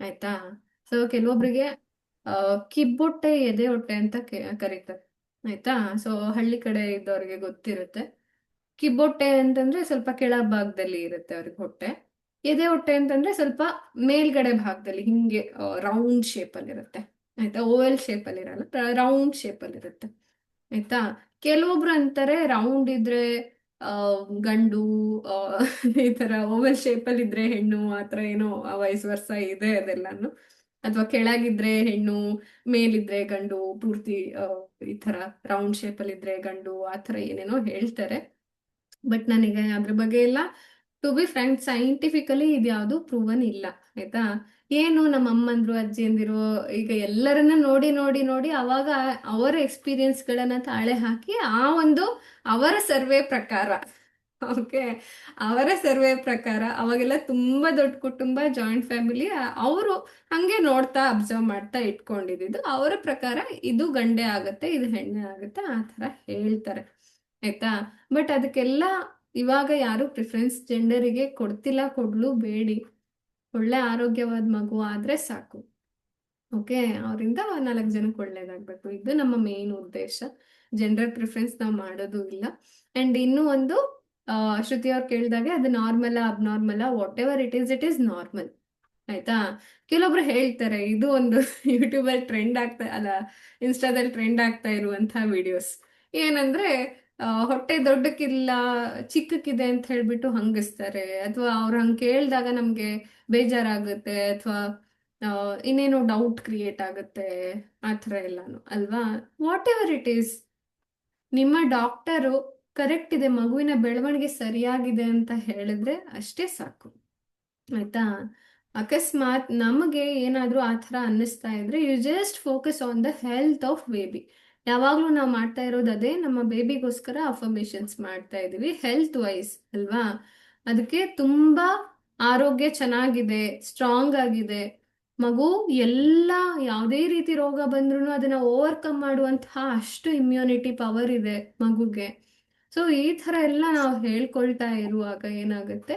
ಆಯ್ತಾ? ಸೊ ಕೆಲವೊಬ್ರಿಗೆ ಕಿಬ್ಬೊಟ್ಟೆ, ಎದೆ ಹೊಟ್ಟೆ ಅಂತ ಕರೀತಾರೆ, ಆಯ್ತಾ? ಸೊ ಹಳ್ಳಿ ಕಡೆ ಇದ್ದವ್ರಿಗೆ ಗೊತ್ತಿರುತ್ತೆ. ಕಿಬ್ಬೊಟ್ಟೆ ಅಂತಂದ್ರೆ ಸ್ವಲ್ಪ ಕೆಳಭಾಗದಲ್ಲಿ ಇರುತ್ತೆ ಅವ್ರಿಗೆ ಹೊಟ್ಟೆ. ಎದೆ ಹೊಟ್ಟೆ ಅಂತಂದ್ರೆ ಸ್ವಲ್ಪ ಮೇಲ್ಗಡೆ ಭಾಗದಲ್ಲಿ ಹಿಂಗೆ ರೌಂಡ್ ಶೇಪ್ ಅಲ್ಲಿ ಇರುತ್ತೆ, ಆಯ್ತಾ? ಓವಲ್ ಶೇಪ್ ಅಲ್ಲಿ ಇರಲ್ಲ, ರೌಂಡ್ ಶೇಪ್ ಅಲ್ಲಿ ಇರುತ್ತೆ, ಆಯ್ತಾ? ಕೆಲವೊಬ್ರು ಅಂತಾರೆ ರೌಂಡ್ ಇದ್ರೆ ಗಂಡು, ಆ, ಈ ತರ ಓವಲ್ ಶೇಪ್ ಅಲ್ಲಿ ಇದ್ರೆ ಹೆಣ್ಣು, ಆತರ ಏನೋ ವಯಸ್ ವರ್ಷ ಇದೆ ಅದೆಲ್ಲಾನು. ಅಥವಾ ಕೆಳಗಿದ್ರೆ ಹೆಣ್ಣು, ಮೇಲಿದ್ರೆ ಗಂಡು, ಪೂರ್ತಿ ಈ ತರ ರೌಂಡ್ ಶೇಪ್ ಅಲ್ಲಿ ಇದ್ರೆ ಗಂಡು, ಆ ತರ ಏನೇನೋ ಹೇಳ್ತಾರೆ. ಬಟ್ ನನಗೆ ಅದ್ರ ಬಗ್ಗೆ ಎಲ್ಲ, ಟು ಬಿ ಫ್ರ್ಯಾಂಕ್, ಸೈಂಟಿಫಿಕಲಿ ಇದ್ಯಾವುದು ಪ್ರೂವನ್ ಇಲ್ಲ, ಆಯ್ತಾ? ಏನು ನಮ್ಮ ಅಮ್ಮಂದ್ರು, ಅಜ್ಜಿಯಂದಿರು ಈಗ ಎಲ್ಲರನ್ನ ನೋಡಿ ನೋಡಿ ನೋಡಿ ಅವಾಗ ಅವರ ಎಕ್ಸ್ಪೀರಿಯನ್ಸ್ ಗಳನ್ನ ತಾಳೆ ಹಾಕಿ ಆ ಒಂದು ಅವರ ಸರ್ವೆ ಪ್ರಕಾರ, ಓಕೆ, ಅವರ ಸರ್ವೆ ಪ್ರಕಾರ ಅವಾಗೆಲ್ಲ ತುಂಬಾ ದೊಡ್ಡ ಕುಟುಂಬ, ಜಾಯಿಂಟ್ ಫ್ಯಾಮಿಲಿ, ಅವರು ಹಂಗೆ ನೋಡ್ತಾ ಅಬ್ಸರ್ವ್ ಮಾಡ್ತಾ ಇಟ್ಕೊಂಡಿದ್ದು, ಅವರ ಪ್ರಕಾರ ಇದು ಗಂಡೆ ಆಗುತ್ತೆ, ಇದು ಹೆಣ್ಣೆ ಆಗುತ್ತೆ, ಆ ಥರ ಹೇಳ್ತಾರೆ, ಆಯ್ತಾ? ಬಟ್ ಅದಕ್ಕೆಲ್ಲ ಇವಾಗ ಯಾರು ಪ್ರಿಫರೆನ್ಸ್ ಜೆಂಡರಿಗೆ ಕೊಡ್ತಿಲ್ಲ, ಕೊಡ್ಲು ಬೇಡಿ. ಒಳ್ಳೆ ಆರೋಗ್ಯವಾದ ಮಗು ಆದ್ರೆ ಸಾಕು, ಓಕೆ? ಅವರಿಂದ 4 ಜನಕ್ಕೆ ಒಳ್ಳೇದಾಗ್ಬೇಕು, ಇದು ನಮ್ಮ ಮೇನ್ ಉದ್ದೇಶ. ಜೆಂಡರ್ ಪ್ರಿಫರೆನ್ಸ್ ನಾವು ಮಾಡೋದು ಇಲ್ಲ. ಅಂಡ್ ಇನ್ನೂ ಒಂದು, ಶ್ರುತಿ ಅವ್ರು ಕೇಳಿದಾಗೆ ಅದು normal abnormal what ever it is normal, ಆಯ್ತಾ. ಕೆಲವೊಬ್ರು ಹೇಳ್ತಾರೆ ಇದು ಒಂದು ಯೂಟ್ಯೂಬಲ್ಲಿ ಟ್ರೆಂಡ್ ಆಗ್ತಾ ಅಲ್ಲ, ಇನ್ಸ್ಟಾದಲ್ಲಿ ಟ್ರೆಂಡ್ ಆಗ್ತಾ ಇರುವಂತಹ ವಿಡಿಯೋಸ್ ಏನಂದ್ರೆ ಹೊಟ್ಟೆ ದೊಡ್ಡಕ್ಕಿಲ್ಲ ಚಿಕ್ಕಕ್ಕಿದೆ ಅಂತ ಹೇಳ್ಬಿಟ್ಟು ಹಂಗಿಸ್ತಾರೆ, ಅಥವಾ ಅವ್ರು ಹಂಗೆ ಕೇಳಿದಾಗ ನಮ್ಗೆ ಬೇಜಾರಾಗುತ್ತೆ, ಅಥವಾ ಇನ್ನೇನೋ ಡೌಟ್ ಕ್ರಿಯೇಟ್ ಆಗುತ್ತೆ, ಆ ಥರ ಎಲ್ಲಾನು ಅಲ್ವಾ. ವಾಟ್ ಎವರ್ ಇಟ್ ಈಸ್, ನಿಮ್ಮ ಡಾಕ್ಟರು ಕರೆಕ್ಟ್ ಇದೆ, ಮಗುವಿನ ಬೆಳವಣಿಗೆ ಸರಿಯಾಗಿದೆ ಅಂತ ಹೇಳಿದ್ರೆ ಅಷ್ಟೇ ಸಾಕು. ಆಯ್ತಾ. ಅಕಸ್ಮಾತ್ ನಮಗೆ ಏನಾದರೂ ಆ ಥರ ಅನ್ನಿಸ್ತಾ ಇದ್ರೆ you just focus on the health of baby. ಯಾವಾಗಲೂ ನಾವು ಮಾಡ್ತಾ ಇರೋದು ಅದೇ, ನಮ್ಮ ಬೇಬಿಗೋಸ್ಕರ ಅಫರ್ಮೇಷನ್ಸ್ ಮಾಡ್ತಾ ಇದೀವಿ ಹೆಲ್ತ್ ವೈಸ್ ಅಲ್ವಾ. ಅದಕ್ಕೆ ತುಂಬ ಆರೋಗ್ಯ ಚೆನ್ನಾಗಿದೆ, ಸ್ಟ್ರಾಂಗ್ ಆಗಿದೆ ಮಗು. ಎಲ್ಲ ಯಾವುದೇ ರೀತಿ ರೋಗ ಬಂದ್ರೂ ಅದನ್ನ ಓವರ್ಕಮ್ ಮಾಡುವಂತಹ ಅಷ್ಟು ಇಮ್ಯುನಿಟಿ ಪವರ್ ಇದೆ ಮಗುಗೆ. ಸೊ ಈ ಥರ ಎಲ್ಲ ನಾವು ಹೇಳ್ಕೊಳ್ತಾ ಇರುವಾಗ ಏನಾಗುತ್ತೆ,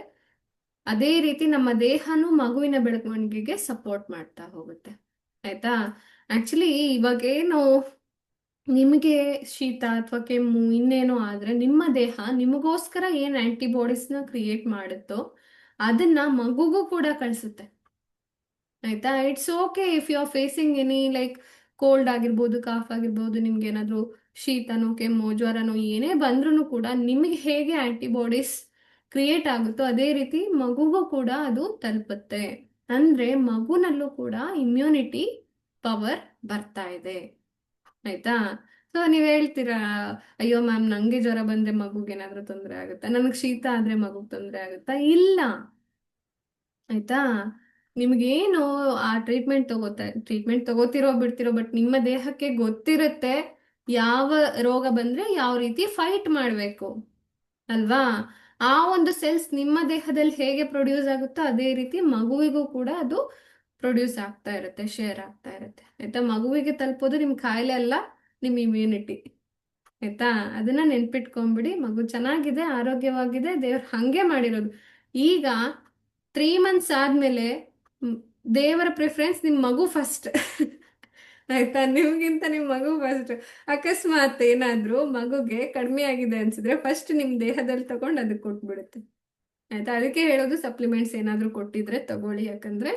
ಅದೇ ರೀತಿ ನಮ್ಮ ದೇಹನೂ ಮಗುವಿನ ಬೆಳವಣಿಗೆಗೆ ಸಪೋರ್ಟ್ ಮಾಡ್ತಾ ಹೋಗುತ್ತೆ. ಆಯ್ತಾ. ಆಕ್ಚುಲಿ ಇವಾಗೇನು ನಿಮಗೆ ಶೀತ ಅಥವಾ ಕೆಮ್ಮು ಇನ್ನೇನೋ ಆದ್ರೆ ನಿಮ್ಮ ದೇಹ ನಿಮಗೋಸ್ಕರ ಏನ್ ಆಂಟಿಬಾಡೀಸ್ನ ಕ್ರಿಯೇಟ್ ಮಾಡುತ್ತೋ ಅದನ್ನ ಮಗುಗೂ ಕೂಡ ಕಳಿಸುತ್ತೆ. ಆಯ್ತಾ. It's okay if you are facing any like cold ಆಗಿರ್ಬೋದು, ಕಾಫ್ ಆಗಿರ್ಬೋದು, ನಿಮ್ಗೆ ಏನಾದರೂ ಶೀತನೋ ಕೆಮ್ಮು ಜ್ವರನೋ ಏನೇ ಬಂದ್ರೂ ಕೂಡ ನಿಮಗೆ ಹೇಗೆ ಆಂಟಿಬಾಡೀಸ್ ಕ್ರಿಯೇಟ್ ಆಗುತ್ತೋ ಅದೇ ರೀತಿ ಮಗುಗೂ ಕೂಡ ಅದು ತಲುಪುತ್ತೆ. ಅಂದ್ರೆ ಮಗುನಲ್ಲೂ ಕೂಡ ಇಮ್ಯುನಿಟಿ ಪವರ್ ಬರ್ತಾ ಇದೆ. ಆಯ್ತಾ. ಸೊ ನೀವ್ ಹೇಳ್ತೀರಾ, ಅಯ್ಯೋ ಮ್ಯಾಮ್ ನಂಗೆ ಜ್ವರ ಬಂದ್ರೆ ಮಗುಗೆ ಏನಾದ್ರೂ ತೊಂದರೆ ಆಗುತ್ತಾ, ನನಗೆ ಶೀತ ಆದ್ರೆ ಮಗುಗ್ ತೊಂದರೆ ಆಗುತ್ತಾ? ಇಲ್ಲ. ಆಯ್ತಾ. ನಿಮ್ಗೇನು ಆ ಟ್ರೀಟ್ಮೆಂಟ್ ತಗೋತಿರೋ ಬಿಡ್ತಿರೋ, ಬಟ್ ನಿಮ್ಮ ದೇಹಕ್ಕೆ ಗೊತ್ತಿರುತ್ತೆ ಯಾವ ರೋಗ ಬಂದ್ರೆ ಯಾವ ರೀತಿ ಫೈಟ್ ಮಾಡಬೇಕು ಅಲ್ವಾ. ಆ ಒಂದು ಸೆಲ್ಸ್ ನಿಮ್ಮ ದೇಹದಲ್ಲಿ ಹೇಗೆ ಪ್ರೊಡ್ಯೂಸ್ ಆಗುತ್ತೋ ಅದೇ ರೀತಿ ಮಗುವಿಗೂ ಕೂಡ ಅದು ಪ್ರೊಡ್ಯೂಸ್ ಆಗ್ತಾ ಇರುತ್ತೆ, ಶೇರ್ ಆಗ್ತಾ ಇರುತ್ತೆ. ಆಯ್ತಾ. ಮಗುವಿಗೆ ತಲುಪೋದು ನಿಮ್ ಕಾಯಿಲೆ ಅಲ್ಲ, ನಿಮ್ ಇಮ್ಯುನಿಟಿ. ಆಯ್ತಾ. ಅದನ್ನ ನೆನ್ಪಿಟ್ಕೊಂಡ್ಬಿಡಿ. ಮಗು ಚೆನ್ನಾಗಿದೆ, ಆರೋಗ್ಯವಾಗಿದೆ, ದೇವ್ರು ಹಂಗೆ ಮಾಡಿರೋದು. ಈಗ 3 months ಆದ್ಮೇಲೆ ದೇವರ ಪ್ರಿಫರೆನ್ಸ್ ನಿಮ್ ಮಗು ಫಸ್ಟ್. ಆಯ್ತಾ. ನಿಮ್ಗಿಂತ ನಿಮ್ ಮಗು ಫಸ್ಟ್. ಅಕಸ್ಮಾತ್ ಏನಾದ್ರೂ ಮಗುಗೆ ಕಡಿಮೆ ಆಗಿದೆ ಅನ್ಸಿದ್ರೆ ಫಸ್ಟ್ ನಿಮ್ ದೇಹದಲ್ಲಿ ತಗೊಂಡು ಅದಕ್ಕೆ ಕೊಟ್ಬಿಡುತ್ತೆ. ಆಯ್ತಾ. ಅದಕ್ಕೆ ಹೇಳೋದು ಸಪ್ಲಿಮೆಂಟ್ಸ್ ಏನಾದ್ರೂ ಕೊಟ್ಟಿದ್ರೆ ತಗೊಳ್ಳಿ, ಯಾಕಂದ್ರೆ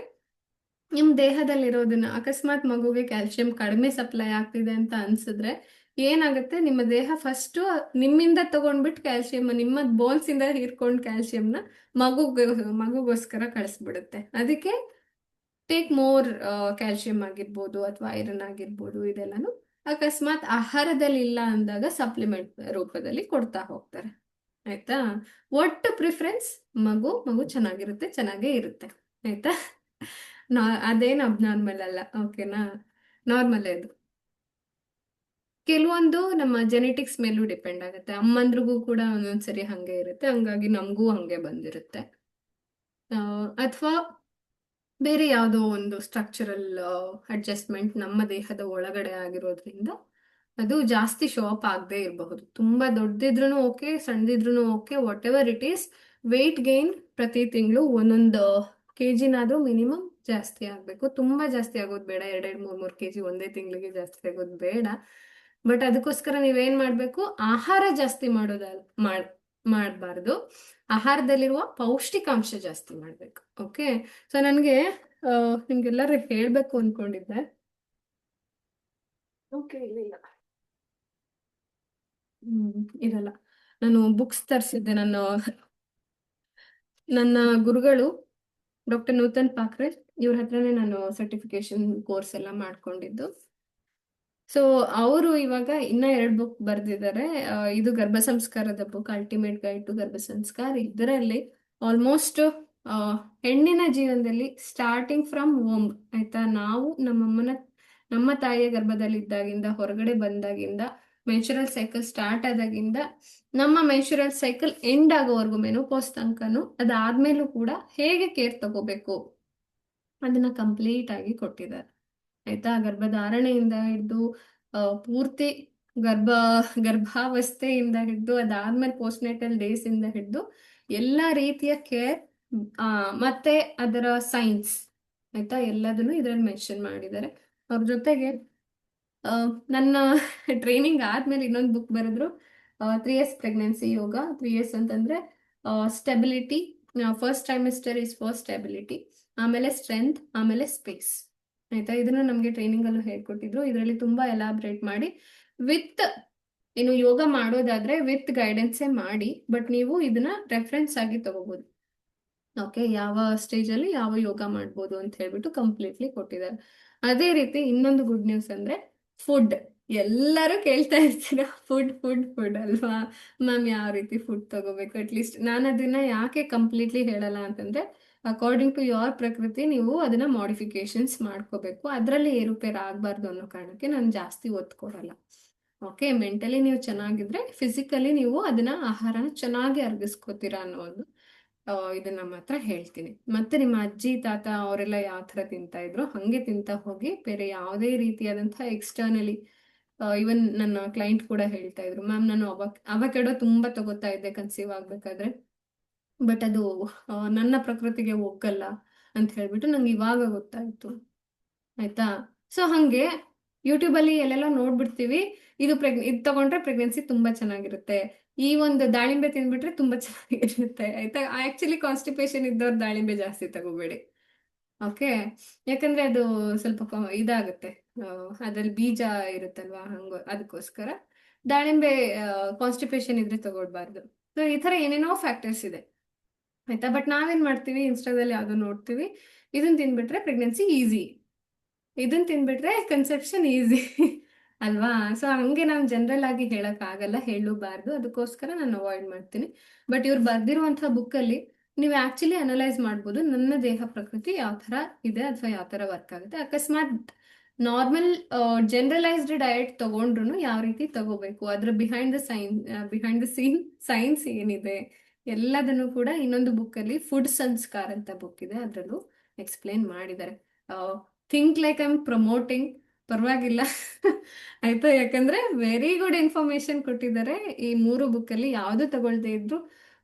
ನಿಮ್ ದೇಹದಲ್ಲಿರೋದನ್ನ ಅಕಸ್ಮಾತ್ ಮಗುಗೆ ಕ್ಯಾಲ್ಸಿಯಂ ಕಡಿಮೆ ಸಪ್ಲೈ ಆಗ್ತಿದೆ ಅಂತ ಅನ್ಸಿದ್ರೆ ಏನಾಗುತ್ತೆ, ನಿಮ್ಮ ದೇಹ ಫಸ್ಟ್ ನಿಮ್ಮಿಂದ ತಗೊಂಡ್ಬಿಟ್ಟು ಕ್ಯಾಲ್ಸಿಯಂ ನಿಮ್ಮ ಬೋನ್ಸ್ ಇಂದ ಹೀರ್ಕೊಂಡು ಕ್ಯಾಲ್ಸಿಯಂನ ಮಗುಗೋಸ್ಕರ ಕಳಿಸ್ಬಿಡುತ್ತೆ. ಅದಕ್ಕೆ ಟೇಕ್ ಮೋರ್ ಕ್ಯಾಲ್ಸಿಯಂ ಆಗಿರ್ಬೋದು ಅಥವಾ ಐರನ್ ಆಗಿರ್ಬೋದು, ಇದೆಲ್ಲಾನು ಅಕಸ್ಮಾತ್ ಆಹಾರದಲ್ಲಿ ಇಲ್ಲ ಅಂದಾಗ ಸಪ್ಲಿಮೆಂಟ್ ರೂಪದಲ್ಲಿ ಕೊಡ್ತಾ ಹೋಗ್ತಾರೆ. ಆಯ್ತಾ. ಒಟ್ಟು ಪ್ರಿಫರೆನ್ಸ್ ಮಗು ಚೆನ್ನಾಗಿರುತ್ತೆ, ಚೆನ್ನಾಗೇ ಇರುತ್ತೆ. ಆಯ್ತಾ. ಅದೇನು ಅಬ್ನಾರ್ಮಲ್ ಅಲ್ಲ. ಓಕೆನಾ. ನಾರ್ಮಲ್ ಅದು. ಕೆಲವೊಂದು ನಮ್ಮ ಜೆನೆಟಿಕ್ಸ್ ಮೇಲೂ ಡಿಪೆಂಡ್ ಆಗುತ್ತೆ. ಅಮ್ಮಂದ್ರಿಗೂ ಕೂಡ ಒಂದೊಂದ್ಸರಿ ಹಂಗೆ ಇರುತ್ತೆ, ಹಂಗಾಗಿ ನಮಗೂ ಹಂಗೆ ಬಂದಿರುತ್ತೆ. ಅಥವಾ ಬೇರೆ ಯಾವುದೋ ಒಂದು ಸ್ಟ್ರಕ್ಚರಲ್ ಅಡ್ಜಸ್ಟ್ಮೆಂಟ್ ನಮ್ಮ ದೇಹದ ಒಳಗಡೆ ಆಗಿರೋದ್ರಿಂದ ಅದು ಜಾಸ್ತಿ ಶೋ ಅಪ್ ಆಗದೆ ಇರಬಹುದು. ತುಂಬಾ ದೊಡ್ಡದಿದ್ರು ಓಕೆ, ಸಣ್ಣದಿದ್ರು okay, whatever it is, weight gain ಪ್ರತಿ ತಿಂಗಳು 1 kg ಮಿನಿಮಮ್ ಜಾಸ್ತಿ ಆಗಬೇಕು. ತುಂಬಾ ಜಾಸ್ತಿ ಆಗೋದು ಬೇಡ, 2-3 kg ಒಂದೇ ತಿಂಗಳಿಗೆ ಜಾಸ್ತಿ ಆಗೋದು ಬೇಡ. ಬಟ್ ಅದಕ್ಕೋಸ್ಕರ ನೀವೇನ್ ಮಾಡ್ಬೇಕು, ಆಹಾರ ಜಾಸ್ತಿ ಮಾಡಬಾರ್ದು. ಆಹಾರದಲ್ಲಿರುವ ಪೌಷ್ಟಿಕಾಂಶ ಜಾಸ್ತಿ ಮಾಡ್ಬೇಕು. ಓಕೆ. ಸೊ ನನಗೆ ನಿಮ್ಗೆಲ್ಲರೂ ಹೇಳ್ಬೇಕು ಅನ್ಕೊಂಡಿದ್ದೆ. ಓಕೆ. ಇಲ್ಲ ಇರಲ್ಲ. ನಾನು ಬುಕ್ಸ್ ತರಿಸಿದ್ದೆ. ನನ್ನ ಗುರುಗಳು ಡಾಕ್ಟರ್ ನೂತನ್ ಪಾಕ್ರೆ, ಇವ್ರ ಹತ್ರನೇ ನಾನು ಸರ್ಟಿಫಿಕೇಶನ್ ಕೋರ್ಸ್ ಎಲ್ಲ ಮಾಡ್ಕೊಂಡಿದ್ದು. ಸೊ ಅವರು ಇವಾಗ ಇನ್ನ 2 ಬುಕ್ ಬರೆದಿದ್ದಾರೆ. ಇದು ಗರ್ಭ ಸಂಸ್ಕಾರದ ಬುಕ್, ಅಲ್ಟಿಮೇಟ್ ಗೈಡ್ ಟು ಗರ್ಭ ಸಂಸ್ಕಾರ. ಇದರಲ್ಲಿ ಆಲ್ಮೋಸ್ಟ್ ಹೆಣ್ಣಿನ ಜೀವನದಲ್ಲಿ ಸ್ಟಾರ್ಟಿಂಗ್ ಫ್ರಮ್ ವೋಮ್, ಆಯ್ತಾ, ನಾವು ನಮ್ಮ ತಾಯಿಯ ಗರ್ಭದಲ್ಲಿ ಇದ್ದಾಗಿಂದ, ಹೊರಗಡೆ ಬಂದಾಗಿಂದ, ಮೆನ್ಸುರಲ್ ಸೈಕಲ್ ಸ್ಟಾರ್ಟ್ ಆದಾಗಿಂದ ನಮ್ಮ ಮೆನ್ಸುರಲ್ ಸೈಕಲ್ ಎಂಡ್ ಆಗೋವರೆಗೂ, ಮೆನೋಪಾಸ್ ತನಕನು, ಅದಾದ್ಮೇಲೂ ಕೂಡ ಹೇಗೆ ಕೇರ್ ತಗೋಬೇಕು ಅದನ್ನ ಕಂಪ್ಲೀಟ್ ಆಗಿ ಕೊಟ್ಟಿದ್ದಾರೆ. ಆಯ್ತಾ. ಗರ್ಭಧಾರಣೆಯಿಂದ ಹಿಡಿದು ಪೂರ್ತಿ ಗರ್ಭಾವಸ್ಥೆಯಿಂದ ಹಿಡಿದು ಅದಾದ್ಮೇಲೆ ಪೋಸ್ಟ್ನೇಟಲ್ ಡೇಸ್ ಇಂದ ಹಿಡಿದು ಎಲ್ಲ ರೀತಿಯ ಕೇರ್ ಮತ್ತೆ ಅದರ ಸೈನ್ಸ್, ಆಯ್ತಾ, ಎಲ್ಲದನ್ನು ಇದರಲ್ಲಿ ಮೆನ್ಷನ್ ಮಾಡಿದ್ದಾರೆ. ಅವ್ರ ಜೊತೆಗೆ ನನ್ನ ಟ್ರೈನಿಂಗ್ ಆದ್ಮೇಲೆ ಇನ್ನೊಂದು ಬುಕ್ ಬರೆದ್ರು, 3 years ಪ್ರೆಗ್ನೆನ್ಸಿ ಯೋಗ. 3 years ಅಂತಂದ್ರೆ stability, first trimester is for stability, ಆಮೇಲೆ ಸ್ಟ್ರೆಂತ್, ಆಮೇಲೆ ಸ್ಪೇಸ್. ಆಯ್ತಾ, ಇದನ್ನ ನಮಗೆ ಟ್ರೈನಿಂಗ್ ಅಲ್ಲೂ ಹೇಳ್ಕೊಟ್ಟಿದ್ರು. ಇದರಲ್ಲಿ ತುಂಬಾ ಎಲಾಬ್ರೇಟ್ ಮಾಡಿ ವಿತ್ ಏನು ಯೋಗ ಮಾಡೋದಾದ್ರೆ ವಿತ್ ಗೈಡೆನ್ಸೇ ಮಾಡಿ, ಬಟ್ ನೀವು ಇದನ್ನ ರೆಫರೆನ್ಸ್ ಆಗಿ ತಗೋಬಹುದು. ಓಕೆ, ಯಾವ ಸ್ಟೇಜ್ ಅಲ್ಲಿ ಯಾವ ಯೋಗ ಮಾಡ್ಬೋದು ಅಂತ ಹೇಳ್ಬಿಟ್ಟು ಕಂಪ್ಲೀಟ್ಲಿ ಕೊಟ್ಟಿದ್ದಾರೆ. ಅದೇ ರೀತಿ ಇನ್ನೊಂದು ಗುಡ್ ನ್ಯೂಸ್ ಅಂದ್ರೆ ಫುಡ್. ಎಲ್ಲರೂ ಕೇಳ್ತಾ ಇರ್ತೀರಾ ಫುಡ್ ಫುಡ್ ಫುಡ್ ಅಲ್ವಾ ಮ್ಯಾಮ್, ಯಾವ ರೀತಿ ಫುಡ್ ತಗೋಬೇಕು. ಅಟ್ಲೀಸ್ಟ್ ನಾನು ಅದನ್ನ ಯಾಕೆ ಕಂಪ್ಲೀಟ್ಲಿ ಹೇಳಲ್ಲ ಅಂತಂದ್ರೆ, ಅಕಾರ್ಡಿಂಗ್ ಟು ಯೋರ್ ಪ್ರಕೃತಿ ನೀವು ಅದನ್ನ ಮಾಡಿಫಿಕೇಶನ್ಸ್ ಮಾಡ್ಕೋಬೇಕು. ಅದರಲ್ಲಿ ಏರುಪೇರು ಆಗಬಾರ್ದು ಅನ್ನೋ ಕಾರಣಕ್ಕೆ ನಾನು ಜಾಸ್ತಿ ಒತ್ತು ಕೊಡಲ್ಲ. ಓಕೆ, ಮೆಂಟಲಿ ನೀವು ಚೆನ್ನಾಗಿದ್ರೆ ಫಿಸಿಕಲಿ ನೀವು ಅದನ್ನ ಆಹಾರನ ಚೆನ್ನಾಗಿ ಅರ್ಗಿಸ್ಕೋತೀರಾ ಅನ್ನೋ ಒಂದು ಇದನ್ನ ಮಾತ್ರ ಹೇಳ್ತೀನಿ. ಮತ್ತೆ ನಿಮ್ಮ ಅಜ್ಜಿ ತಾತ ಅವರೆಲ್ಲ ಯಾವ ತರ ತಿಂತಾ ಇದ್ರು ಹಂಗೆ ತಿಂತಾ ಹೋಗಿ. ಬೇರೆ ಯಾವುದೇ ರೀತಿಯಾದಂತಹ ಎಕ್ಸ್ಟರ್ನಲಿ, ಇವನ್ ನನ್ನ ಕ್ಲೈಂಟ್ ಕೂಡ ಹೇಳ್ತಾ ಇದ್ರು, ಮ್ಯಾಮ್ ನಾನು ಅವಕೆಡೋ ತುಂಬಾ ತಗೋತಾ ಇದ್ದೆ ಕನ್ಸೀವ್ ಆಗ್ಬೇಕಾದ್ರೆ, ಬಟ್ ಅದು ನನ್ನ ಪ್ರಕೃತಿಗೆ ಒಗ್ಗಲ್ಲ ಅಂತ ಹೇಳ್ಬಿಟ್ಟು ನಂಗೆ ಇವಾಗ ಗೊತ್ತಾಯ್ತು. ಆಯ್ತಾ, ಸೊ ಹಂಗೆ ಯೂಟ್ಯೂಬ್ ಅಲ್ಲಿ ಎಲ್ಲೆಲ್ಲ ನೋಡ್ಬಿಡ್ತೀವಿ, ಇದು ತಗೊಂಡ್ರೆ ಪ್ರೆಗ್ನೆನ್ಸಿ ತುಂಬಾ ಚೆನ್ನಾಗಿರುತ್ತೆ, ಈ ಒಂದು ದಾಳಿಂಬೆ ತಿಂದ್ಬಿಟ್ರೆ ತುಂಬಾ ಚೆನ್ನಾಗಿರುತ್ತೆ. ಆಯ್ತಾ, ಆಕ್ಚುಲಿ ಕಾನ್ಸ್ಟಿಪೇಷನ್ ಇದ್ದವ್ರು ದಾಳಿಂಬೆ ಜಾಸ್ತಿ ತಗೋಬೇಡಿ. ಓಕೆ, ಯಾಕಂದ್ರೆ ಅದು ಸ್ವಲ್ಪ ಇದಾಗುತ್ತೆ, ಅದ್ರಲ್ಲಿ ಬೀಜ ಇರುತ್ತಲ್ವಾ, ಅದಕ್ಕೋಸ್ಕರ ದಾಳಿಂಬೆ ಕಾನ್ಸ್ಟಿಪೇಷನ್ ಇದ್ರೆ ತಗೊಳ್ಬಾರ್ದು. ಸೊ ಈ ತರ ಏನೇನೋ ಫ್ಯಾಕ್ಟರ್ಸ್ ಇದೆ. ಆಯ್ತಾ, ಬಟ್ ನಾವೇನ್ ಮಾಡ್ತೀವಿ, ಇನ್ಸ್ಟಾದಲ್ಲಿ ಯಾವ್ದು ನೋಡ್ತೀವಿ, ಇದನ್ನ ತಿನ್ಬಿಟ್ರೆ ಪ್ರೆಗ್ನೆನ್ಸಿ ಈಸಿ, ಇದನ್ನ ತಿನ್ಬಿಟ್ರೆ ಕನ್ಸೆಪ್ಷನ್ ಈಸಿ ಅಲ್ವಾ. ಸೊ ಹಂಗೆ ನಾವು ಜನರಲ್ ಆಗಿ ಹೇಳಕ್ ಆಗಲ್ಲ, ಹೇಳಬಾರ್ದು, ಅದಕ್ಕೋಸ್ಕರ ನಾನು ಅವಾಯ್ಡ್ ಮಾಡ್ತೀನಿ. ಬಟ್ ಇವ್ರು ಬರ್ದಿರುವಂತಹ ಬುಕ್ ಅಲ್ಲಿ ನೀವು ಆಕ್ಚುಲಿ ಅನಲೈಸ್ ಮಾಡ್ಬೋದು, ನನ್ನ ದೇಹ ಪ್ರಕೃತಿ ಯಾವ ತರ ಇದೆ ಅಥವಾ ಯಾವ ತರ ವರ್ಕ್ ಆಗುತ್ತೆ. ಅಕಸ್ಮಾತ್ ನಾರ್ಮಲ್ ಜನರಲೈಸ್ಡ್ ಡಯಟ್ ತಗೊಂಡ್ರು ಯಾವ ರೀತಿ ತಗೋಬೇಕು, ಅದ್ರ ಬಿಹೈಂಡ್ ದ ಸೀನ್ ಸೈನ್ಸ್ ಏನಿದೆ ಎಲ್ಲದನ್ನು ಕೂಡ ಇನ್ನೊಂದು ಬುಕ್ ಅಲ್ಲಿ ಫುಡ್ ಸಂಸ್ಕಾರ ಅಂತ ಬುಕ್ ಇದೆ, ಅದ್ರಲ್ಲೂ ಎಕ್ಸ್ಪ್ಲೇನ್ ಮಾಡಿದ್ದಾರೆ. Think like I am promoting, ಪರವಾಗಿಲ್ಲ ಆಯ್ತಾ, ಯಾಕಂದ್ರೆ ವೆರಿ ಗುಡ್ ಇನ್ಫಾರ್ಮೇಶನ್ ಕೊಟ್ಟಿದ್ದಾರೆ ಈ 3 ಬುಕ್ ಅಲ್ಲಿ. ಯಾವ್ದು ತಗೊಳ್ದೇ ಇದ್ರು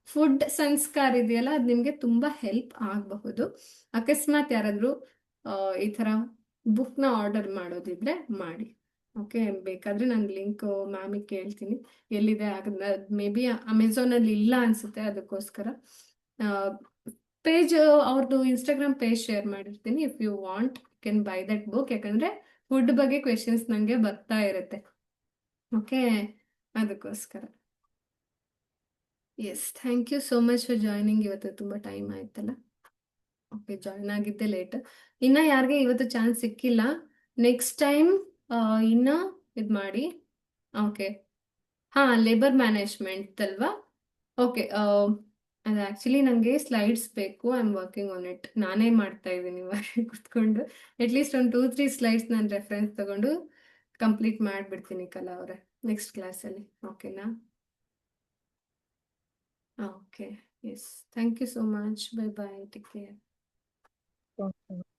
ಫುಡ್ ಸಂಸ್ಕಾರ ಇದೆಯಲ್ಲ, ಅದು ನಿಮ್ಗೆ ತುಂಬಾ ಹೆಲ್ಪ್ ಆಗಬಹುದು. ಅಕಸ್ಮಾತ್ ಯಾರಾದ್ರೂ ಈ ತರ ಬುಕ್ ನ ಆರ್ಡರ್ ಮಾಡೋದಿದ್ರೆ ಮಾಡಿ. ಓಕೆ, ಬೇಕಾದ್ರೆ ನಾನು ಲಿಂಕ್ ಮ್ಯಾಮಿಗೆ ಕೇಳ್ತೀನಿ ಎಲ್ಲಿದೆ. ಮೇ ಬಿ ಅಮೆಝಾನ್ ಅಲ್ಲಿ ಇಲ್ಲ ಅನ್ಸುತ್ತೆ, ಅದಕ್ಕೋಸ್ಕರ ಪೇಜ್ ಅವ್ರದ್ದು ಇನ್ಸ್ಟಾಗ್ರಾಮ್ ಪೇಜ್ ಶೇರ್ ಮಾಡಿರ್ತೀನಿ. If you want can buy that book. ಯಾಕಂದ್ರೆ ಫುಡ್ ಬಗ್ಗೆ ಕ್ವೆಶನ್ಸ್ ನಂಗೆ ಬರ್ತಾ ಇರುತ್ತೆ. ಓಕೆ, ಅದಕ್ಕೋಸ್ಕರ. Yes, thank you so much for joining. ಇವತ್ತು ತುಂಬಾ ಟೈಮ್ ಆಯ್ತಲ್ಲ. ಓಕೆ, ಜಾಯ್ನ್ ಆಗಿದ್ದೆ ಲೇಟ್. ಇನ್ನ ಯಾರಿಗೆ ಇವತ್ತು ಚಾನ್ಸ್ ಸಿಕ್ಕಿಲ್ಲ, ನೆಕ್ಸ್ಟ್ ಟೈಮ್ ಇನ್ನ ಇದ್ ಮಾಡಿ. ಓಕೆ, ಹಾ, ಲೇಬರ್ ಮ್ಯಾನೇಜ್ಮೆಂಟ್ ಅಲ್ವಾ. ಓಕೆ, ಅದು ಆಕ್ಚುಲಿ ನನಗೆ ಸ್ಲೈಡ್ಸ್ ಬೇಕು. I am working on it. ನಾನೇ ಮಾಡ್ತಾ ಇದ್ದೀನಿ ಇವಾಗ ಕುತ್ಕೊಂಡು. ಅಟ್ಲೀಸ್ಟ್ ಒಂದು 2-3 ಸ್ಲೈಡ್ಸ್ ನಾನು ರೆಫರೆನ್ಸ್ ತಗೊಂಡು ಕಂಪ್ಲೀಟ್ ಮಾಡಿಬಿಡ್ತೀನಿ ಕಲಾ ಅವರೇ ನೆಕ್ಸ್ಟ್ ಕ್ಲಾಸಲ್ಲಿ. ಓಕೆನಾ? Okay, yes, thank you so much. Bye bye, take care. Okay.